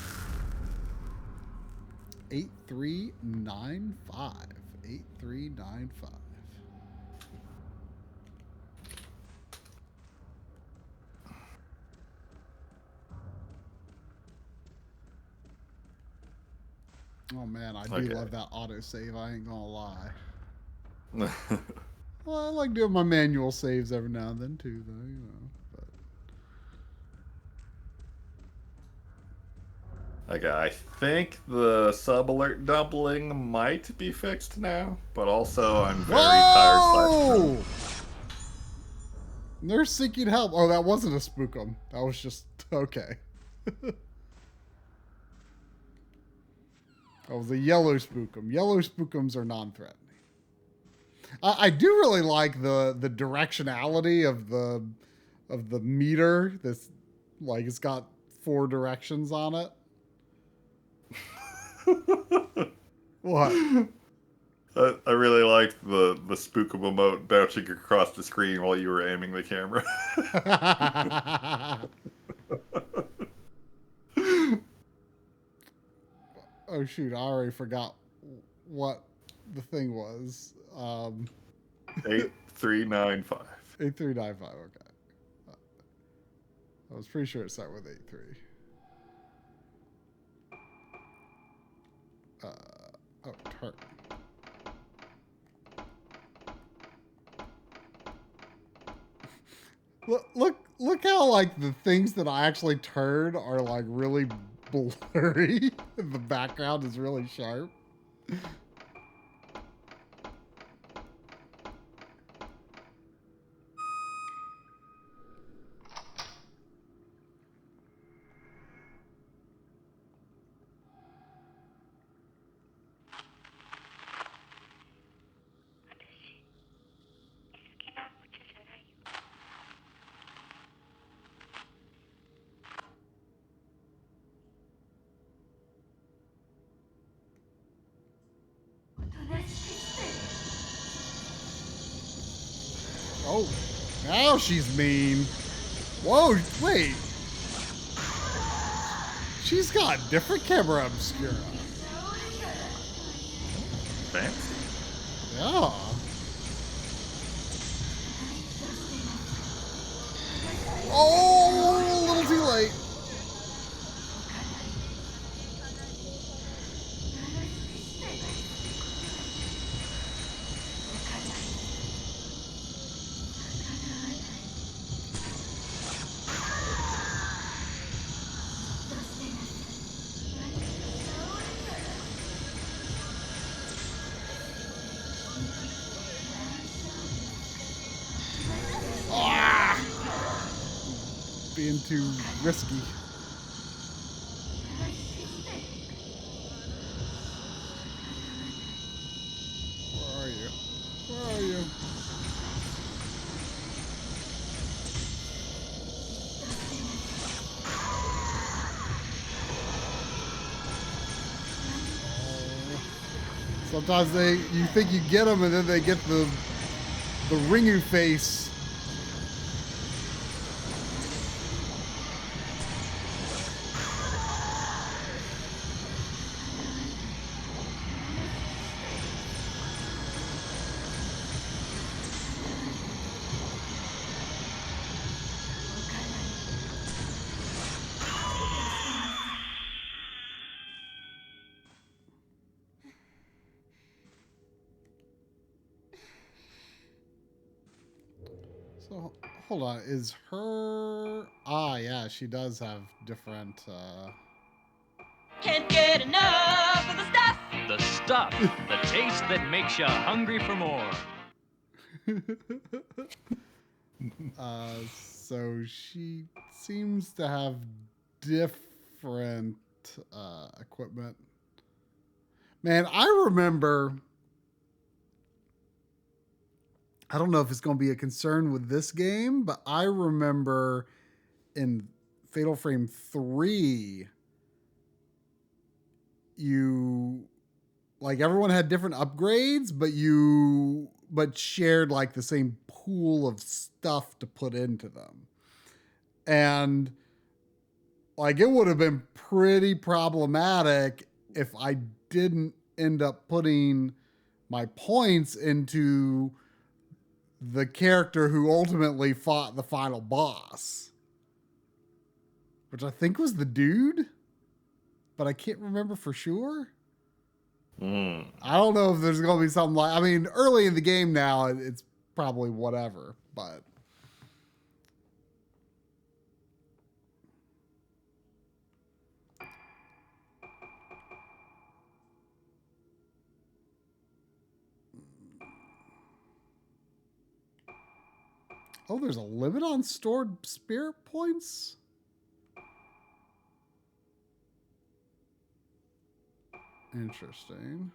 8395. 8395. Oh man, I do love that autosave, I ain't gonna lie. Well, I like doing my manual saves every now and then too, though, you know. But... Okay, I think the sub alert doubling might be fixed now, but also I'm very tired. Nurse seeking help. Oh, that wasn't a spookum. That was just okay. That was a yellow spookum. Yellow spookums are non-threatening. I do really like the directionality of the meter. This like it's got 4 directions on it. What? I really liked the spookum emote bouncing across the screen while you were aiming the camera. Oh shoot, I already forgot what the thing was. 8395. 8395, okay. I was pretty sure it started with 83. Oh, turn. Look how like the things that I actually turn are like really blurry. The background is really sharp. Oh, now she's mean. Whoa, wait. She's got different camera obscura. Fancy. Yeah. Oh, a little too late. Being too risky. Where are you? Where are you? Sometimes you think you get them and then they get the ringu face. So, hold on. Is her... Ah, yeah, she does have different... Can't get enough of the stuff. The stuff. The taste that makes you hungry for more. So she seems to have different equipment. Man, I remember... I don't know if it's going to be a concern with this game, but I remember in Fatal Frame 3, you like everyone had different upgrades, but shared like the same pool of stuff to put into them. And like it would have been pretty problematic if I didn't end up putting my points into the character who ultimately fought the final boss, which I think was the dude, but I can't remember for sure. I don't know if there's going to be something like, I mean, early in the game now, it's probably whatever, but. Oh, there's a limit on stored spirit points? Interesting.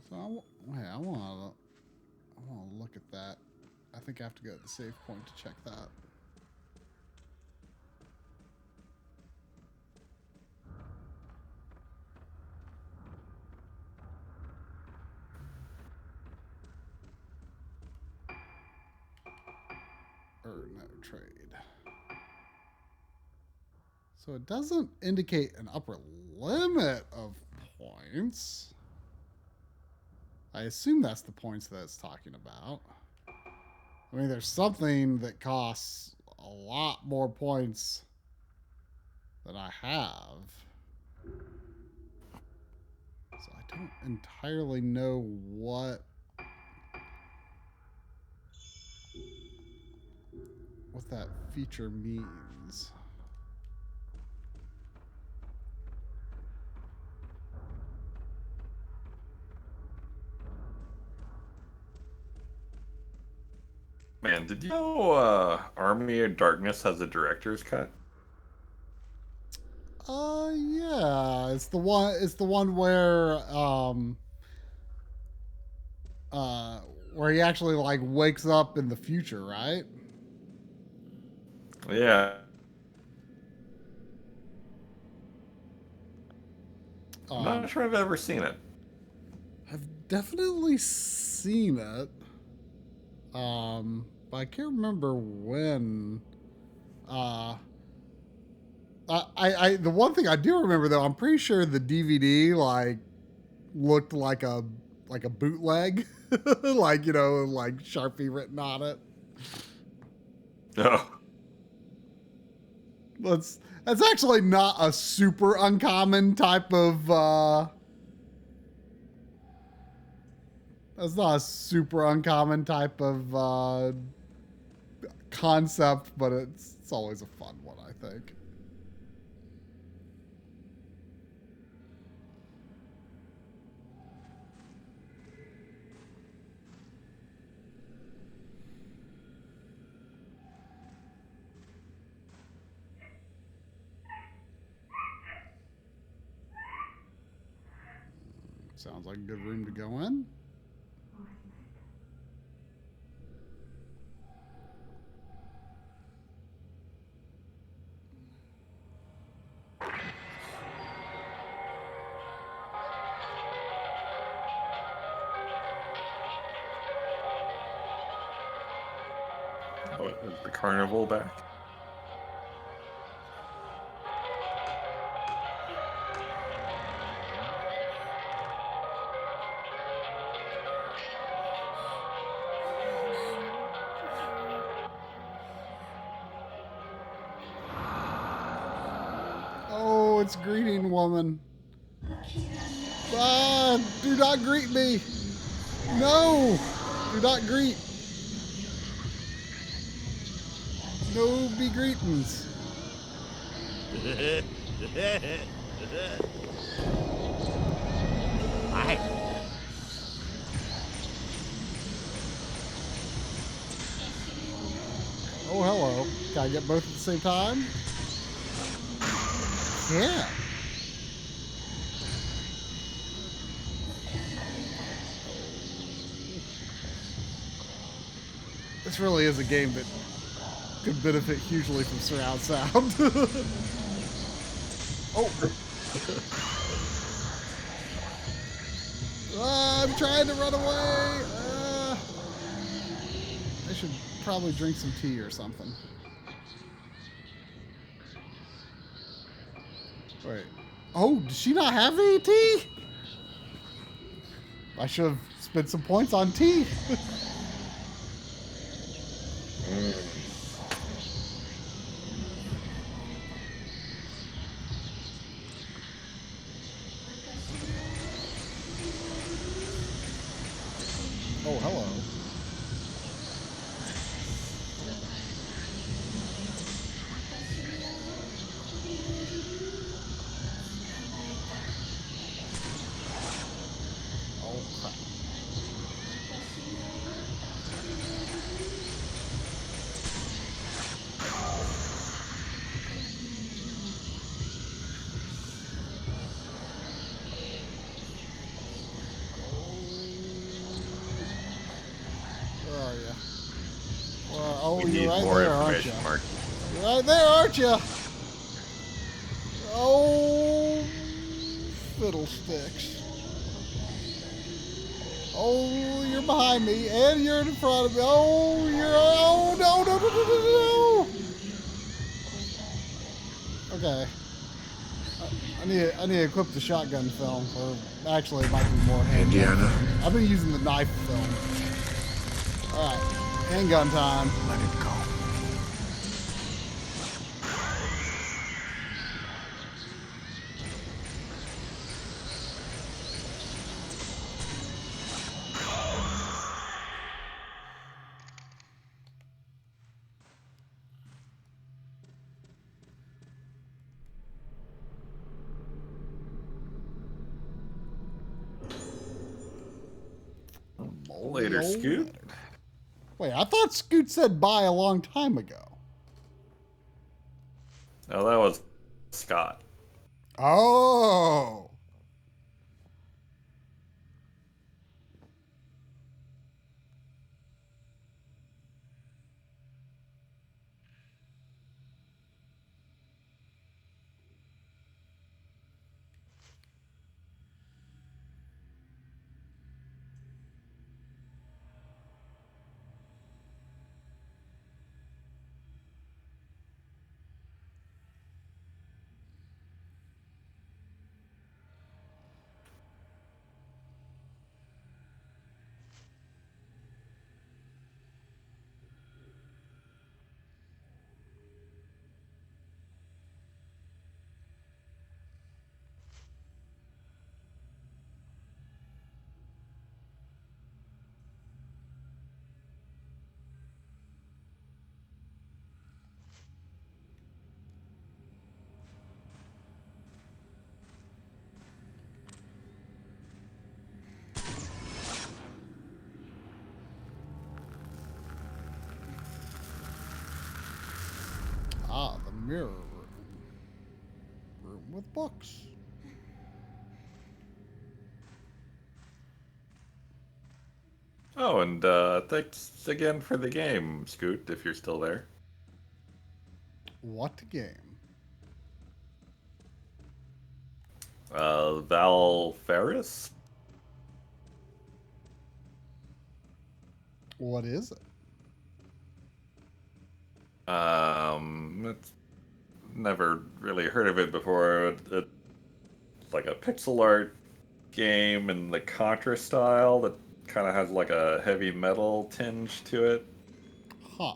So I want to look at that. I think I have to go to the save point to check that. Or no, trade. So it doesn't indicate an upper limit of points. I assume that's the points that it's talking about. I mean, there's something that costs a lot more points than I have. So I don't entirely know what that feature means. Man, did you know Army of Darkness has a director's cut? Yeah, it's the one where he actually like wakes up in the future, right? Yeah. I'm not sure I've ever seen it. I've definitely seen it. But I can't remember when. The one thing I do remember though, I'm pretty sure the DVD like looked like a bootleg, like like Sharpie written on it. Oh. That's actually not a super uncommon type of. That's not a super uncommon type of concept, but it's always a fun one, I think. Sounds like a good room to go in. Oh, is the carnival back? Oh, it's greeting woman. Ah, do not greet me. No, do not greet. No be greetings. Hi. Oh, hello. Can I get both at the same time? Yeah. This really is a game that could benefit hugely from surround sound. Oh. I'm trying to run away. I should probably drink some tea or something. Wait. Oh, does she not have any tea? I should have spent some points on tea. Oh, hello. Oh, crap. Where are you? Oh, We you're need right more there, aren't you? information, Mark. You're right there, aren't you? Oh, fiddlesticks. Oh, you're behind me, and you're in front of me. Oh, no. Okay. I need to equip the shotgun film, or actually it might be more handgun. Indiana. I've been using the knife film. All right, handgun time. Let it go. Later, Scoot. Wait, I thought Scoot said bye a long time ago. Oh, that was Scott. Oh. Ah, the mirror room. Room with books. Oh, and thanks again for the game, Scoot, if you're still there. What game? Val Ferris? What is it? It's never really heard of it before. It's like a pixel art game in the Contra style that kind of has like a heavy metal tinge to it. Huh.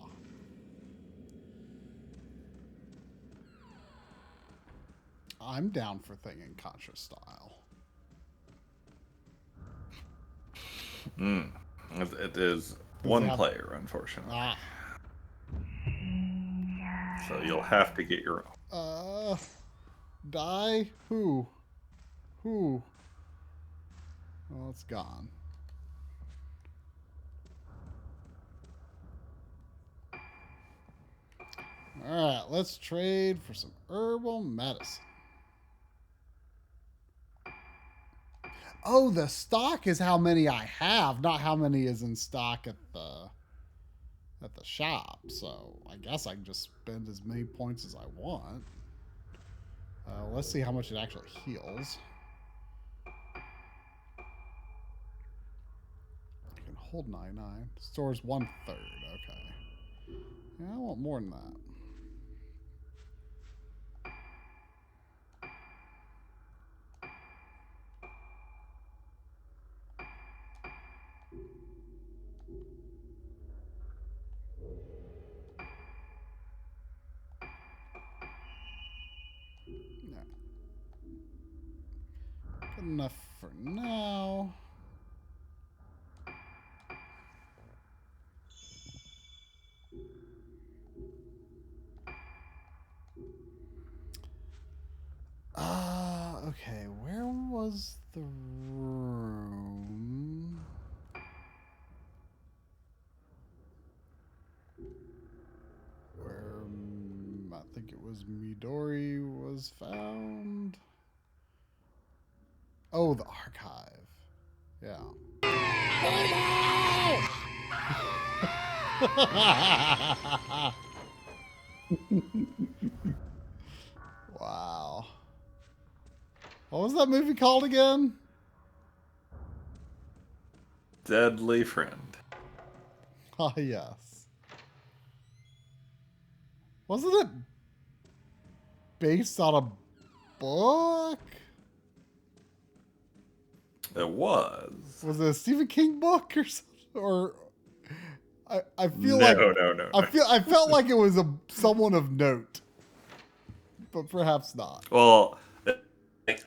I'm down for thinking Contra style. It is one player, unfortunately. Ah. So you'll have to get your own. Die? Who? Well, it's gone. Alright, let's trade for some herbal medicine. Oh, the stock is how many I have, not how many is in stock at at the shop, so I guess I can just spend as many points as I want. Let's see how much it actually heals. I can hold 99. Stores 1/3. Okay. Yeah, I want more than that. Good enough for now. Okay, where was the room? Where I think it was Midori was found. Oh, the archive. Yeah. Wow. What was that movie called again? Deadly Friend. Ah, yes. Wasn't it based on a book? It was. Was it a Stephen King book or something? Or I feel No, like no. I felt like it was someone of note, but perhaps not. Well,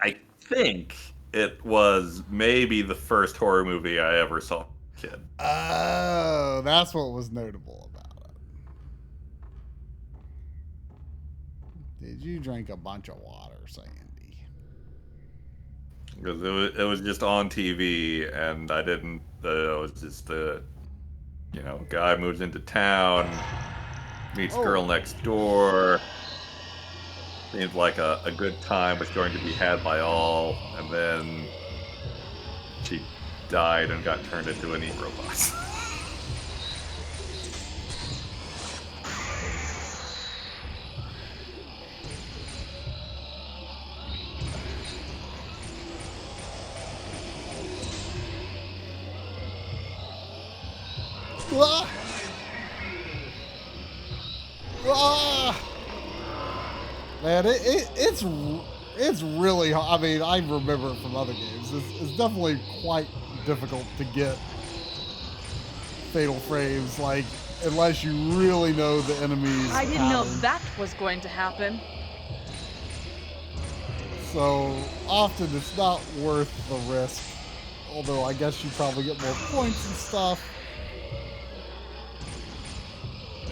I think it was maybe the first horror movie I ever saw as a kid. Oh, that's what was notable about it. Did you drink a bunch of water, Sandy? Because it was just on TV, and I didn't. It was just the, guy moves into town, meets girl next door. Seems like a good time was going to be had by all, and then she died and got turned into an e-robot. Ah! Ah! Man, it's really hard. I mean, I remember it from other games. It's definitely quite difficult to get fatal frames, like, unless you really know the enemy's I didn't know pattern. that was going to happen. So often it's not worth the risk. Although I guess you probably get more points and stuff.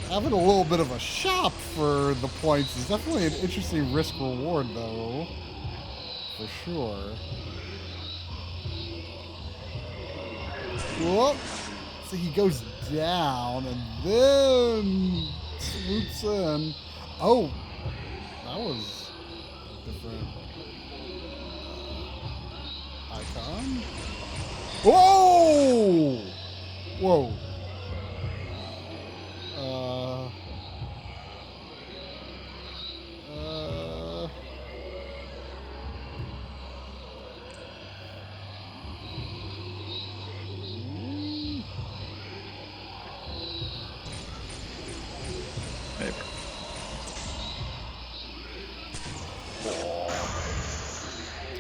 Having a little bit of a shop for the points is definitely an interesting risk reward, though. For sure. Whoop. So he goes down and then swoops in. Oh, that was a different icon. Whoa! Whoa.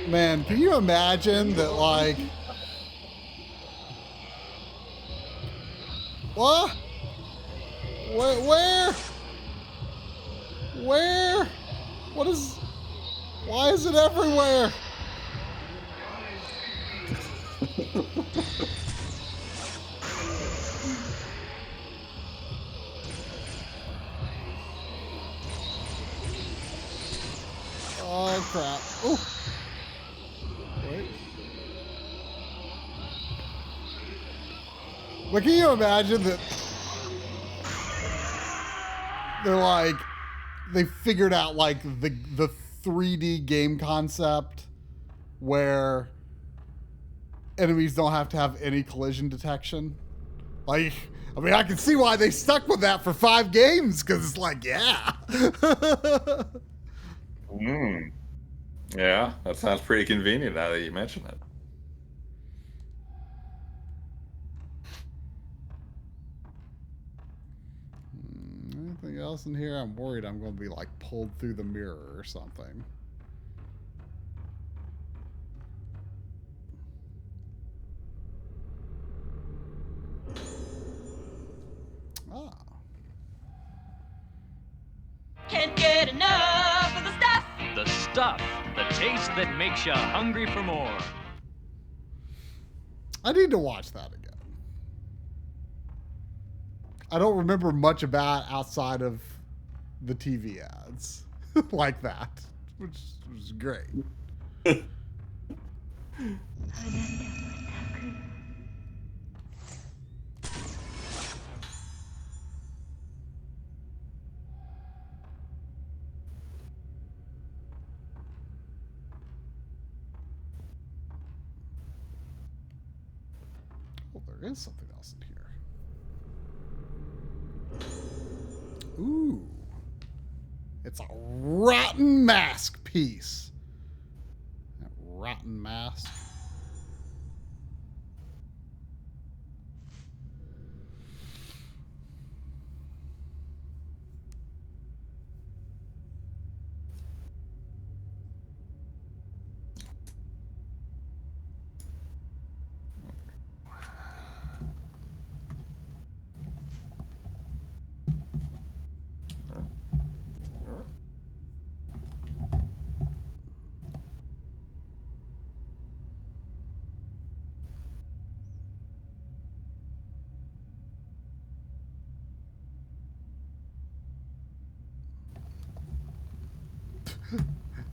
Man, can you imagine that, like... What? Where? What is... Why is it everywhere? Oh, crap. Oh. Wait. But can you imagine that they're like, they figured out like the 3D game concept where enemies don't have to have any collision detection. Like, I mean, I can see why they stuck with that for 5 games, because it's like, yeah. Yeah, that sounds pretty convenient now that you mention it. Anything else in here? I'm worried I'm going to be like pulled through the mirror or something. Ah. Can't get enough of the stuff. The stuff, the taste that makes you hungry for more. I need to watch that again. I don't remember much about outside of the TV ads like that, which was great. Oh, there is something else in here. Ooh. It's a rotten mask piece. That rotten mask.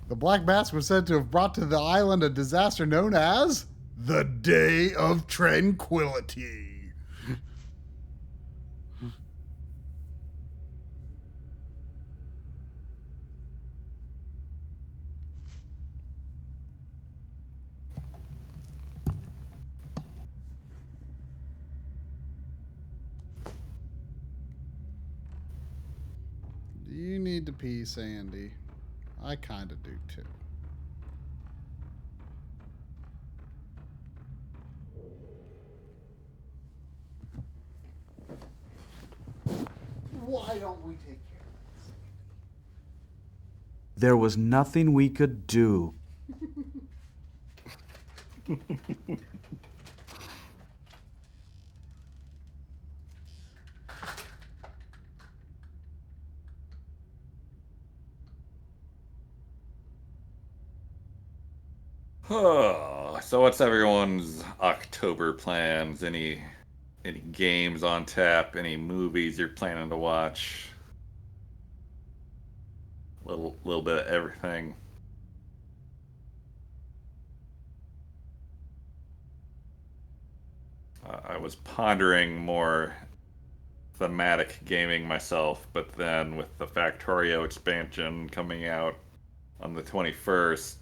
The Black Mask was said to have brought to the island a disaster known as the Day of Tranquility. Do you need to pee, Sandy? I kind of do too. Why don't we take care of this? There was nothing we could do. So what's everyone's October plans? Any games on tap? Any movies you're planning to watch? Little bit of everything. I was pondering more thematic gaming myself, but then with the Factorio expansion coming out on the 21st,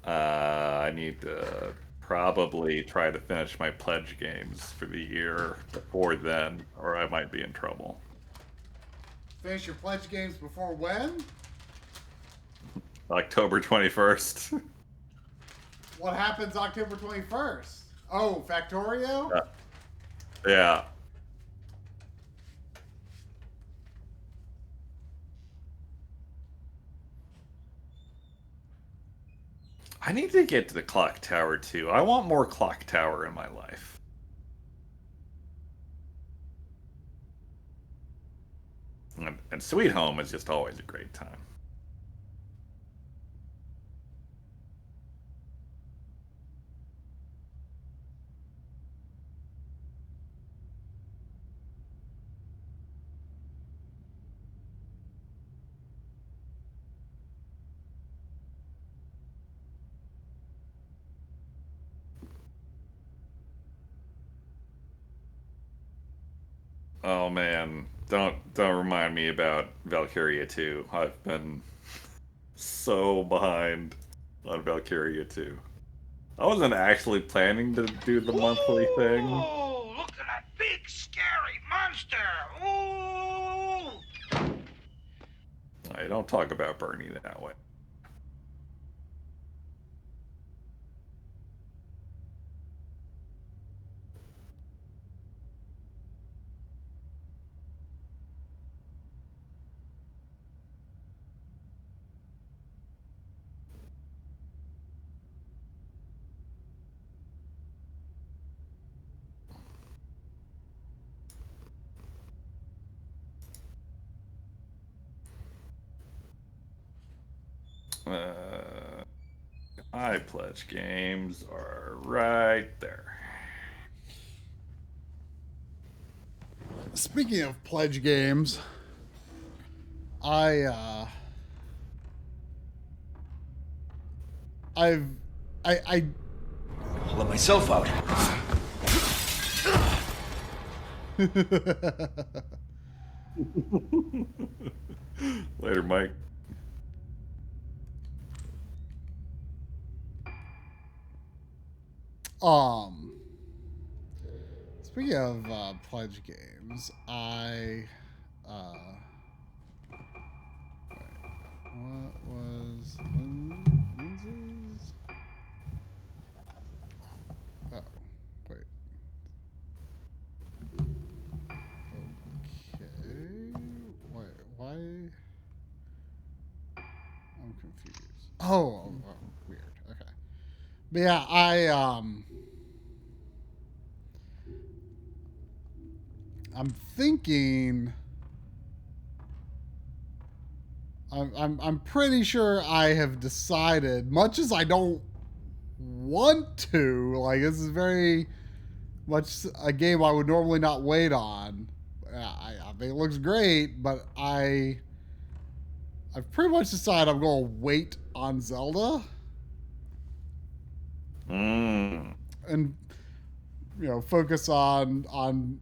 I need to probably try to finish my pledge games for the year before then, or I might be in trouble. Finish your pledge games before when? October 21st. What happens October 21st? Oh, Factorio? Yeah. I need to get to the Clock Tower too. I want more Clock Tower in my life. And Sweet Home is just always a great time. Oh man, don't remind me about Valkyria 2. I've been so behind on Valkyria 2. I wasn't actually planning to do the monthly thing. Oh, look at Hey, don't talk about Bernie that way. iPledge games are right there. Speaking of pledge games, I let myself out. Later, Mike. Speaking of pledge games, wait, what was Lindsay's? Oh, wait. Okay. Wait, why? I'm confused. Oh, weird. Okay. But yeah, I'm thinking. I'm pretty sure I have decided, much as I don't want to, like, this is very much a game I would normally not wait on. I think it looks great, but I've pretty much decided I'm going to wait on Zelda. And, you know, focus on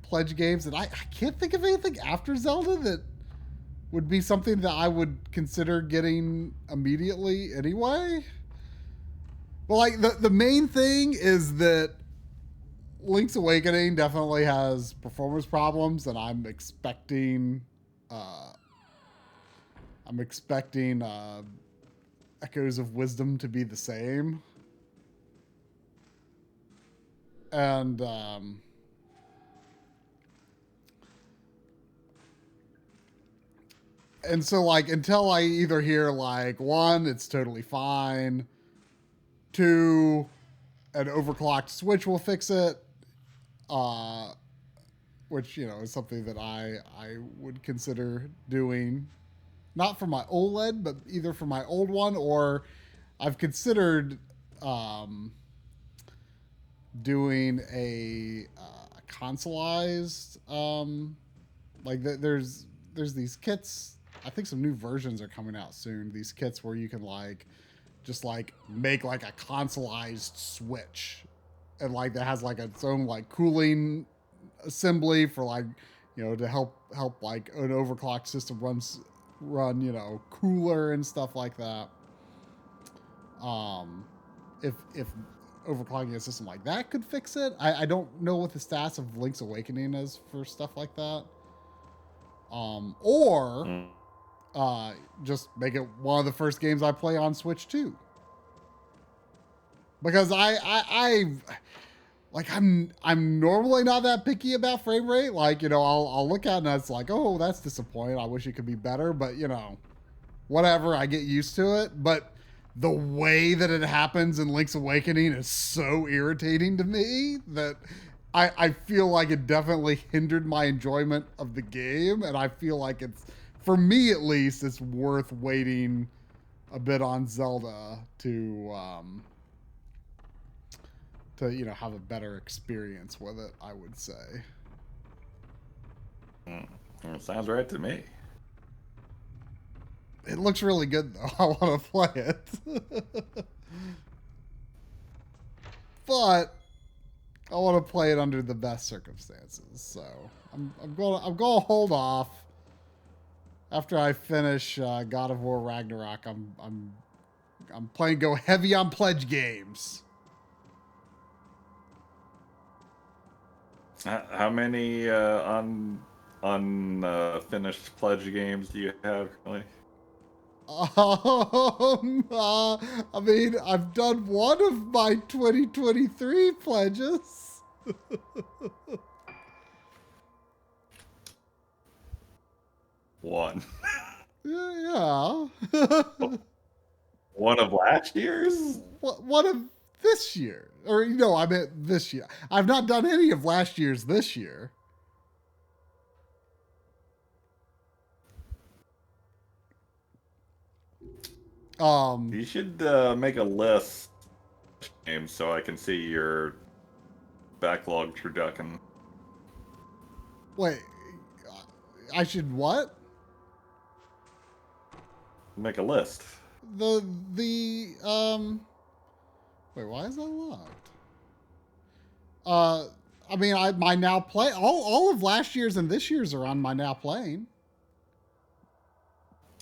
pledge games. And I can't think of anything after Zelda that would be something that I would consider getting immediately anyway. Well, like, the main thing is that Link's Awakening definitely has performance problems, and I'm expecting Echoes of Wisdom to be the same. And so, like, until I either hear, like, 1, it's totally fine, 2, an overclocked Switch will fix it, which, you know, is something that I would consider doing, not for my OLED, but either for my old one, or I've considered doing a consoleized, like, there's these kits. I think some new versions are coming out soon. These kits where you can, like, just, like, make, like, a consoleized Switch, and, like, that has, like, its own, like, cooling assembly for, like, you know, to help like an overclocked system run, you know, cooler and stuff like that. If overclocking a system like that could fix it, I don't know what the stats of Link's Awakening is for stuff like that. Or just make it one of the first games I play on Switch 2. Because I'm normally not that picky about frame rate. Like, you know, I'll look at it and it's like, oh, that's disappointing. I wish it could be better, but, you know, whatever. I get used to it. But the way that it happens in Link's Awakening is so irritating to me that I feel like it definitely hindered my enjoyment of the game. And I feel like it's, for me at least, it's worth waiting a bit on Zelda to you know, have a better experience with it, I would say. Well, sounds right to me. It looks really good, though. I want to play it. But I want to play it under the best circumstances. So I'm going to hold off. After I finish God of War Ragnarok, I'm planning to go heavy on pledge games. How many on unfinished pledge games do you have currently? I mean, I've done one of my 2023 pledges. One. Yeah. One of last year's? One of this year. Or, I meant this year. I've not done any of last year's this year. You should make a list of games so I can see your backlog turducken. Wait, I should what? Make a list. Wait, why is that locked? I mean, my now play all of last year's and this year's are on my now playing.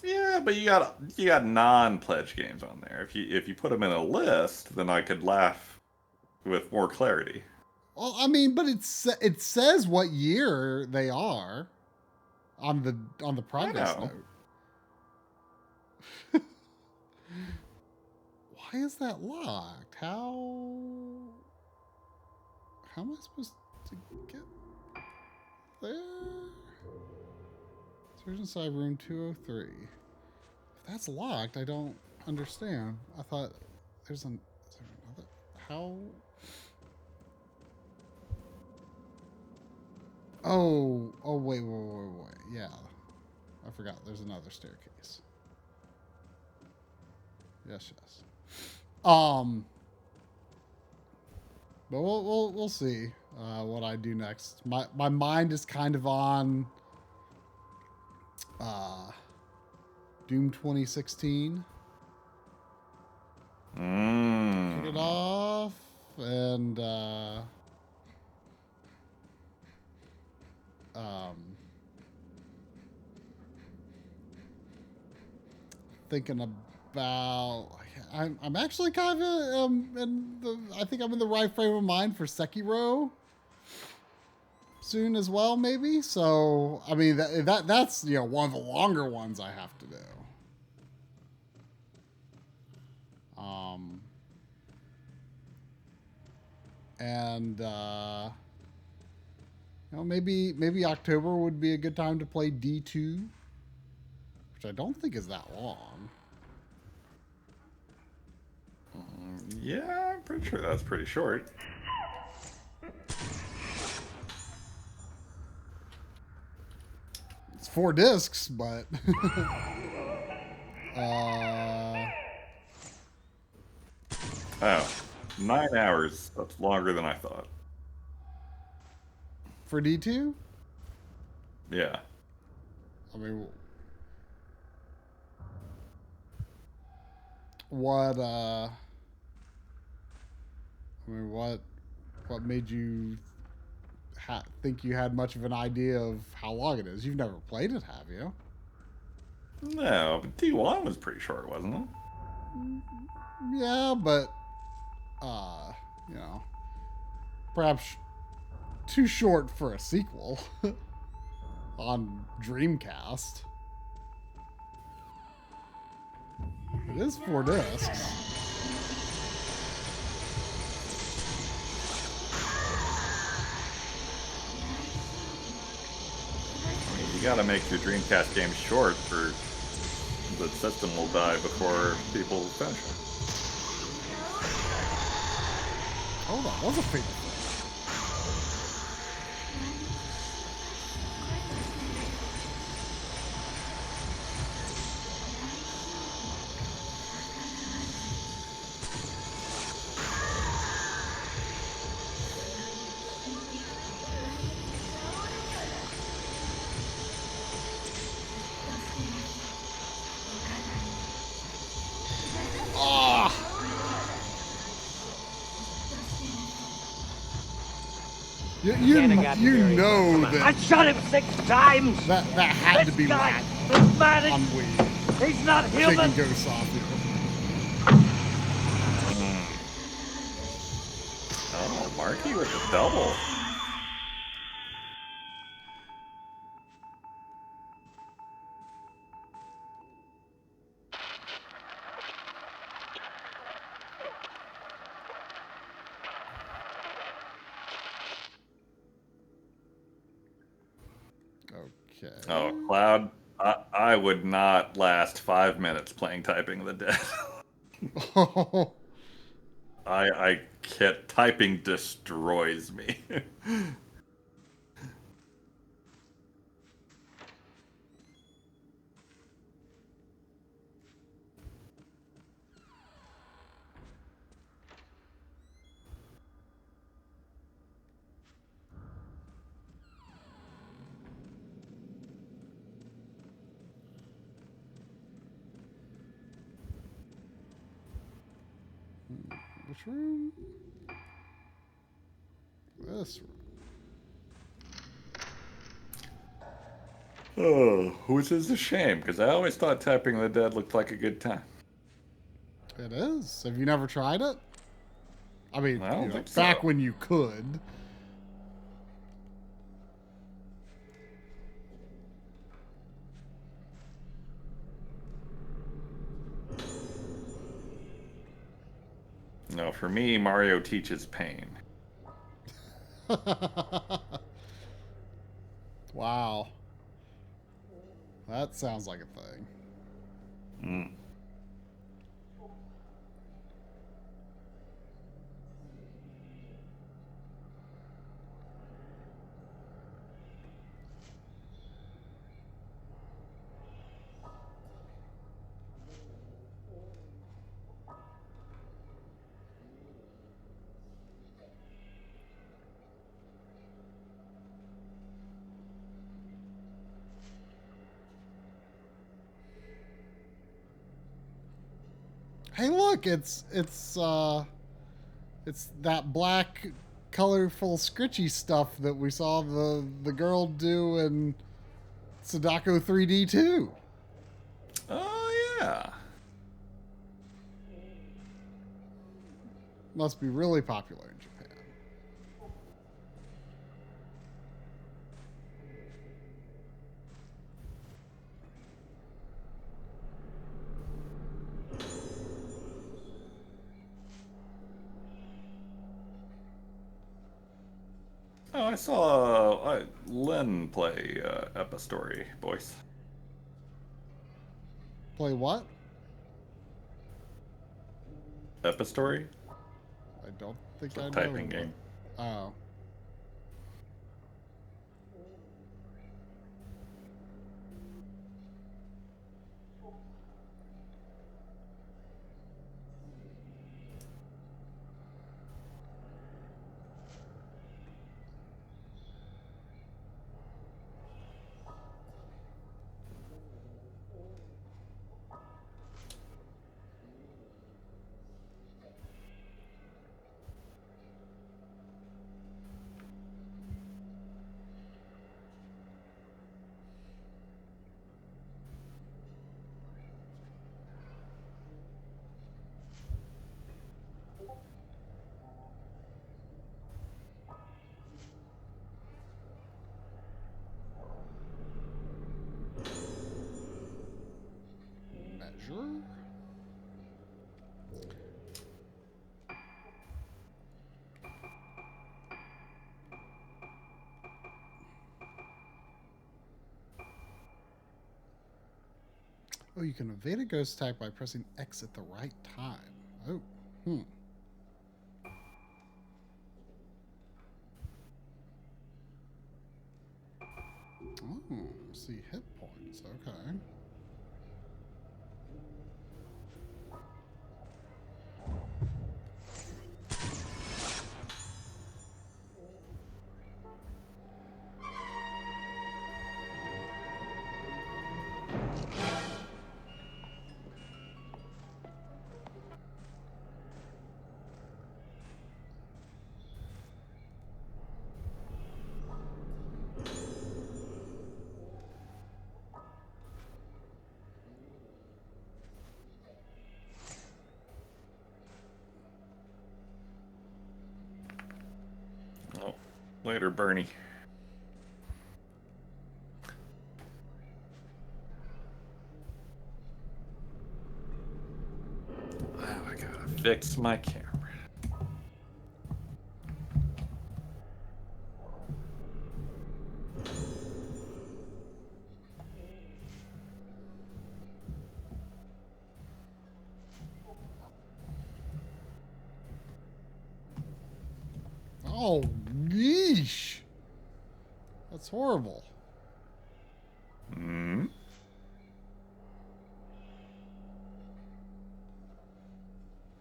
Yeah, but you got non-pledge games on there. If you put them in a list, then I could laugh with more clarity. Well, I mean, but it says what year they are on the progress note. Why is that locked? How am I supposed to get there? Surgeon Side Room 203. If that's locked, I don't understand. I thought is there another? How? Oh, wait. Yeah. I forgot there's another staircase. Yes. But we'll see what I do next. My mind is kind of on Doom 2016. Put it off and thinking about. I'm actually kind of I think I'm in the right frame of mind for Sekiro soon as well, maybe. So I mean that's one of the longer ones I have to do. And maybe October would be a good time to play D2, which I don't think is that long. Yeah, I'm pretty sure that's pretty short. It's 4 discs, but 9 hours. That's longer than I thought. For D2? Yeah. I mean, what made you think you had much of an idea of how long it is? You've never played it, have you? No, but D1 was pretty short, wasn't it? Yeah, but perhaps too short for a sequel on Dreamcast. It is 4 discs. You gotta make your Dreamcast games short, or the system will die before people finish it. Oh, that was a figure. You know that I shot him 6 times. That had to be guy, whacked on Wii. He's not human. Shaking Ghost off here. Oh, Marky with a double. Oh, Cloud, I would not last 5 minutes playing Typing the Dead. I can't. Typing destroys me. Which room? This room. Oh, which is a shame, because I always thought Typing the Dead looked like a good time. It is. Have you never tried it? I mean, I don't think back so. when you could. No, for me, Mario teaches pain. Wow. That sounds like a thing. Mm. Hey, look, it's that black, colorful, scritchy stuff that we saw the girl do in Sadako 3D too. Oh yeah. Must be really popular in Japan. Oh, I saw Len play Epistory voice. Play what? Epistory? I don't think It's a I know. typing game. Oh. Measure? Oh, you can evade a ghost attack by pressing X at the right time. Oh, Oh, see hit points. Okay. Oh, later, Bernie. Wow, I gotta fix my camera. Oh, yeesh. That's horrible. Hmm.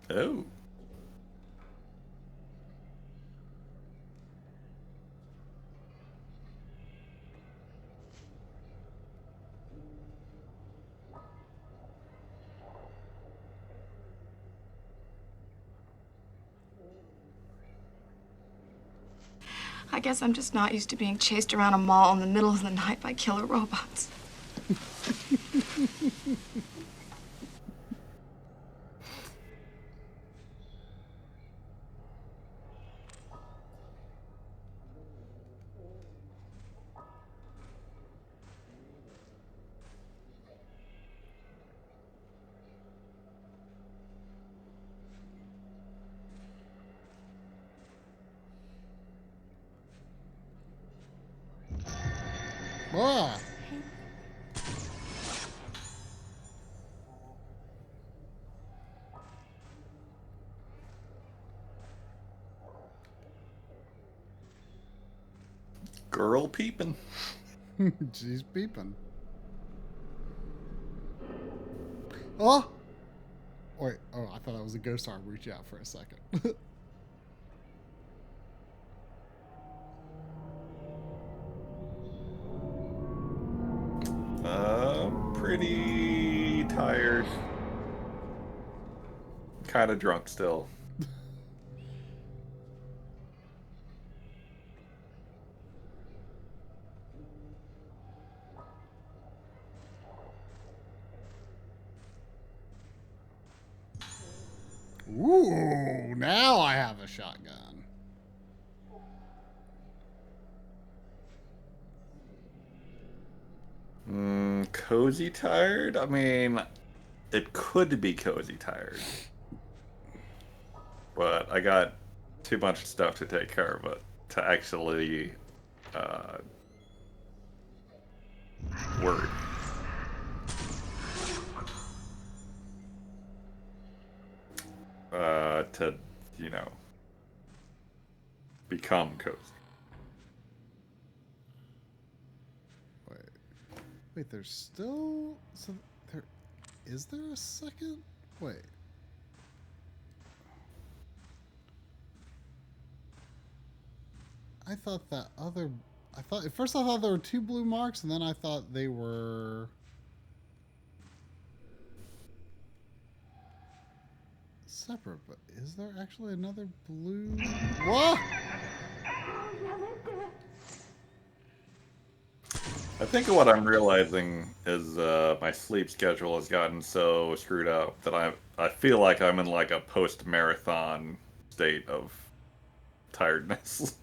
Oh. I guess I'm just not used to being chased around a mall in the middle of the night by killer robots. Ah. Girl peeping. She's peeping. Oh! Wait, oh, I thought that was a ghost arm reaching out for a second. Pretty tired. Kind of drunk still. Ooh, now I have a shotgun. Cozy tired? I mean, it could be cozy tired. But I got too much stuff to take care of it to actually word. To, you know, become cozy. Wait, there's still... So there... Is there a second? Wait. I thought that other... At first I thought there were 2 blue marks, and then I thought they were... separate, but is there actually another blue? What? I think what I'm realizing is my sleep schedule has gotten so screwed up that I feel like I'm in like a post-marathon state of tiredness.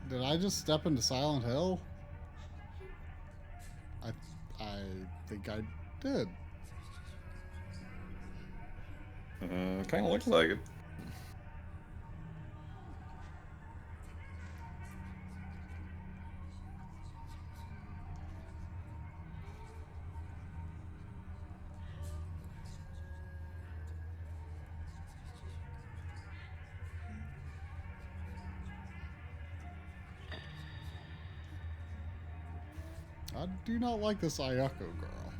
Did I just step into Silent Hill? I think I did. Kind of looks like it. I do not like this Ayako girl.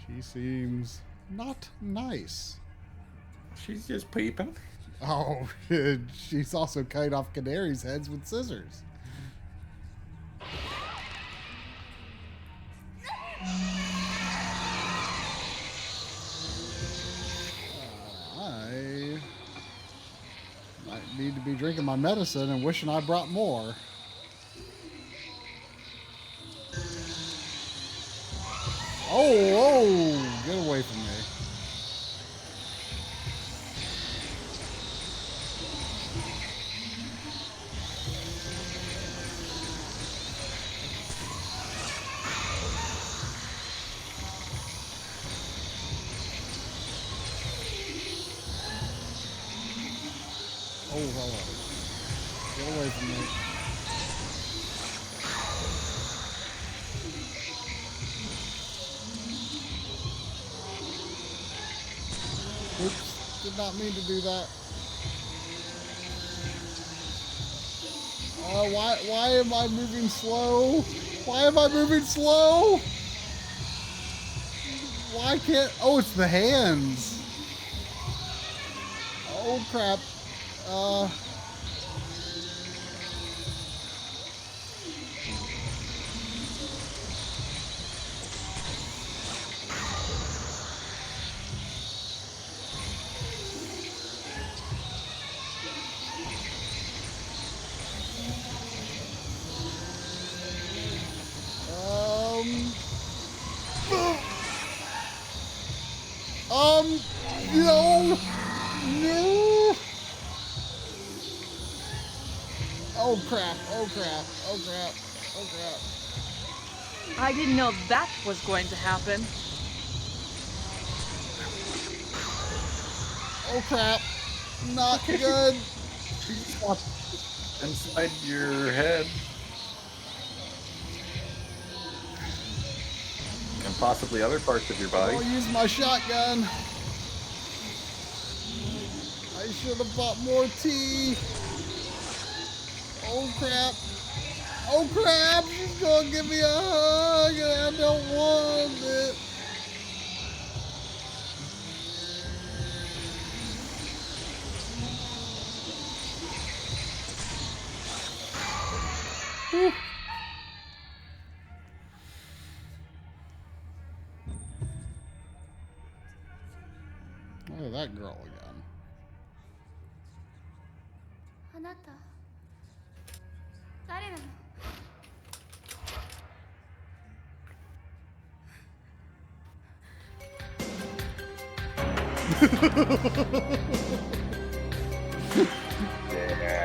She seems not nice. She's just peeping. Oh, she's also cutting off canaries' heads with scissors. I might need to be drinking my medicine and wishing I brought more. Oh, get away from me. Oh, hello. Get away from me. Oops, did not mean to do that. Why am I moving slow? Why am I moving slow? Why can't... Oh, it's the hands. Oh, crap. No. No. Oh, crap. Oh, crap. Oh, crap. Oh, crap. I didn't know that was going to happen. Oh, crap. Not good. Inside your head. And possibly other parts of your body. I'll use my shotgun. I should have bought more tea. Oh, crap. Oh, crap. She's going to give me a hug, and I don't want it. Whew. Look at that girl again. あなた誰なの？ Yeah.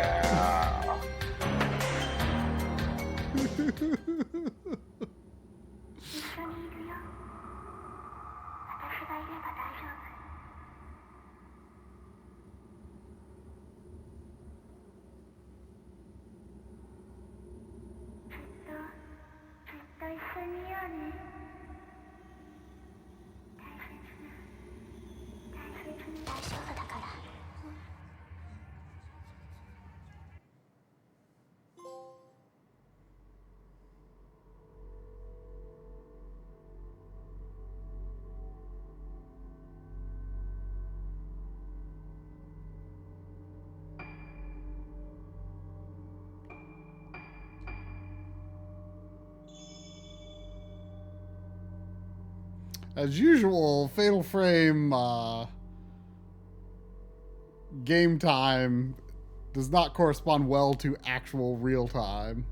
As usual, Fatal Frame game time does not correspond well to actual real time.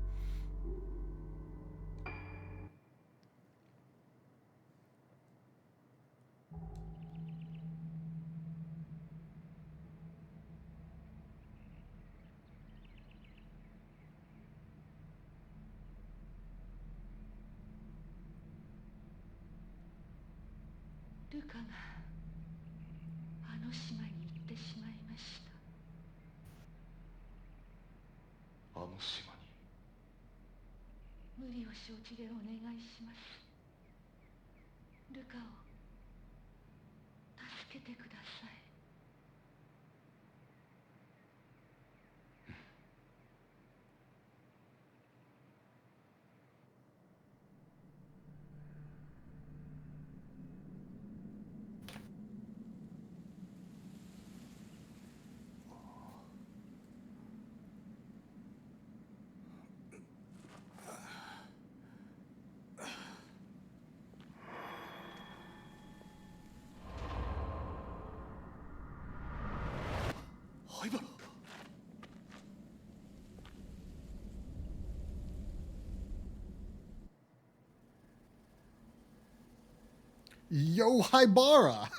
Yo Haibara!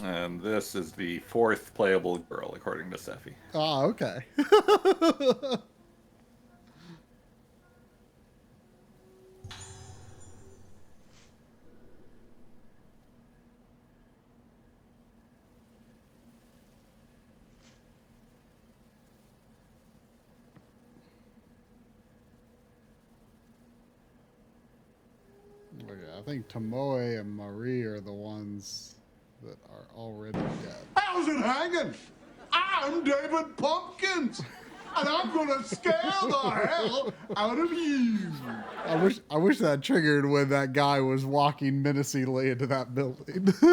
And this is the 4th playable girl, according to Sephi. Ah, okay. I think Tomoe and Marie are the ones that are already dead. How's it hanging? I'm David Pumpkins, and I'm gonna scare the hell out of you. I wish that triggered when that guy was walking menacingly into that building.9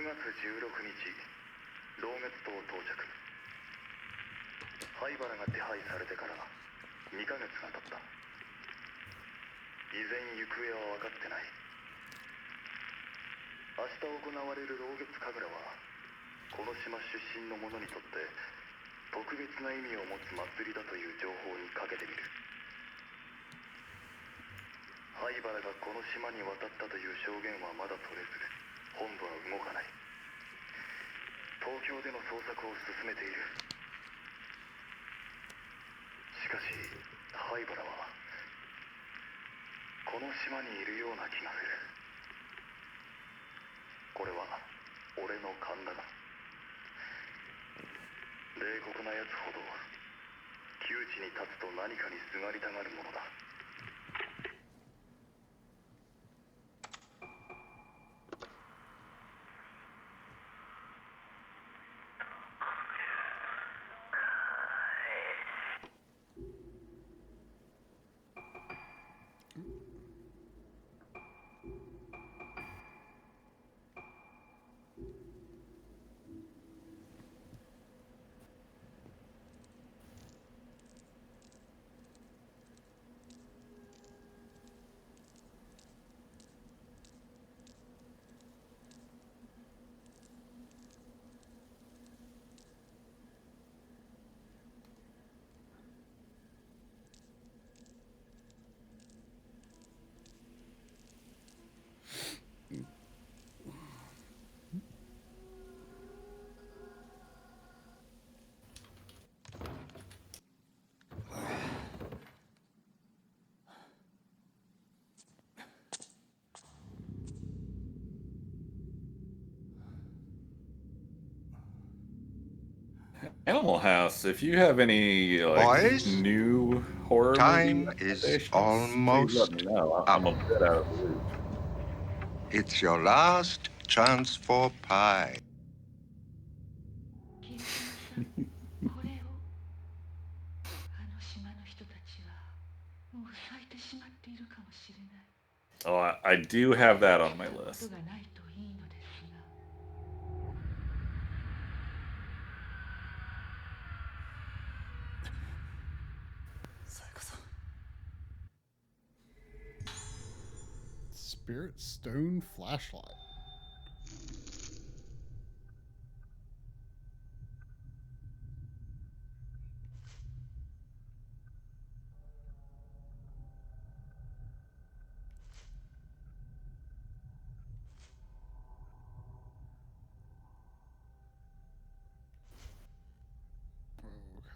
月16日、老月島到着。灰原が手配されてから2ヶ月が経った。依然行方は分かってない。明日行われる老月神楽は、この島出身の者にとって特別な意味を持つ祭りだという情報にかけてみる。灰原がこの島に渡ったという証言はまだ取れず、本部は動かない。東京での捜索を進めている。しかし灰原はこの島にいるような気がする。これは俺の勘だが、冷酷なやつほど窮地に立つと何かにすがりたがるものだ。Animal House, if you have any Boys, new horror time movie is recommendations, almost please let me know. I'm a bit out of the loop. It's your last chance for pie. Oh, I do have that on my list. Spirit Stone Flashlight.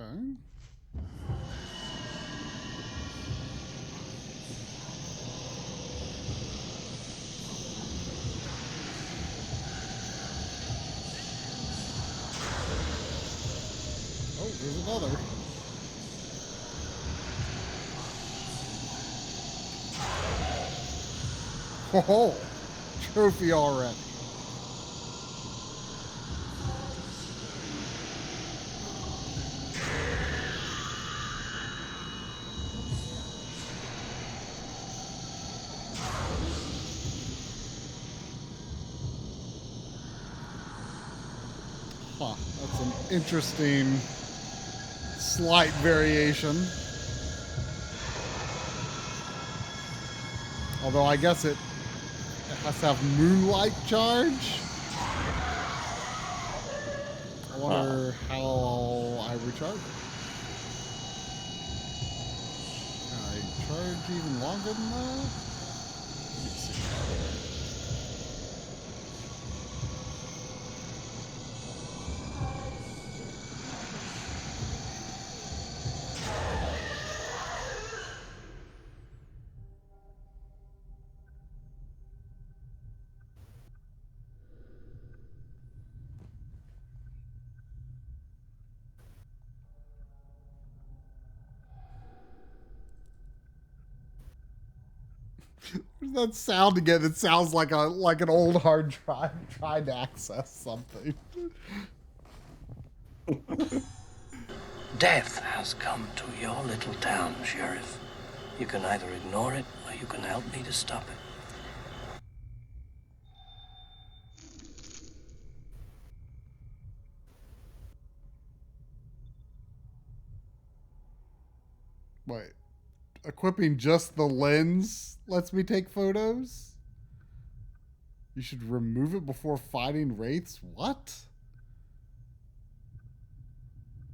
Okay. There's another. Oh, trophy already. Huh, that's an interesting slight variation. Although I guess it has to have moonlight charge. I wonder how I recharge it. Can I charge even longer than that? Let's see. Where's that sound again? It sounds like an old hard drive trying to access something. Death has come to your little town, Sheriff. You can either ignore it or you can help me to stop it. Wait. Equipping just the lens lets me take photos? You should remove it before fighting wraiths? What?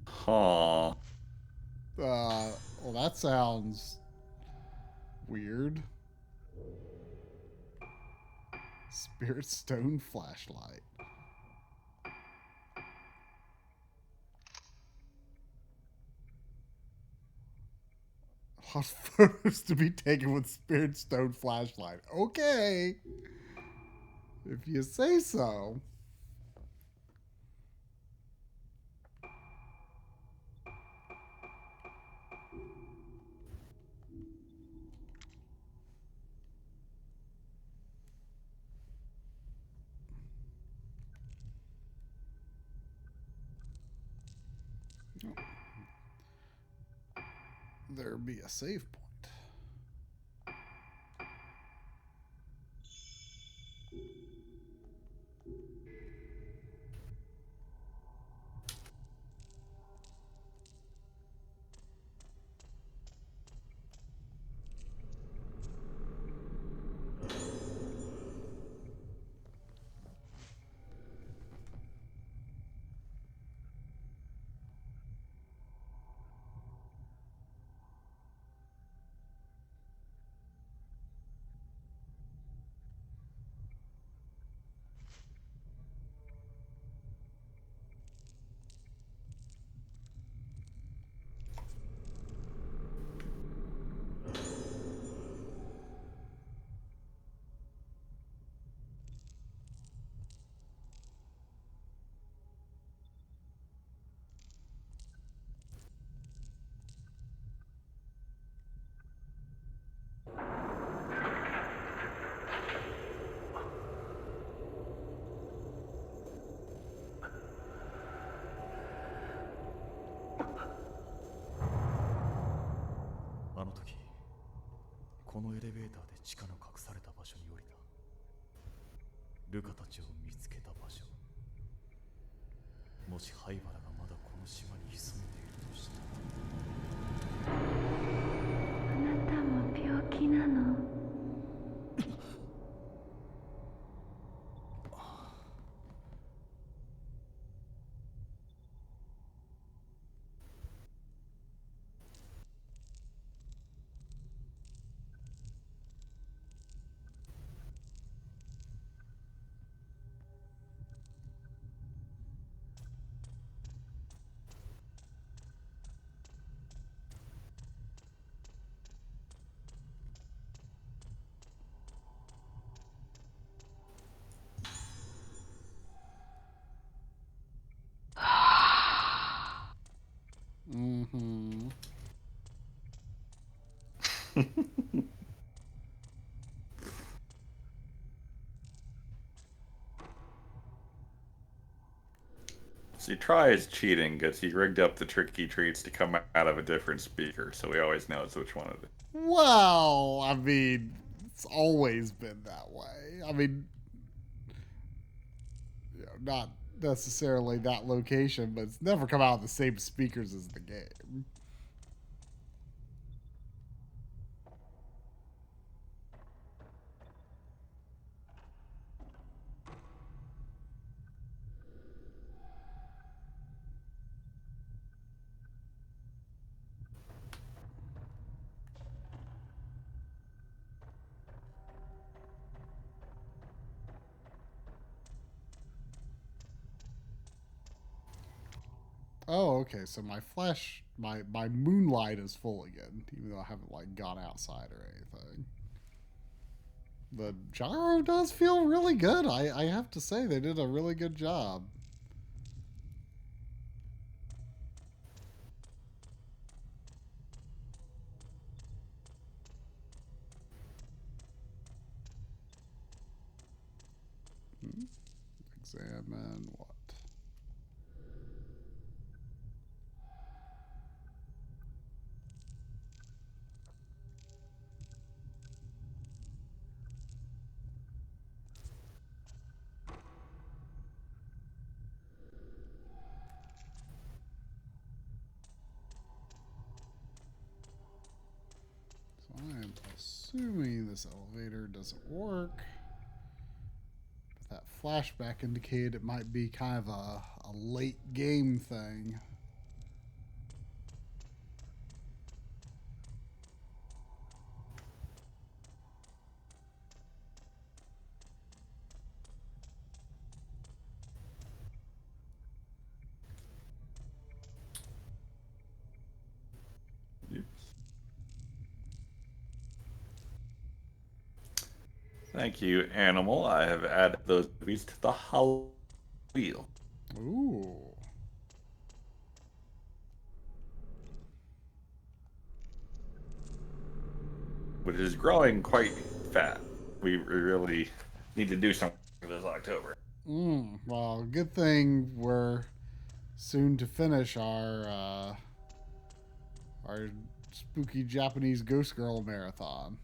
Huh. Well, that sounds weird. Spirit Stone flashlight. A lot of photos to be taken with Spirit Stone flashlight. Okay. If you say so. There be a save point. See, Try is cheating because he rigged up the tricky treats to come out of a different speaker, so he always knows which one it is. Well, I mean, it's always been that way. I mean, not necessarily that location, but it's never come out of the same speakers as the game. Oh, okay. So my moonlight is full again, even though I haven't like gone outside or anything. The gyro does feel really good. I have to say they did a really good job. Examine what? So I am assuming this elevator doesn't work. But that flashback indicated it might be kind of a late game thing. Thank you, Animal. I have added those movies to the Hollow Wheel. Ooh. Which is growing quite fast. We really need to do something this October. Well, good thing we're soon to finish our spooky Japanese Ghost Girl marathon.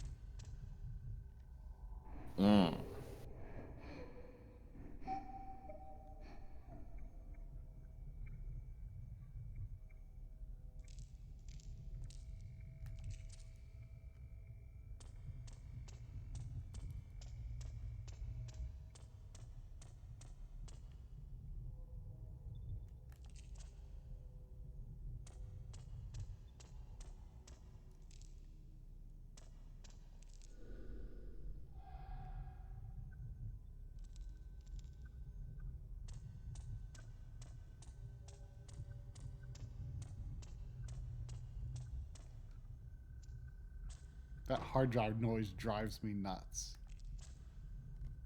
That hard drive noise drives me nuts.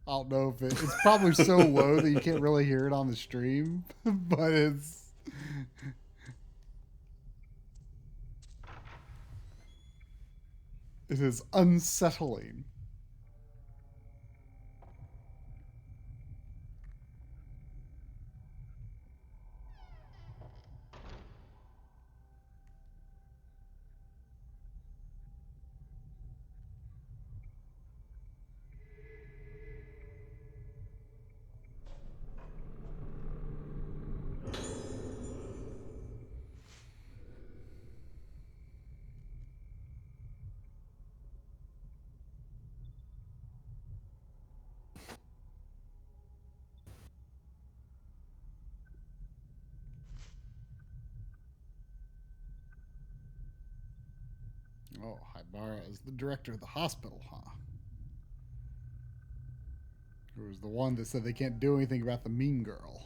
I don't know if it's probably so low that you can't really hear it on the stream, but it is unsettling. Oh, Haibara is the director of the hospital, huh? Who was the one that said they can't do anything about the mean girl?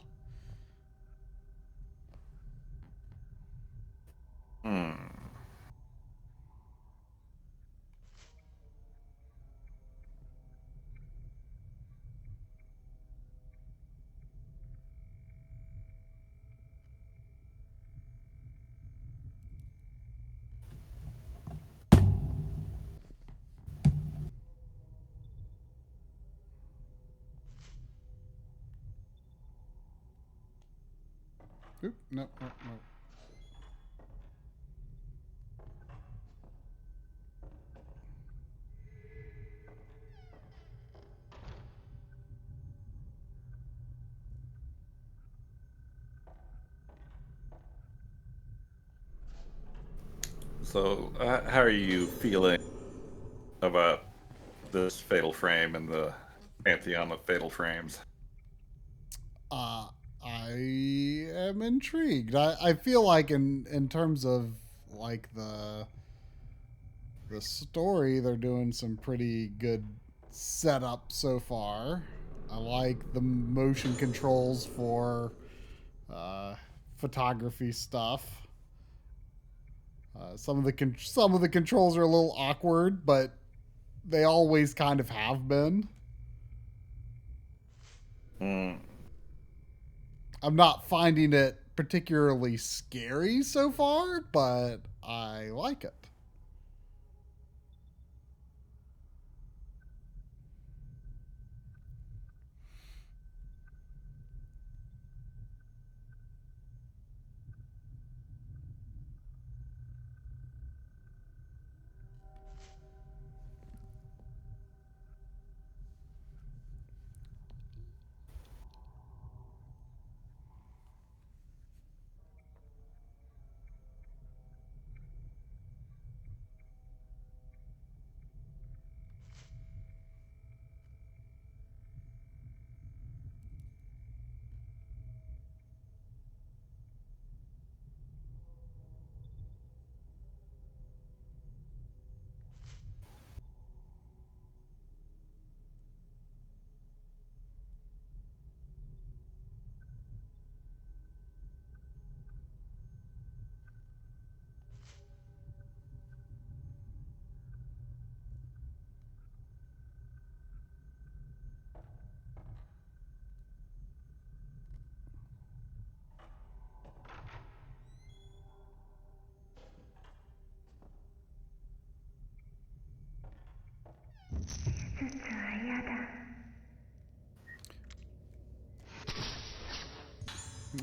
Oop, no. So, how are you feeling about this fatal frame and the pantheon of fatal frames? I am intrigued. I feel like in terms of like the story, they're doing some pretty good setup so far. I like the motion controls for photography stuff. Some of the controls are a little awkward, but they always kind of have been. I'm not finding it particularly scary so far, but I like it.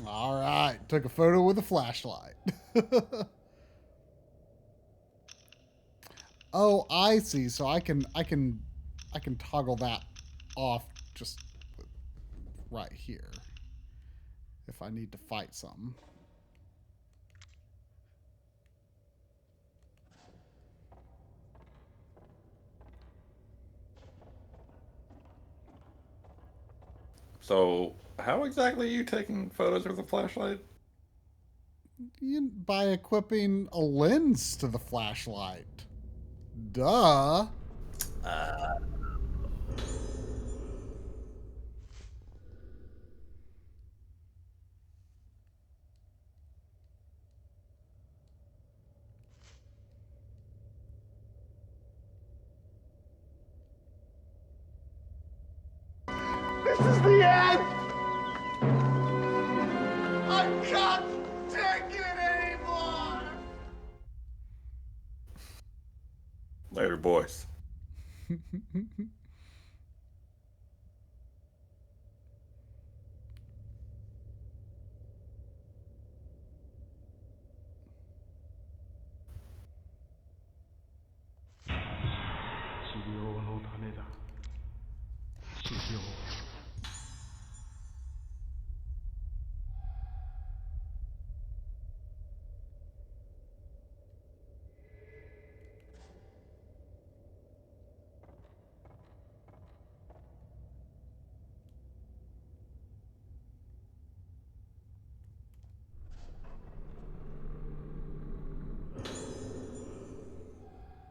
All right, took a photo with a flashlight. Oh, I see. So I can toggle that off just right here if I need to fight something. So, how exactly are you taking photos with a flashlight? By equipping a lens to the flashlight. Duh. This is the end! I can't take it anymore! Later, boys.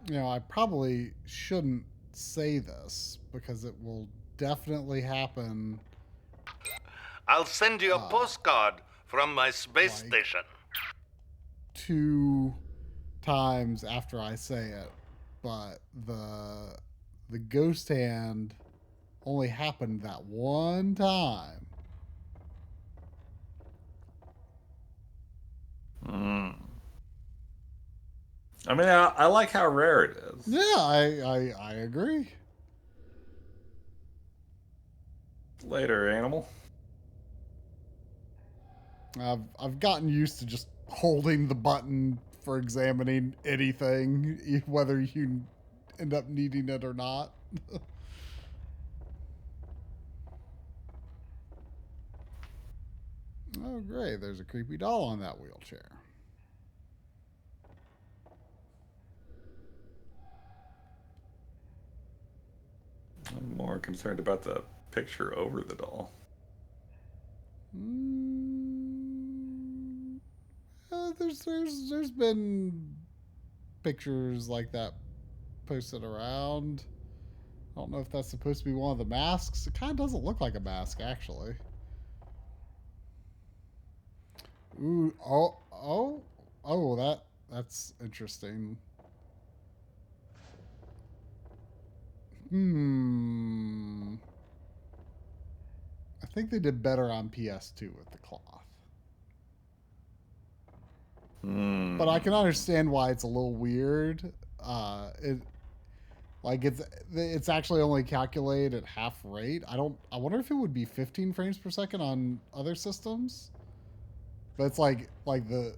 You know, I probably shouldn't say this because it will definitely happen. I'll send you a postcard from my space station. 2 times after I say it, but the ghost hand only happened that one time. I mean, I like how rare it is. Yeah, I agree. Later, animal. I've gotten used to just holding the button for examining anything, whether you end up needing it or not. Oh, great. There's a creepy doll on that wheelchair. I'm more concerned about the picture over the doll. There's been pictures like that posted around. I don't know if that's supposed to be one of the masks. It kind of doesn't look like a mask, actually. Ooh, that's interesting. I think they did better on PS2 with the cloth. But I can understand why it's a little weird. It's actually only calculated at half rate. I wonder if it would be 15 frames per second on other systems. But it's like the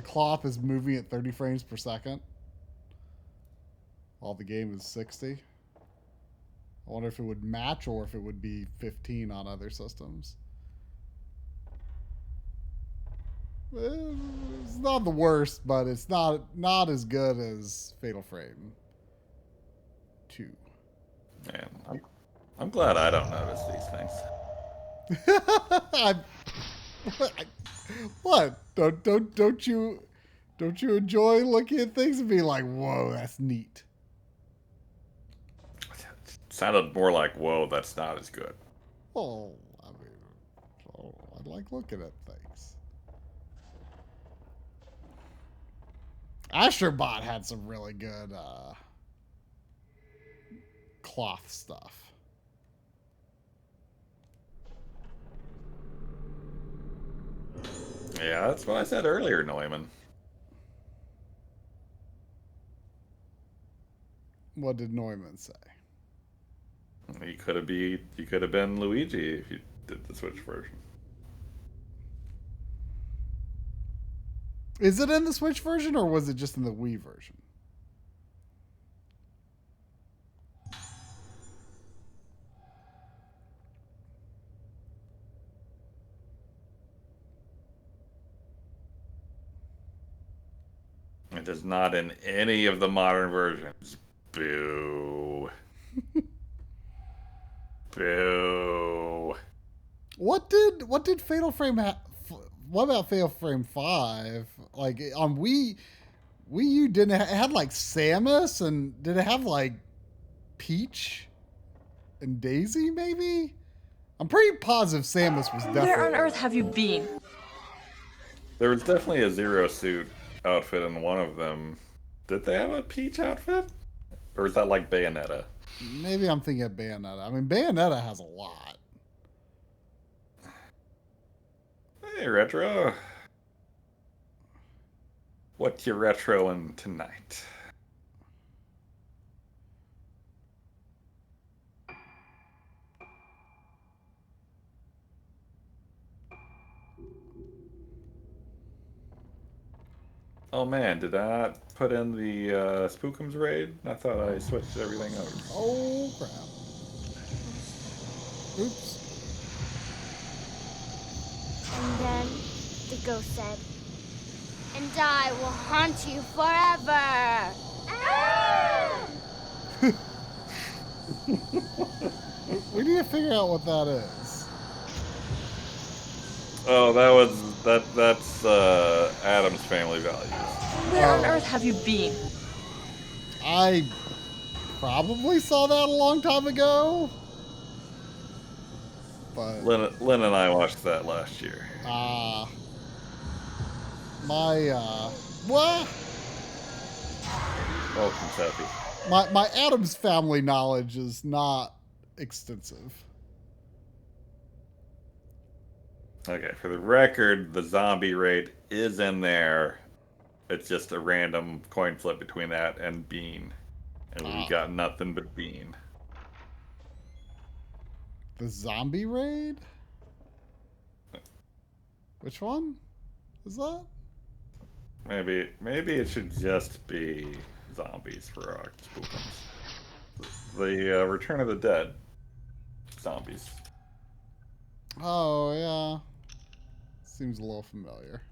cloth is moving at 30 frames per second while the game is 60. I wonder if it would match or if it would be 15 on other systems. It's not the worst, but it's not as good as Fatal Frame 2. Man, I'm glad I don't notice these things. What? Don't you enjoy looking at things and being like, whoa, that's neat? Sounded more like, whoa, that's not as good. Oh, I mean, I like looking at things. Astrobot had some really good cloth stuff. Yeah, that's what I said earlier, Neumann. What did Neumann say? You could have been Luigi if you did the Switch version. Is it in the Switch version or was it just in the Wii version? It is not in any of the modern versions. Boo. Boo. What did Fatal Frame what about Fatal Frame 5? Like on Wii U didn't it had like Samus, and did it have like Peach and Daisy maybe? I'm pretty positive Samus was definitely. Where on earth have you been? There was definitely a Zero Suit outfit in one of them. Did they have a Peach outfit? Or is that like Bayonetta? Maybe I'm thinking of Bayonetta. I mean, Bayonetta has a lot. Hey, Retro. What you retroing tonight? Oh man, did I not put in the Spookums raid? I thought I switched everything over. Oh crap. Oops. And then the ghost said, "And I will haunt you forever." We need to figure out what that is. Oh, that's Adam's Family Values. Where on earth have you been? I probably saw that a long time ago. But Lynn and I watched that last year. What? Welcome, Seppi. My Adam's Family knowledge is not extensive. Okay, for the record, the zombie raid is in there. It's just a random coin flip between that and Bean. And we got nothing but Bean. The zombie raid? Which one is that? Maybe it should just be zombies for Spookums. The Return of the Dead zombies. Oh, yeah. Seems a little familiar.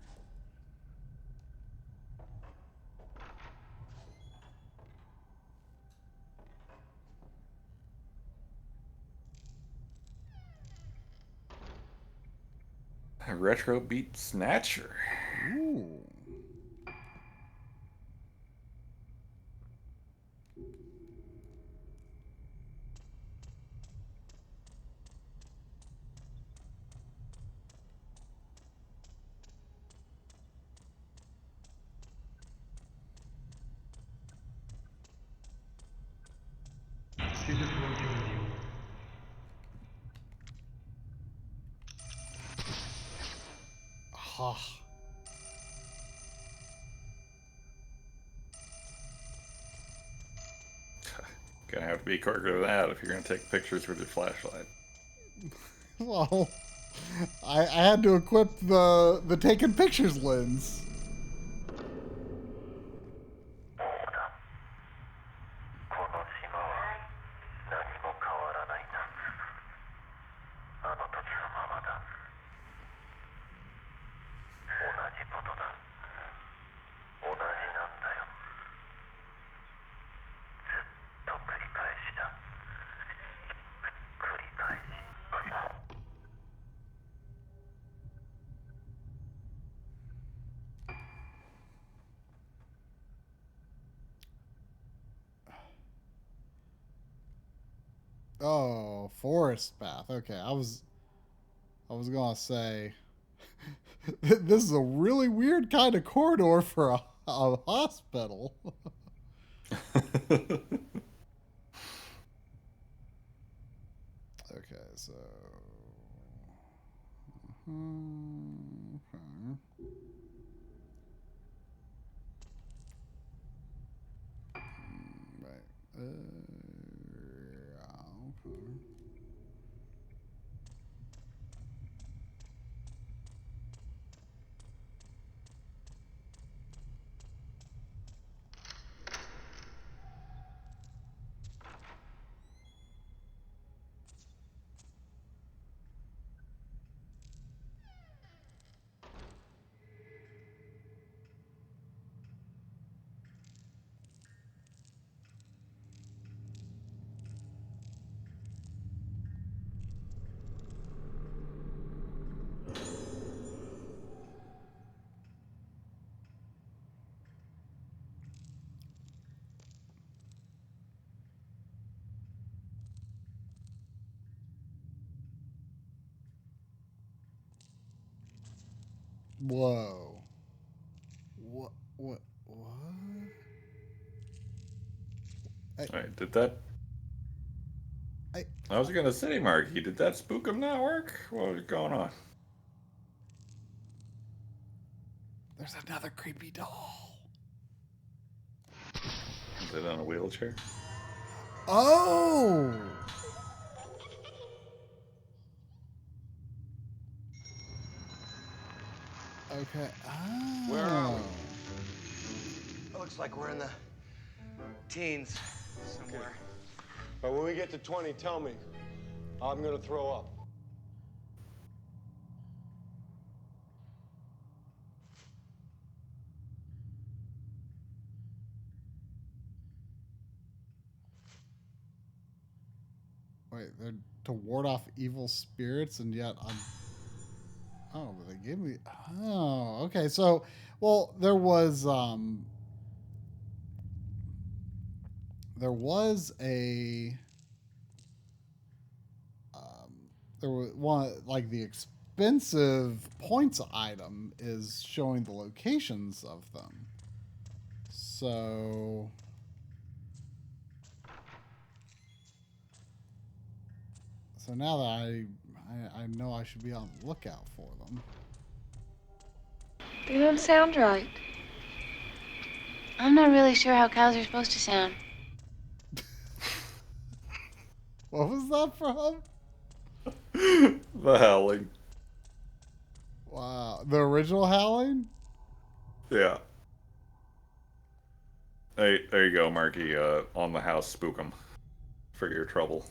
A retro beat snatcher. Ooh. Ah. Gonna have to be quicker than that if you're gonna take pictures with your flashlight. Well, I had to equip the taking pictures lens. Oh, forest path. Okay, I was gonna say this is a really weird kind of corridor for a hospital. Okay, so okay. Right. Yeah, okay. Whoa. What? Alright, did that... I was gonna say, Marky, did that Spookum not work? What was going on? There's another creepy doll. Is it on a wheelchair? Oh! Okay. Oh. Where are we? Looks like we're in the teens somewhere. But when we get to 20, tell me. I'm gonna throw up. Wait, they're to ward off evil spirits, and yet I'm... Oh, but they gave me... Oh, okay. So, well, there was a... there was one, like the expensive points item is showing the locations of them. So... So now that I know I should be on the lookout for them. They don't sound right. I'm not really sure how cows are supposed to sound. What was that from? The howling. Wow. The original Howling? Yeah. Hey, there you go, Marky. On the house, spook 'em for your trouble.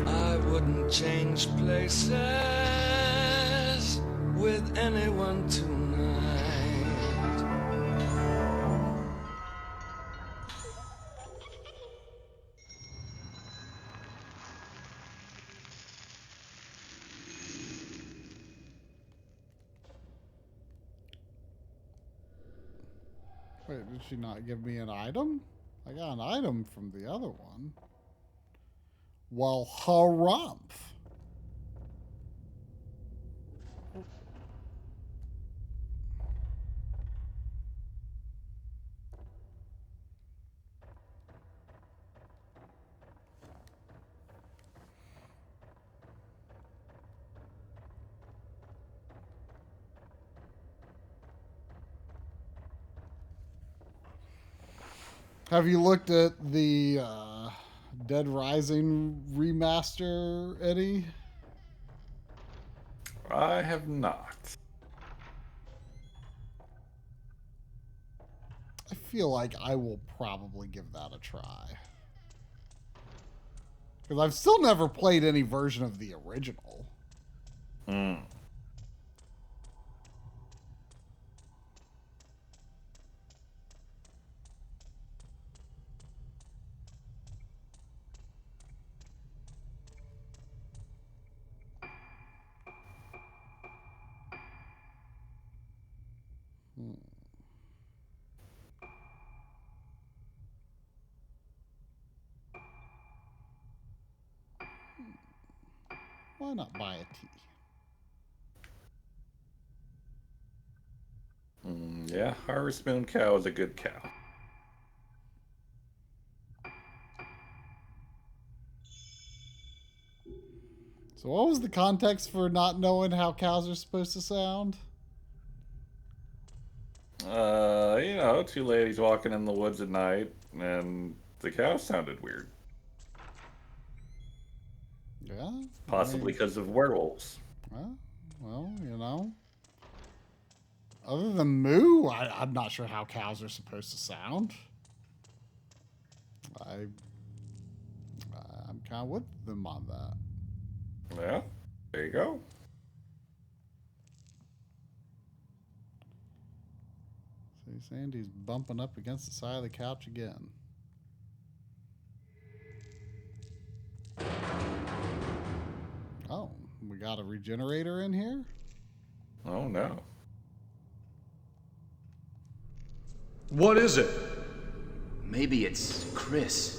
I wouldn't change places with anyone tonight. Wait, did she not give me an item? I got an item from the other one. Well, harumph. Have you looked at the Dead Rising remaster, Eddie? I have not. I feel like I will probably give that a try. Because I've still never played any version of the original. Hmm. Why not buy a tea? Yeah, Harvest Moon Cow is a good cow. So what was the context for not knowing how cows are supposed to sound? You know, two ladies walking in the woods at night, and the cow sounded weird. Yeah? Possibly because of werewolves. Well, you know. Other than moo, I'm not sure how cows are supposed to sound. I'm kind of with them on that. Yeah, there you go. See, Sandy's bumping up against the side of the couch again. Oh, we got a regenerator in here? Oh, no. What is it? Maybe it's Chris.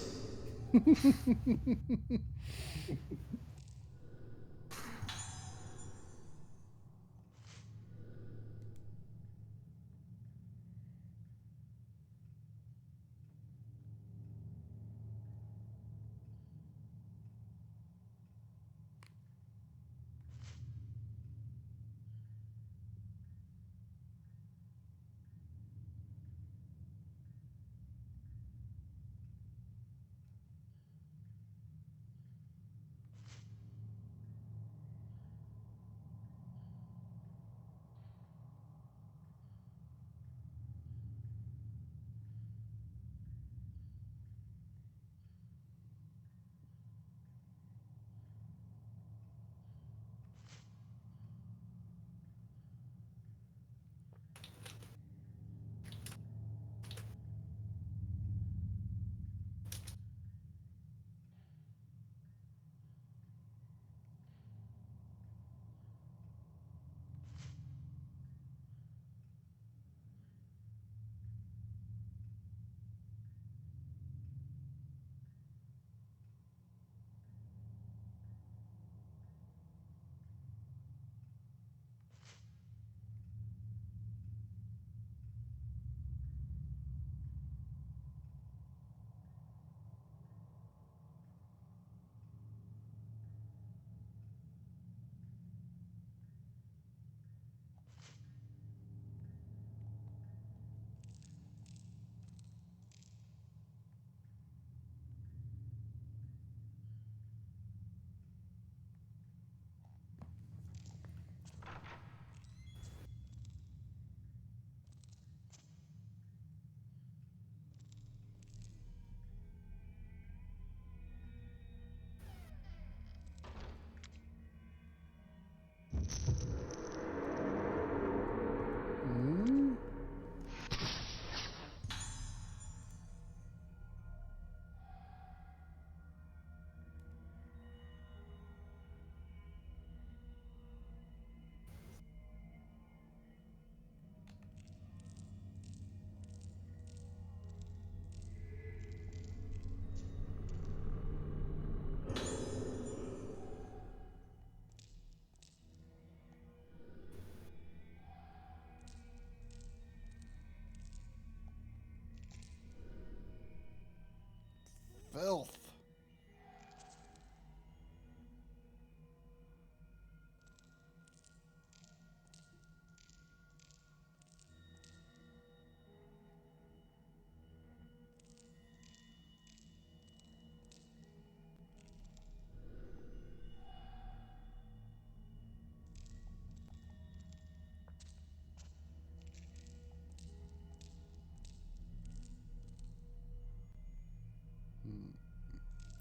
filth.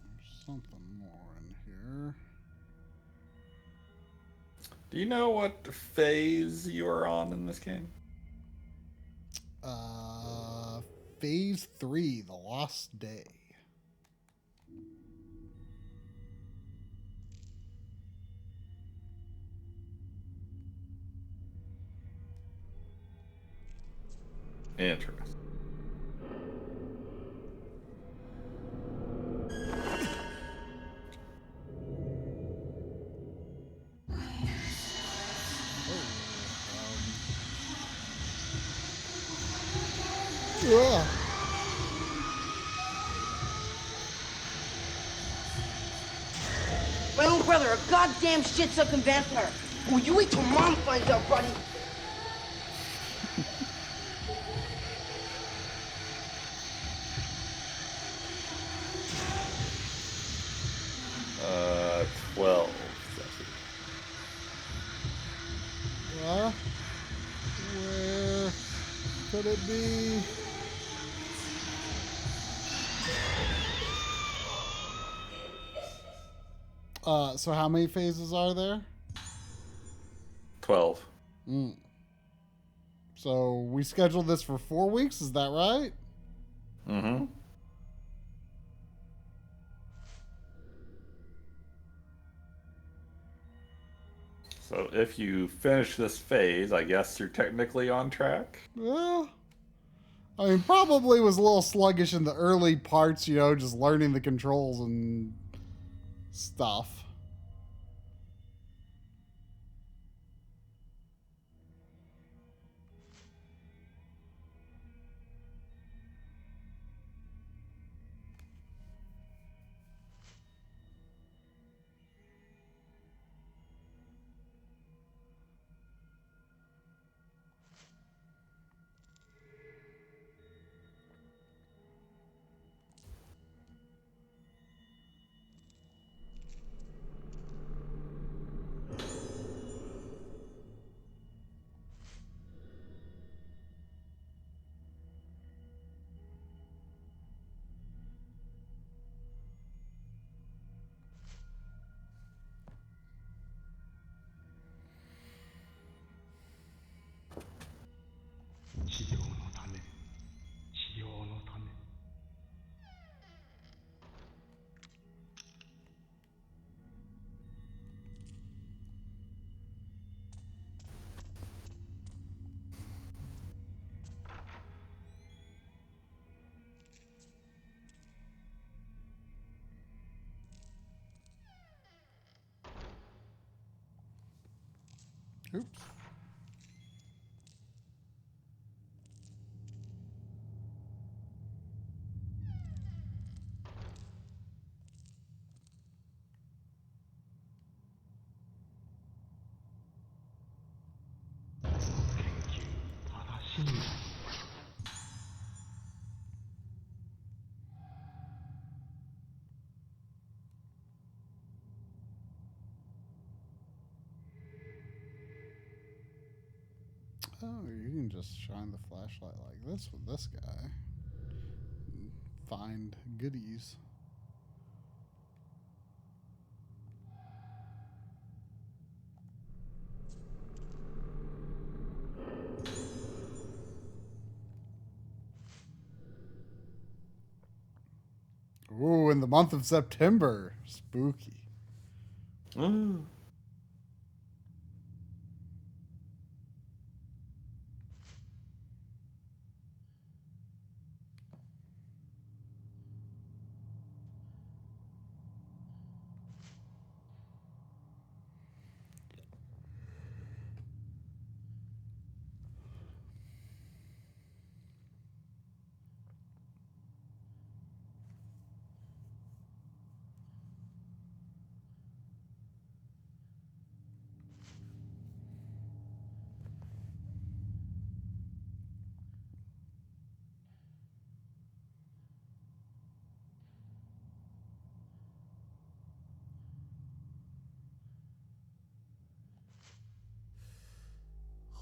There's something more in here. Do you know what phase you are on in this game? Phase 3, The Lost Day. Interesting. Yeah. My own brother, a goddamn shit-sucking vampire. Will you wait till Mom finds out, buddy? 12. Where could it be? So how many phases are there? 12. So we scheduled this for 4 weeks, is that right? Mm-hmm. So if you finish this phase, I guess you're technically on track. Yeah. I mean, probably was a little sluggish in the early parts, you know, just learning the controls and stuff. Oops. Oh, you can just shine the flashlight like this with this guy. And find goodies. Ooh, in the month of September. Spooky. Mm.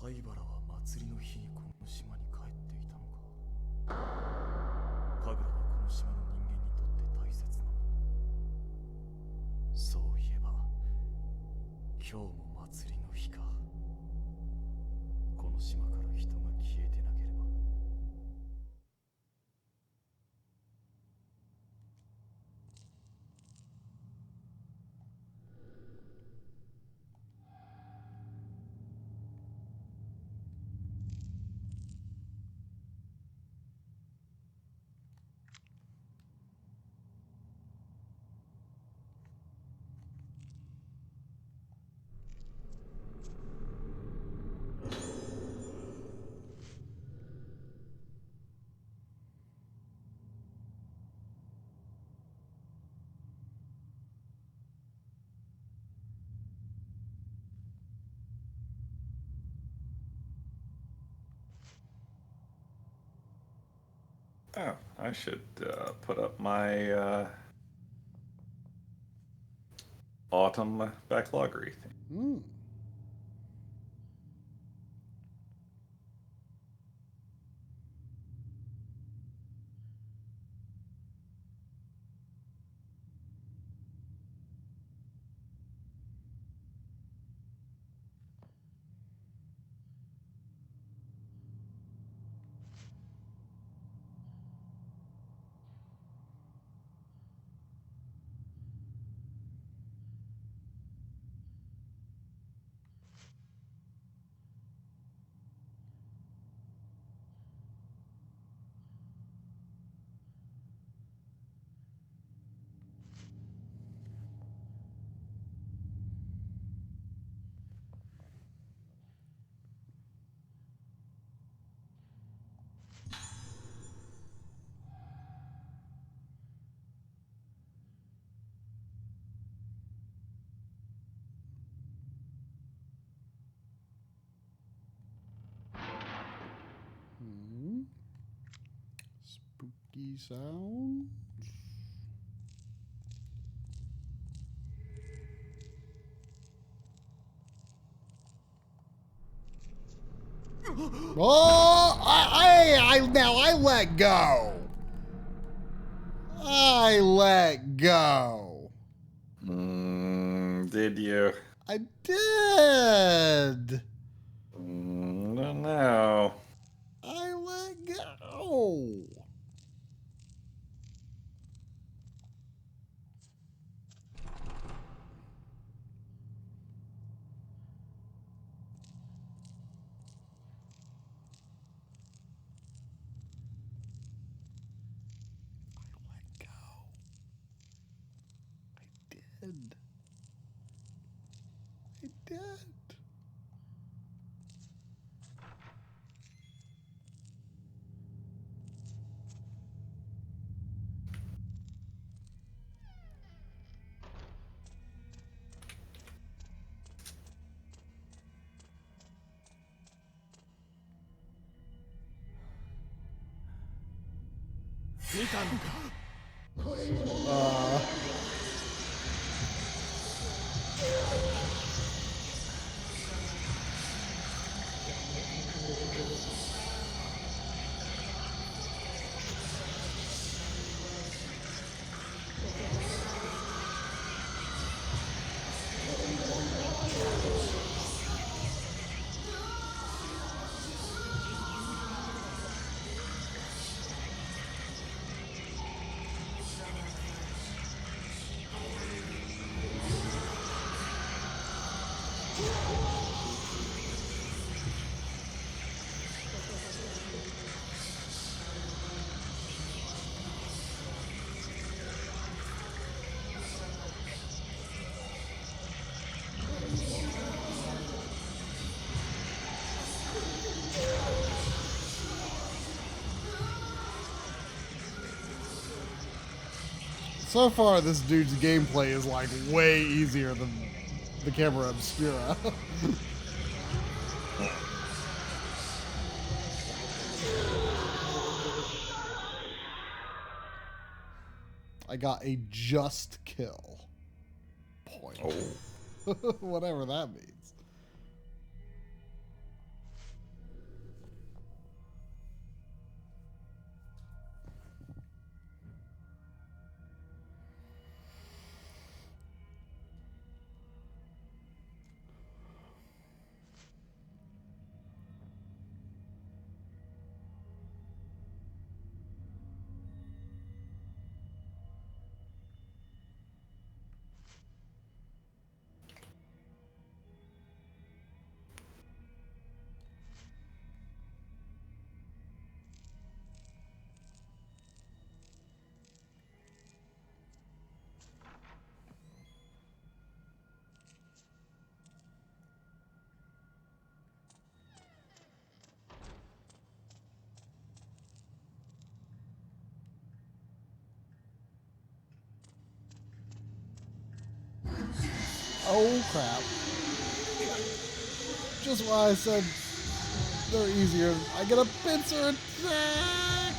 灰原は祭りの日にこの島に帰っていたのか。神楽はこの島の人間にとって大切なもの。そういえば今日も祭りの日か。この島から人が消えてなければ。Oh, I should put up my autumn backloggery thing. Spooky sounds. Oh, I let go. I let go. Did you? I did. Don't know. I let go. Did. I did. So far, this dude's gameplay is like way easier than the Camera Obscura. I got a just kill point. Oh. Whatever that means. 「 Oh, おう Whatever that means. 「 Whatever that means. 」 「 Whatever that means. 」 Whatever that means. 」 Whatever that means. 」 Whatever that means. 」 Whatever that means. 」 Whatever that means. 」 Whatever that means. 」 Whatever that means. 」 Whatever that means. 」 Whatever that means. 」 Whatever that means. 」 Whatever that means. 」 Whatever that means. 」 Whatever that means. 「 Whatever that means. 」 Whatever that means. 」 Whatever that means. 」 Whatever that means. 」 Whatever that means. 」 Whatever that means. 」 Whatever that means. 」 Whatever that means. 」 Whatever that means. 」 Whatever that means. 」 Whatever that means. « Oh crap. Just why I said they're easier. I get a pincer attack!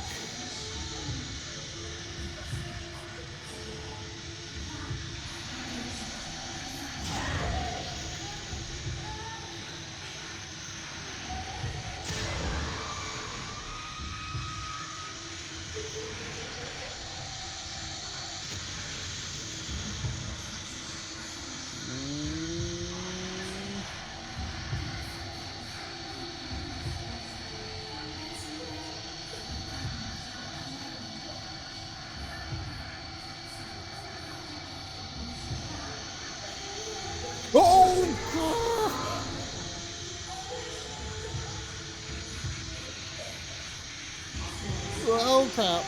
Oh! Oh crap.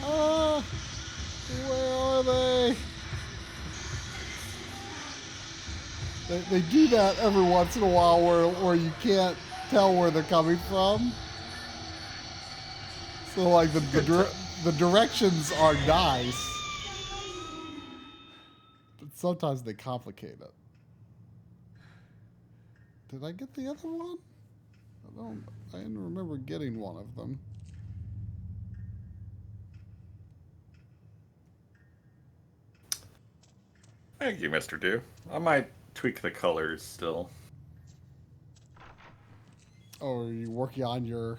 Ah! Where are they? They do that every once in a while where you can't tell where they're coming from. So like the directions are nice, but sometimes they complicate it. Did I get the other one? I didn't remember getting one of them. Thank you, Mr. Do. I might tweak the colors still. Oh, are you working on your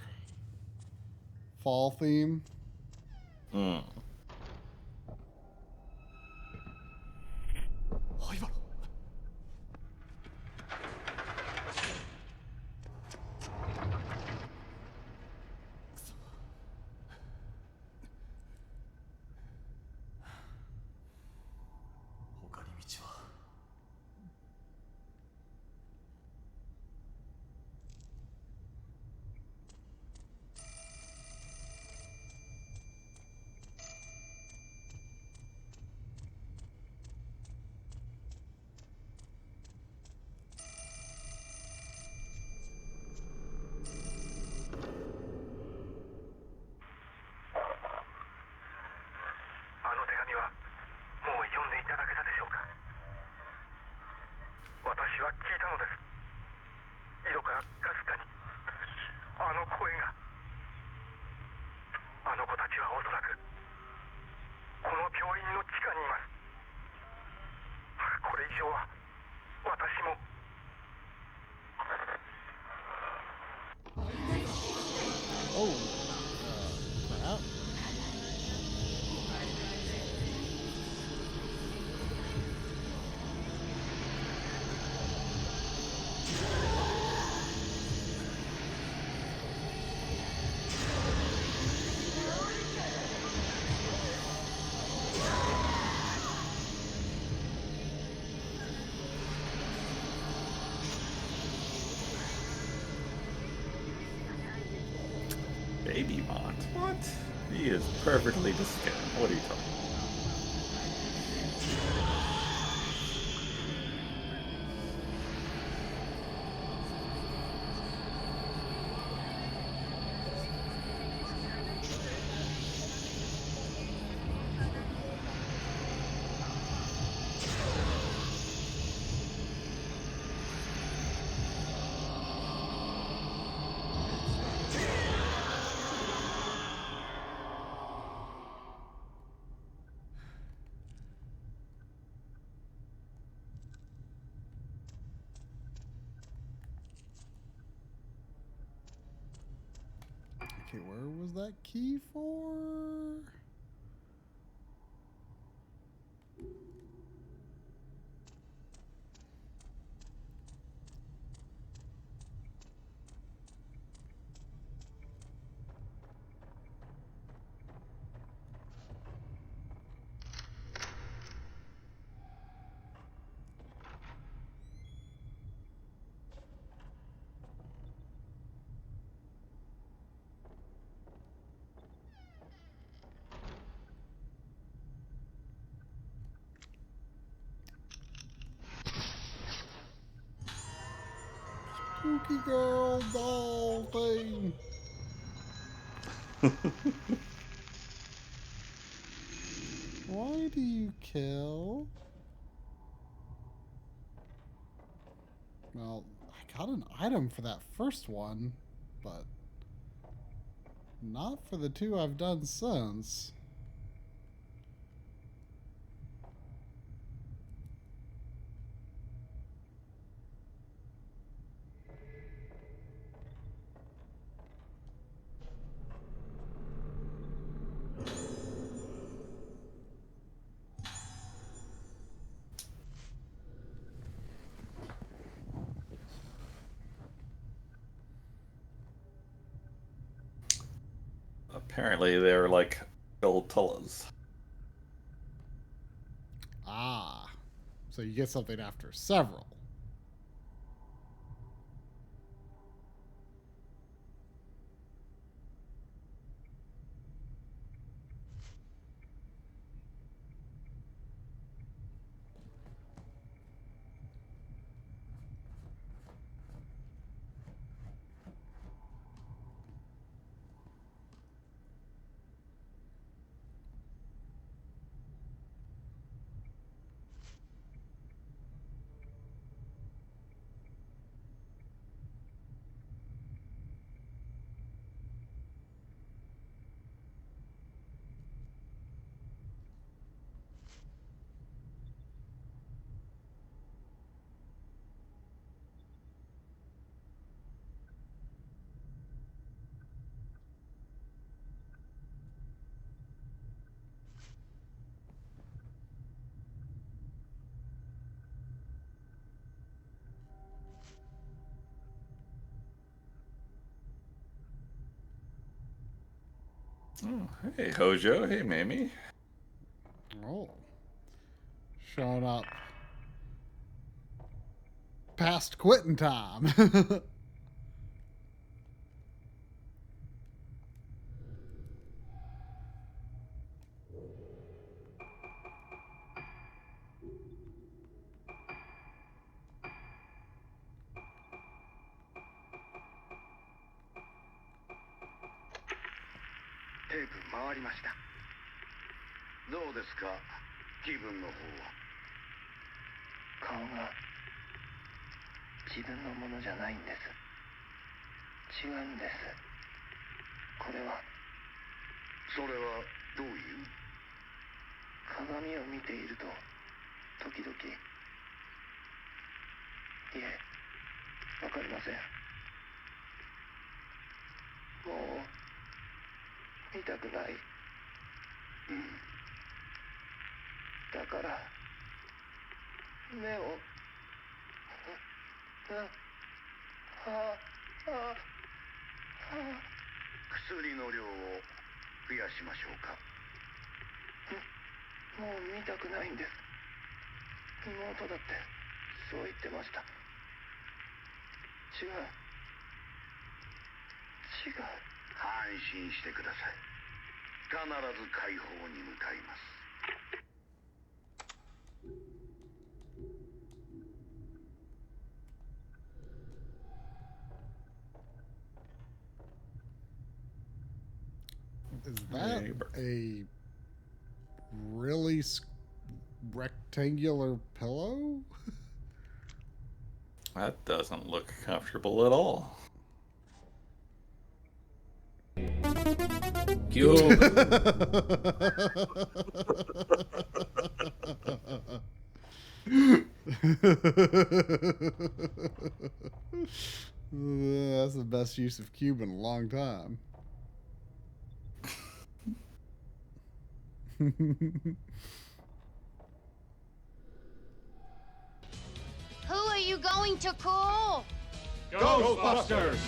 fall theme? Hmm. Oh, crap. Baby Mont? What? He is perfectly to scale. What are you talking about? Okay, where was that key for? spooky girl doll thing. Why do you kill? Well, I got an item for that first one, but not for the two I've done since. Apparently they're like gold tullas. Ah, so you get something after several. Oh, hey Hojo, hey Mamie. Oh, showing up past quitting time.テープ回りました。どうですか、気分の方は。顔が自分のものじゃないんです。違うんです。これは。それはどういう？鏡を見ていると時々。いえ、わかりません。もう見たくない。だから目を薬の量を増やしましょうか。もう見たくないんです。妹だってそう言ってました。違う。安心してください。必ず解放に向かいます。Is that a really rectangular pillow? That doesn't look comfortable at all. That's the best use of cube in a long time. Who are you going to call? Ghostbusters!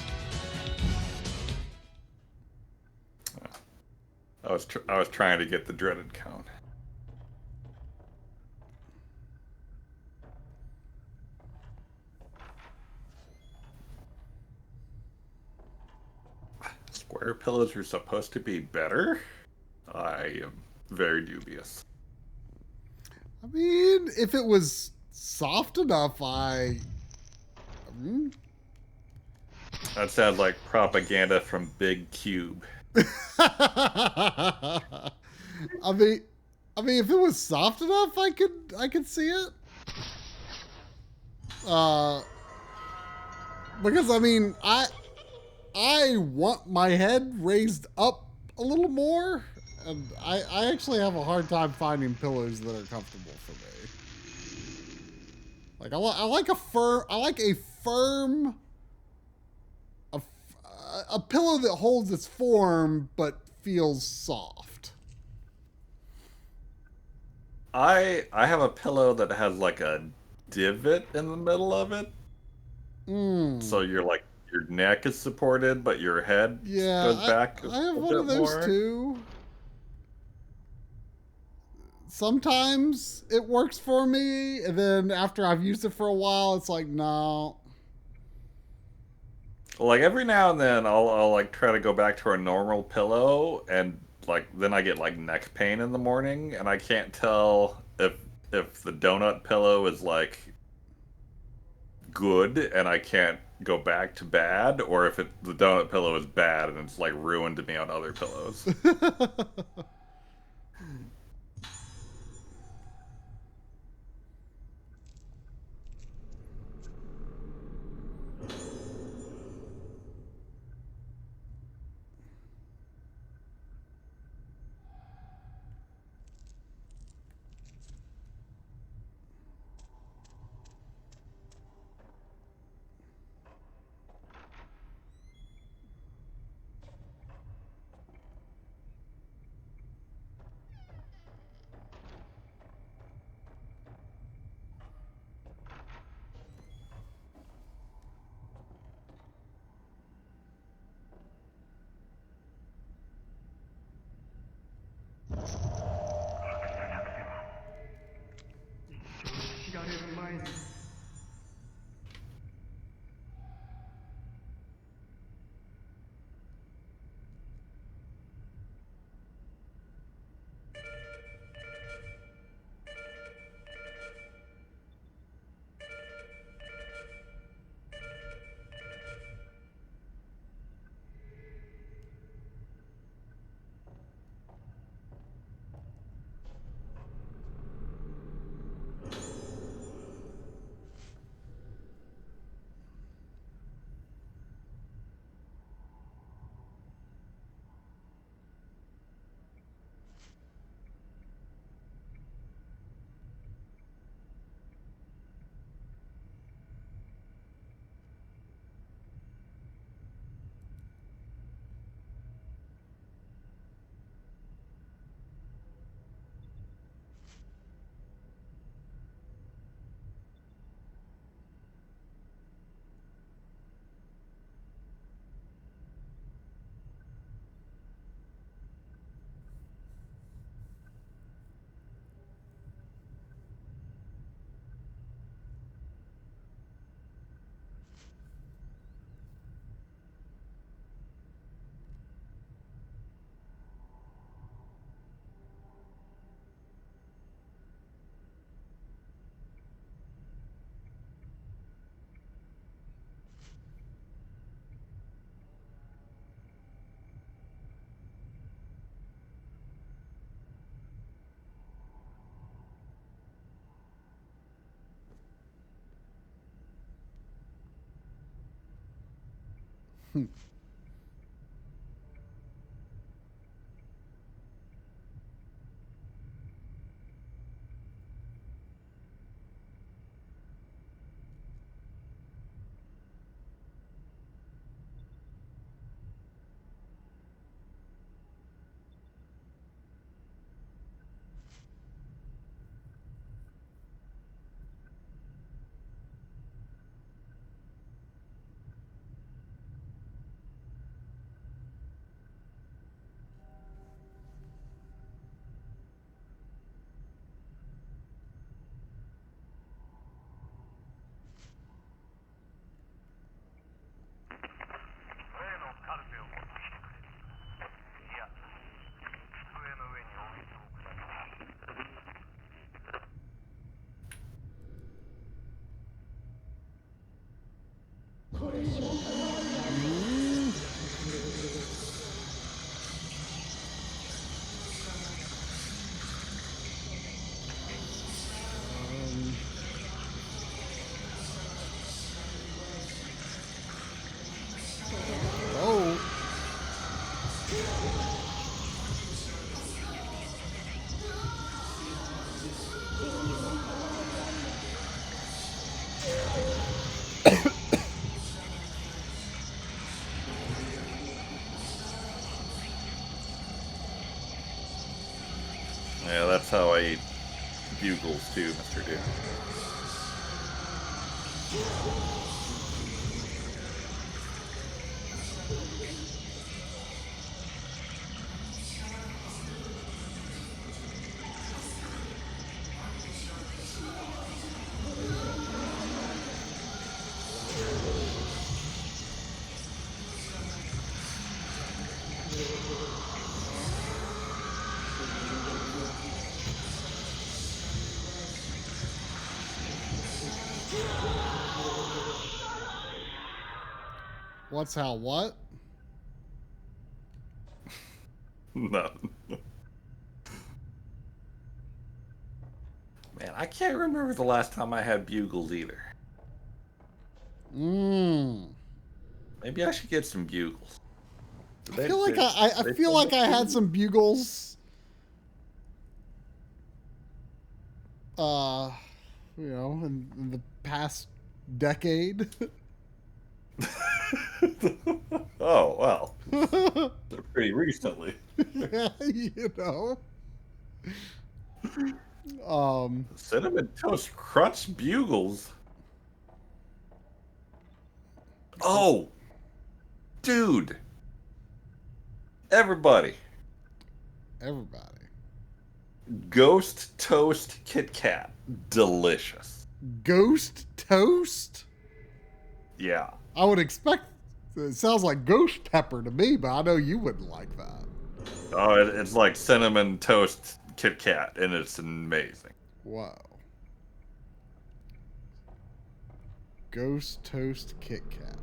I was trying to get the dreaded count. Square pillows are supposed to be better? I am very dubious. I mean, if it was soft enough, That sounds like propaganda from Big Cube. I mean, if it was soft enough, I could see it. Because I mean, I want my head raised up a little more, and I actually have a hard time finding pillows that are comfortable for me. Like I like a firm, a pillow that holds its form but feels soft. I have a pillow that has like a divot in the middle of it. So your neck is supported, but your head goes back. I have one of those too. Sometimes it works for me, and then after I've used it for a while, it's like, no. Like every now and then, I'll like try to go back to a normal pillow, and like then I get like neck pain in the morning, and I can't tell if the donut pillow is like good and I can't go back to bad, or if the donut pillow is bad and it's like ruined me on other pillows. Yeah, that's how I eat bugles too, Mr. Dude. What's how what? No. Man, I can't remember the last time I had bugles either. Mmm. Maybe I should get some bugles. I feel like I feel like I had some bugles. You know, in the past decade. Oh, well. Pretty recently. Yeah, you know. Cinnamon Toast Crunch bugles. Oh, dude. Everybody. Ghost Toast Kit Kat. Delicious. Ghost Toast? Yeah. I would expect. It sounds like ghost pepper to me, but I know you wouldn't like that. Oh, it's like Cinnamon Toast Kit Kat, and it's amazing. Wow. Ghost Toast Kit Kat.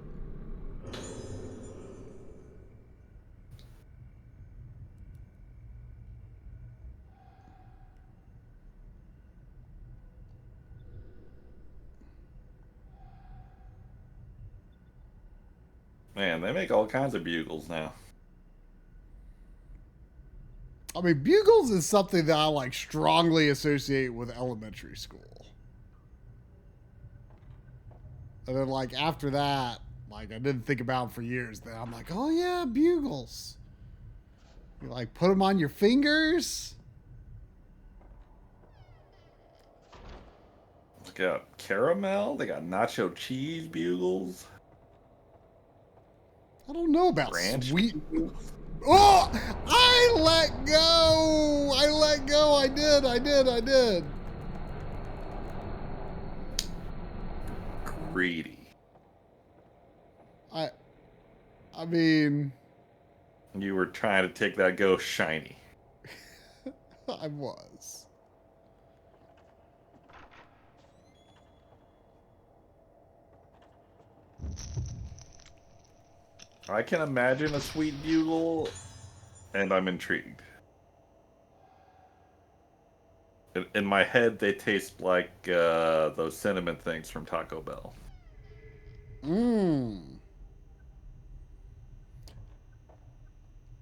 Man, they make all kinds of bugles now. I mean, bugles is something that I like strongly associate with elementary school. And then like after that, like I didn't think about them for years. Then I'm like, oh yeah, bugles. You like put them on your fingers. They got caramel. They got nacho cheese bugles. I don't know about Ranch sweet. bugles. Oh, I let go. I let go. I did. Greedy. I mean, You were trying to take that ghost shiny. I was. I can imagine a sweet bugle, and I'm intrigued. In my head, they taste like those cinnamon things from Taco Bell. Mmm.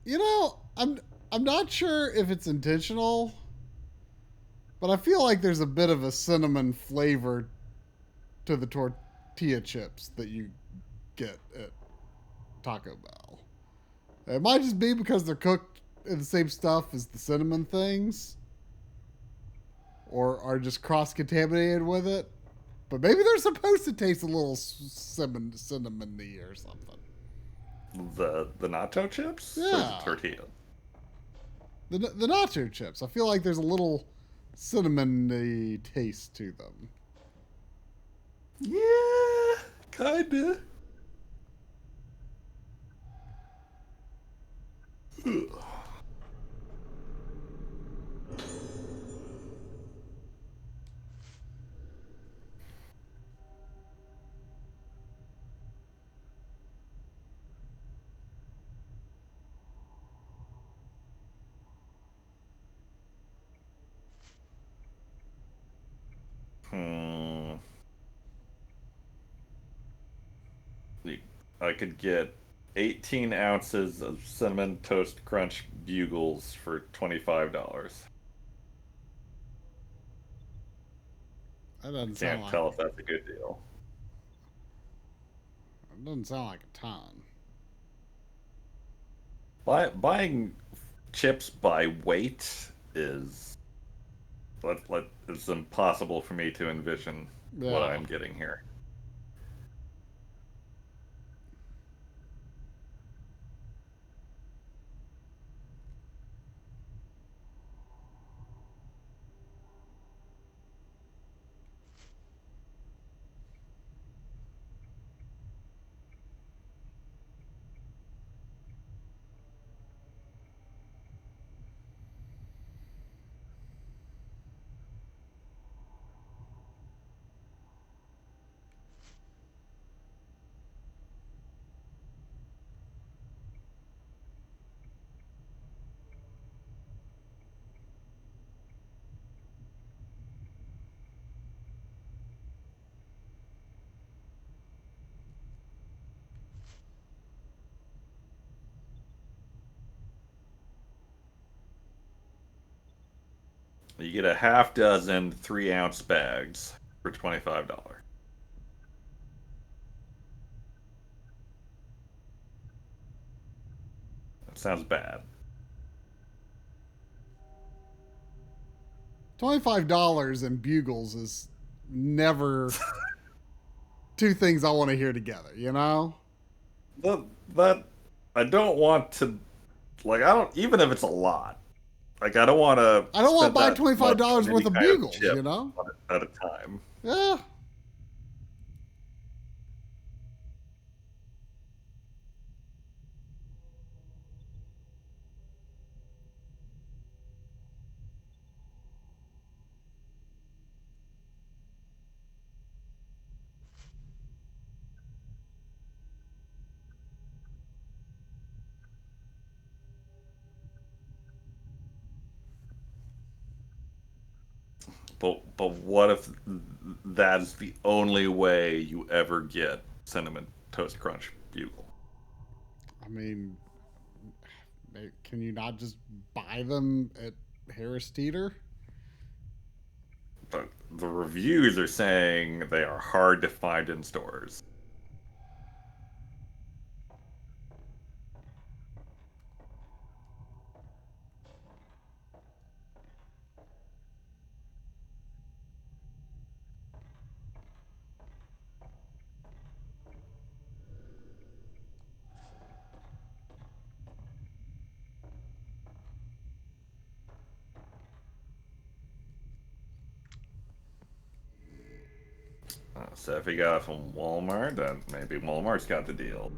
You know, I'm not sure if it's intentional, but I feel like there's a bit of a cinnamon flavor to the tortilla chips that you get at Taco Bell. It might just be because they're cooked in the same stuff as the cinnamon things, or are just cross-contaminated with it. But maybe they're supposed to taste a little cinnamony or something. The nacho chips? Yeah. Or the tortilla? The nacho chips. I feel like there's a little cinnamony taste to them. Yeah, kinda. I could get 18 ounces of Cinnamon Toast Crunch bugles for $25. That doesn't sound Can't like tell if that's a good deal. It doesn't sound like a ton. Buying chips by weight is it's impossible for me to envision what I'm getting here. You get a half dozen 3-ounce bags for $25. That sounds bad. $25 and bugles is never two things I want to hear together, you know? That I don't want to, like, I don't, even if it's a lot, like, I don't want to. I don't want to buy $25 worth of bugles, you know? At a time. Yeah. But what if that's the only way you ever get Cinnamon Toast Crunch Bugle? I mean, can you not just buy them at Harris Teeter? But the reviews are saying they are hard to find in stores. So if he got it from Walmart, then maybe Walmart's got the deal.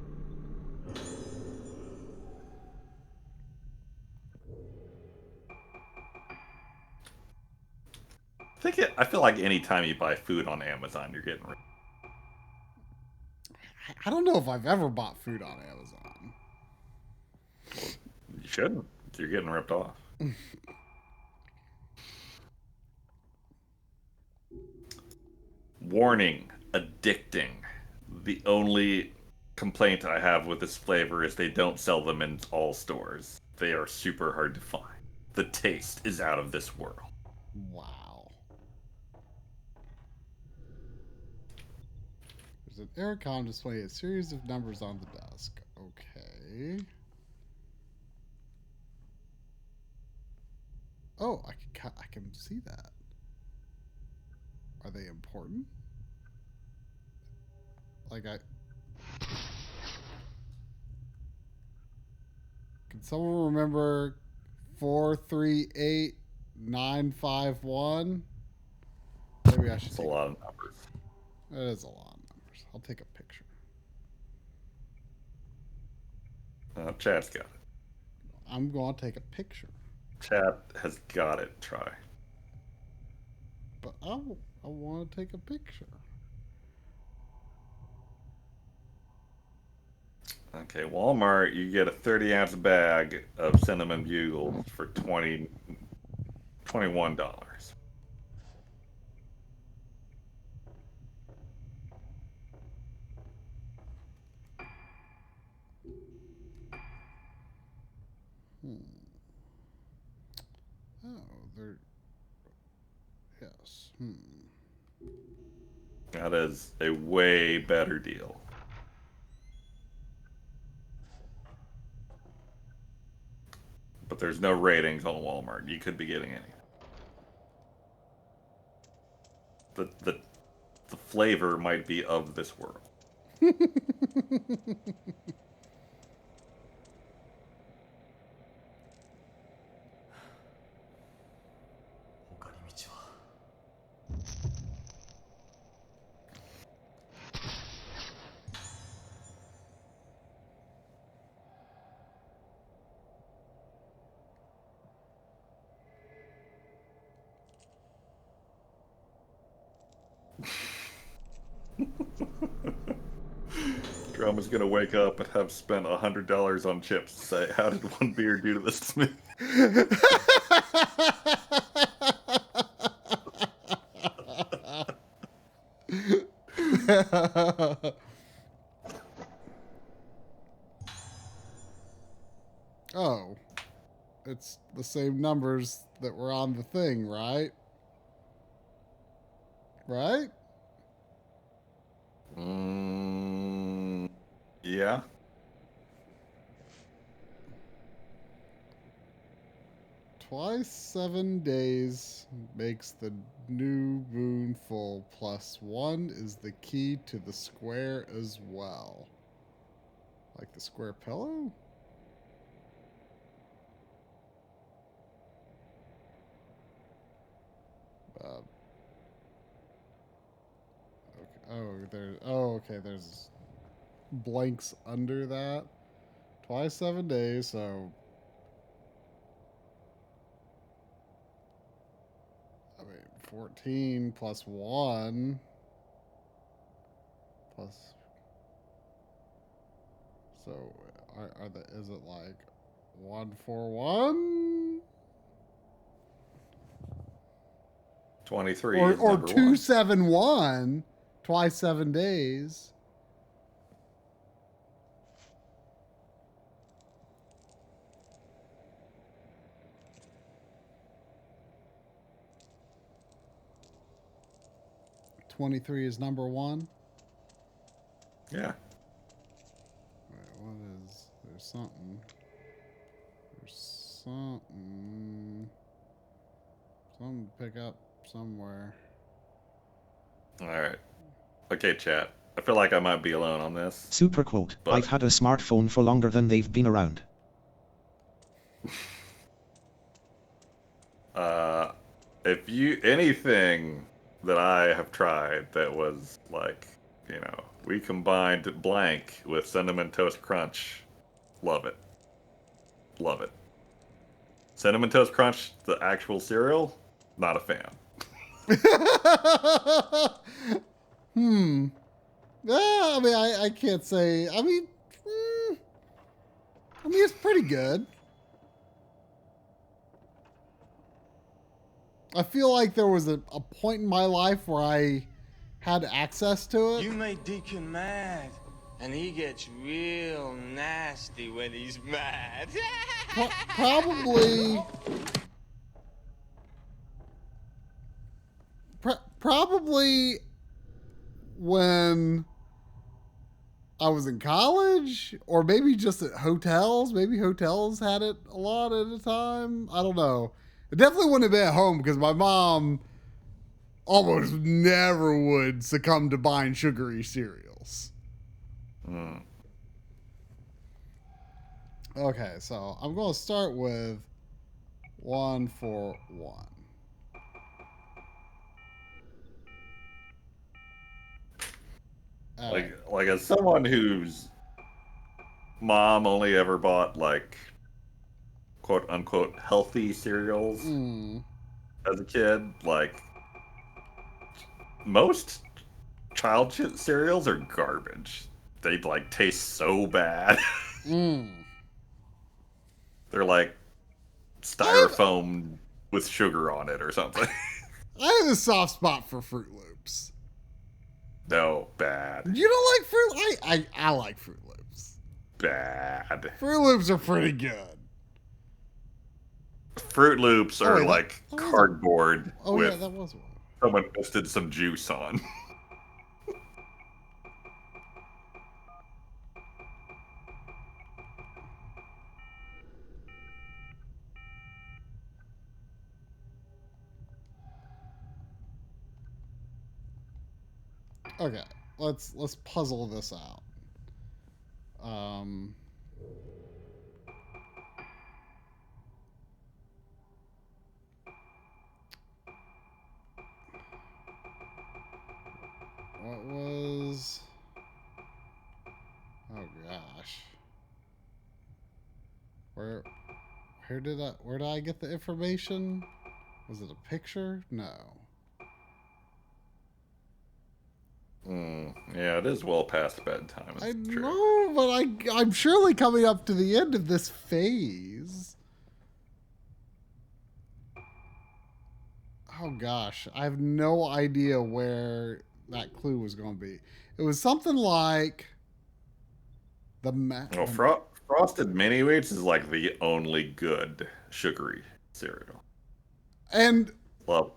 I feel like anytime you buy food on Amazon, you're getting ripped. I don't know if I've ever bought food on Amazon. Well, you shouldn't. You're getting ripped off. Warning, addicting. The only complaint I have with this flavor is they don't sell them in all stores. They are super hard to find. The taste is out of this world. Wow. There's an Aircom display, a series of numbers on the desk. Okay. Oh, I can see that. Are they important? Like can someone remember 438951? Maybe I should. That's a lot of numbers. That is a lot of numbers. I'll take a picture. Chad's got it. I'm going to take a picture. Chad has got it. Try. But I want to take a picture. Okay, Walmart, you get a 30-ounce bag of cinnamon bugles for $21. Oh, they're... Yes. That is a way better deal. there's no ratings on Walmart. You could be getting anything. The flavor might be of this world. Drama's gonna wake up and have spent $100 on chips to say, how did one beer do to this to me? Oh. It's the same numbers that were on the thing, right? Right? Yeah. Twice 7 days makes the new moon full. +1 is the key to the square as well. Like the square pillow? Okay, there's blanks under that. Twice 7 days, so I mean 14 +1 plus. So is it like 141? 23 or is number 271 twice 7 days. $23 is number 1. Yeah. Wait, what is? There's something. There's something. Something to pick up somewhere. All right. Okay, chat. I feel like I might be alone on this. Super quote. But I've had a smartphone for longer than they've been around. If anything that I have tried that was like, we combined blank with Cinnamon Toast Crunch, love it. Love it. Cinnamon Toast Crunch, the actual cereal, not a fan. I mean, I can't say. I mean, it's pretty good. I feel like there was a point in my life where I had access to it. You made Deacon mad, and he gets real nasty when he's mad. Probably when I was in college, or maybe just at hotels. Maybe hotels had it a lot at a time. I don't know. It definitely wouldn't have been at home because my mom almost never would succumb to buying sugary cereals. Okay, so I'm going to start with 141. Like as someone whose mom only ever bought like quote unquote healthy cereals as a kid, like most child cereals are garbage. They like taste so bad. They're like styrofoam with sugar on it or something. I have a soft spot for Fruit Loops. No, bad. You don't like Fruit Loops? I like Fruit Loops. Bad. Fruit Loops are pretty good. Fruit Loops are like cardboard with that was one. someone misted some juice on. Okay, let's puzzle this out. What was? Oh gosh. Where did I get the information? Was it a picture? No. Yeah, it is well past bedtime. I know, but I'm surely coming up to the end of this phase. Oh gosh, I have no idea where that clue was going to be. It was something like the Frosted Mini Wheats is like the only good sugary cereal. And love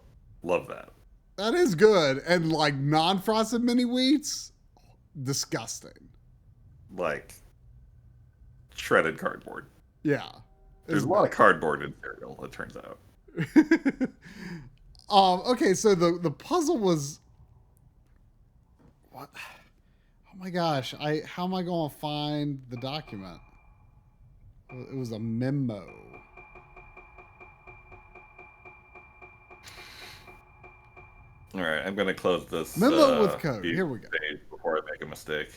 that. That is good. And like non-frosted mini wheats, disgusting. Like shredded cardboard. Yeah. There's a lot of cardboard in cereal, it turns out. Okay, so the puzzle was what? Oh my gosh, how am I going to find the document? It was a memo. All right, I'm going to close this memo with code. Here we go. Before I make a mistake.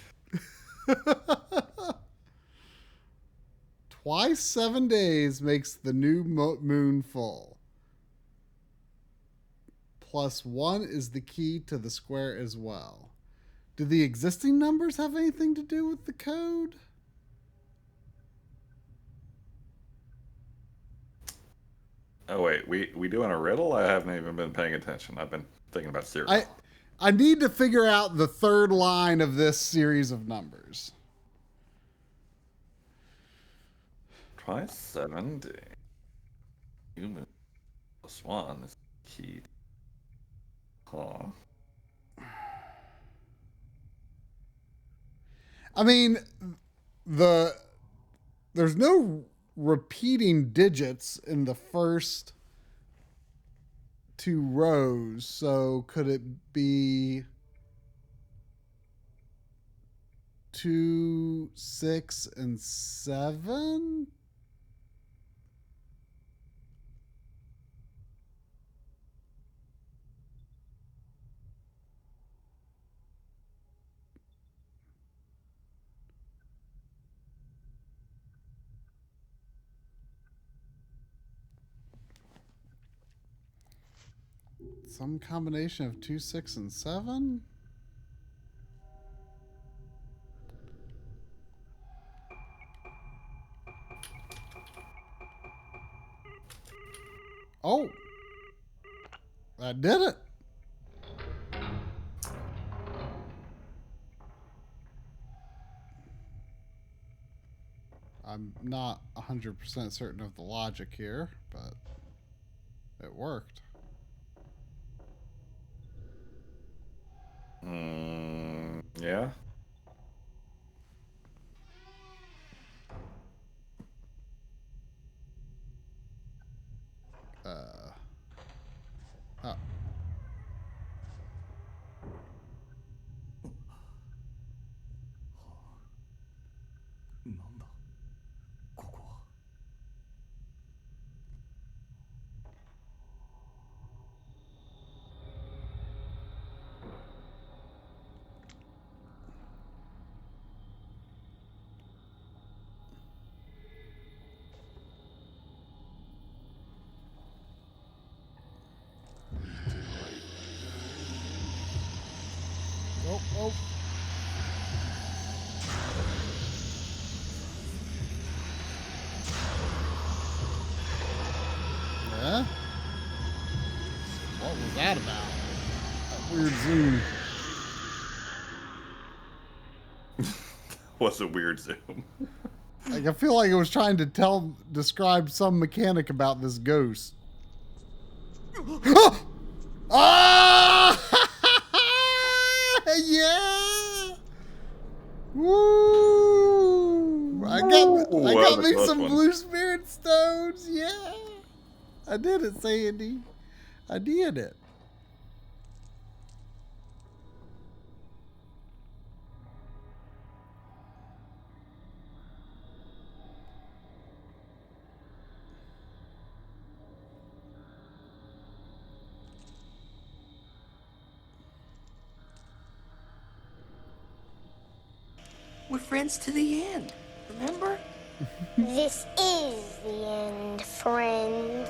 Twice 7 days makes the new moon full. +1 is the key to the square as well. Do the existing numbers have anything to do with the code? Oh wait, we doing a riddle? I haven't even been paying attention. I've been thinking about cereal. I need to figure out the third line of this series of numbers. Twice 7 days. Human +1 is key. Huh. I mean, there's no repeating digits in the first 2 rows, so could it be 2, 6, and 7? Some combination of 2, 6, and 7? Oh, that did it. I'm not 100% certain of the logic here, but it worked. Yeah. Oh. Oh. Yeah? What was that about? That weird zoom. What's a weird zoom? Like, I feel like it was trying to describe some mechanic about this ghost. Ah! Yeah! Woo! I got me some blue spirit stones. Yeah. I did it, Sandy. I did it. We're friends to the end. Remember? This is the end, friend.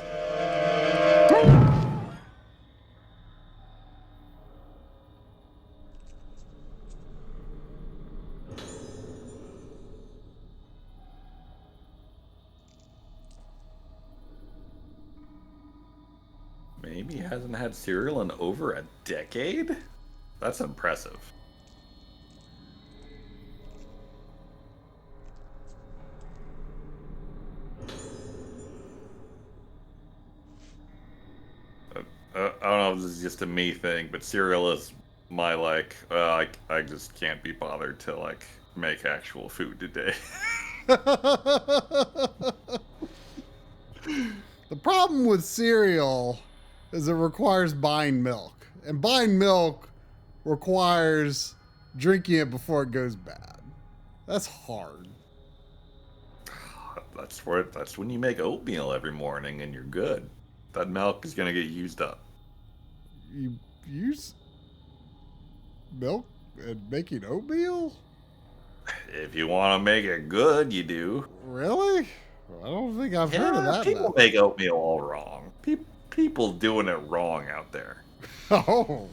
Maybe he hasn't had cereal in over a decade? That's impressive. I don't know if this is just a me thing, but cereal is my, like, I just can't be bothered to, like, make actual food today. The problem with cereal is it requires buying milk. And buying milk requires drinking it before it goes bad. That's hard. That's when you make oatmeal every morning and you're good. That milk is gonna get used up. You use milk in making oatmeal? If you want to make it good, you do. Really? I don't think I've heard of that. People make oatmeal all wrong. People doing it wrong out there. Oh.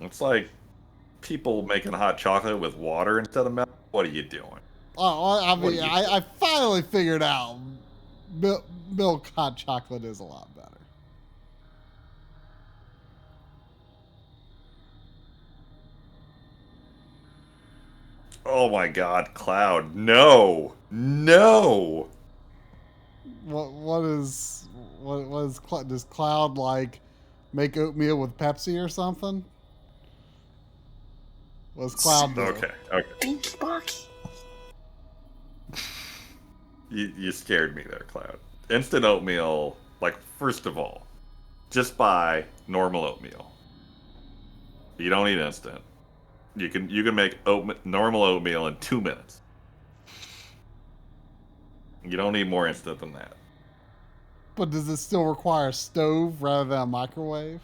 It's like people making hot chocolate with water instead of milk. What are you doing? Oh, I mean, I finally figured out milk hot chocolate is a lot better. Oh my God, Cloud! No, no. Does Cloud like make oatmeal with Pepsi or something? What's Cloud do? Okay. Binky Bonky. You scared me there, Cloud. Instant oatmeal, like, first of all, just buy normal oatmeal. You don't need instant. You can make normal oatmeal in 2 minutes. You don't need more instant than that. But does it still require a stove rather than a microwave?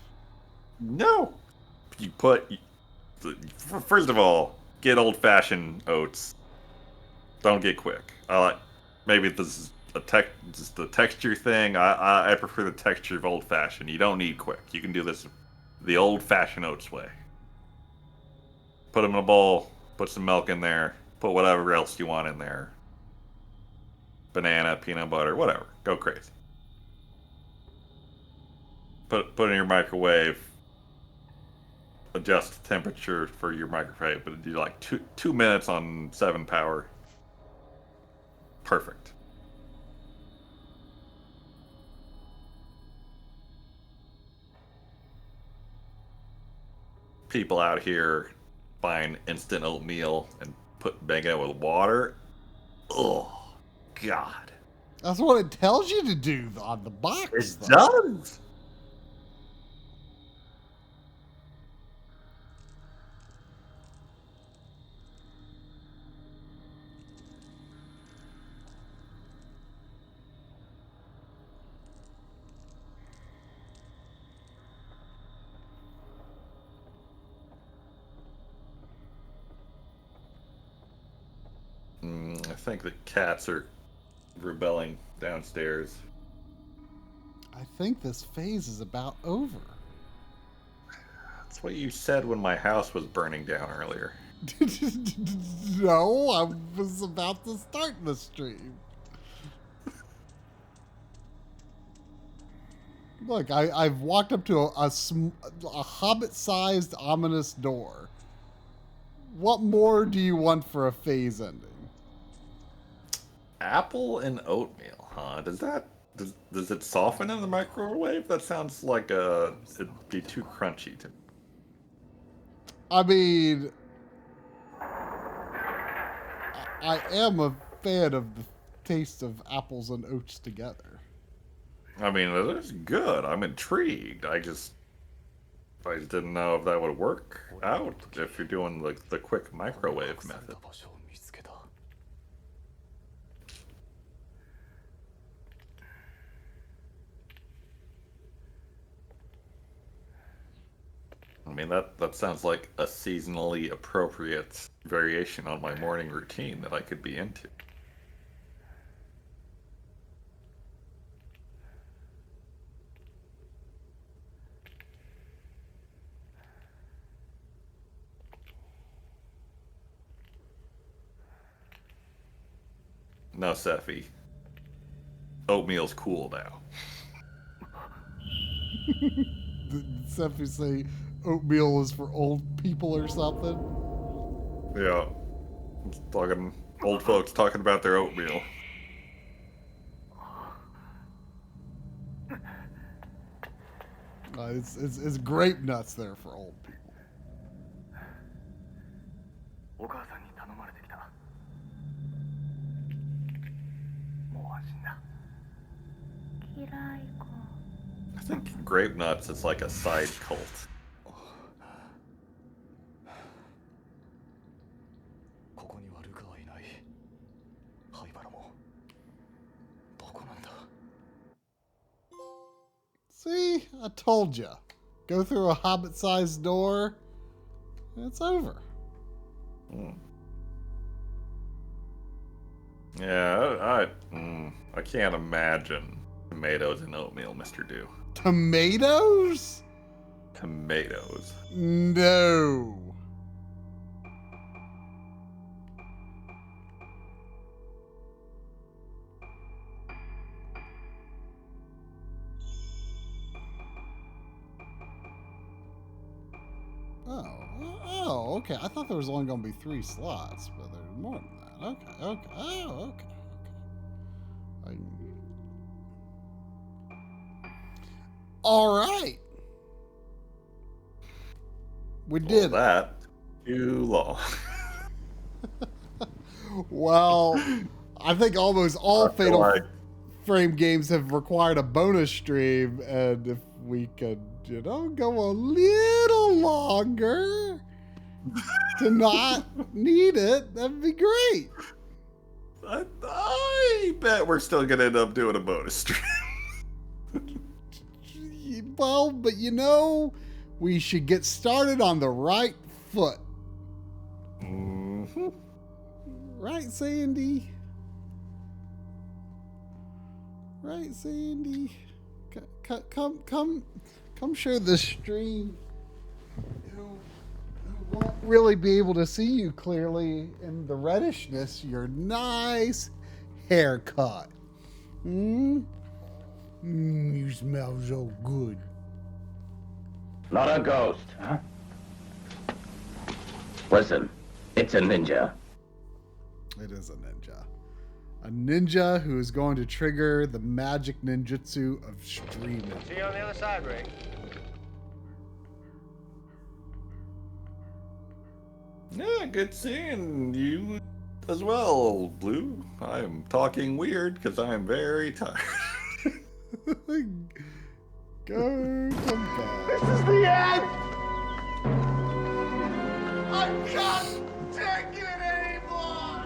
No. First of all, get old-fashioned oats. Don't get quick. Maybe this is just a texture thing. I prefer the texture of old-fashioned. You don't need quick. You can do this the old-fashioned oats way. Put them in a bowl. Put some milk in there. Put whatever else you want in there. Banana, peanut butter, whatever. Go crazy. Put it in your microwave. Adjust the temperature for your microwave, but do like 2 minutes on 7 power. Perfect. People out here buying instant oatmeal and making it with water. Oh, God. That's what it tells you to do on the box. It does. I think the cats are rebelling downstairs. I think this phase is about over. That's what you said when my house was burning down earlier. No, I was about to start the stream. Look, I've walked up to a hobbit-sized ominous door. What more do you want for a phase ending? Apple and oatmeal, huh? Does it soften in the microwave? That sounds like it'd be too crunchy to me. I mean, I am a fan of the taste of apples and oats together. I mean, it's good. I'm intrigued. I just didn't know if that would work out if you're doing the quick microwave method. mean, that sounds like a seasonally appropriate variation on my morning routine that I could be into. No, Seffi. Oatmeal's cool now. Did Seffi say oatmeal is for old people or something? Yeah. Talking old folks talking about their oatmeal. It's grape nuts there for old people. I think grape nuts is like a side cult. See, I told you. Go through a hobbit-sized door, and it's over. Yeah, I can't imagine tomatoes and oatmeal, Mr. Dew. Tomatoes? Tomatoes. No. Oh, okay. I thought there was only going to be 3 slots, but there's more than that. Okay. Oh, okay. All right. We did that. Too long. Well, I think almost all Fatal Frame games have required a bonus stream, and if we could, go a little longer to not need it, that'd be great. I bet we're still gonna end up doing a bonus stream. Well, but we should get started on the right foot. Mm-hmm. Right, Sandy? Right, Sandy? Come share the stream. Who won't really be able to see you clearly in the reddishness, your nice haircut. You smell so good. Not a ghost, huh? Listen, it's a ninja. It is a ninja. A ninja who is going to trigger the magic ninjutsu of streaming. See you on the other side, Ray. Yeah, good seeing you as well, Blue. I'm talking weird because I'm very tired. Go come back. This is the end! I can't take it anymore!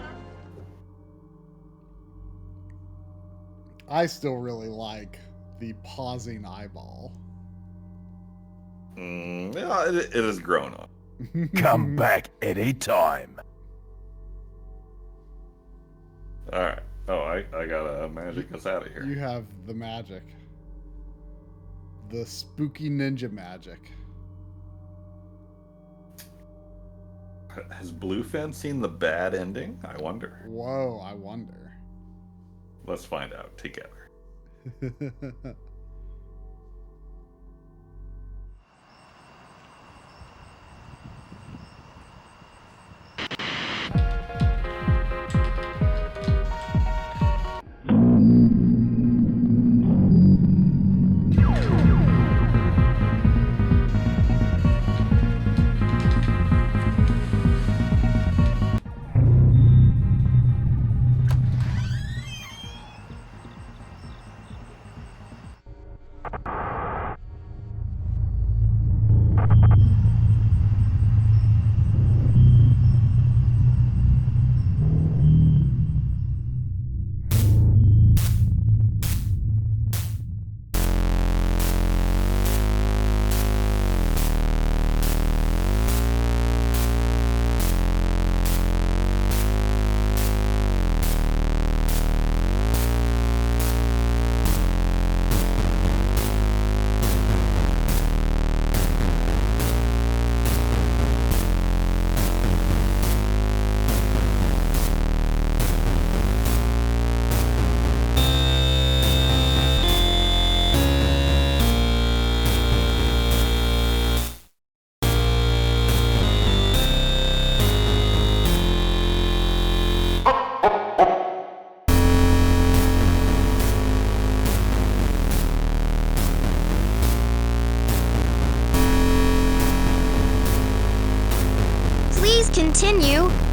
I still really like the pausing eyeball. Yeah, it has grown on. Come back anytime. Alright. Oh, I gotta magic us out of here. You have the magic. The spooky ninja magic. Has Bluefin seen the bad ending? I wonder. Whoa, I wonder. Let's find out together. continue.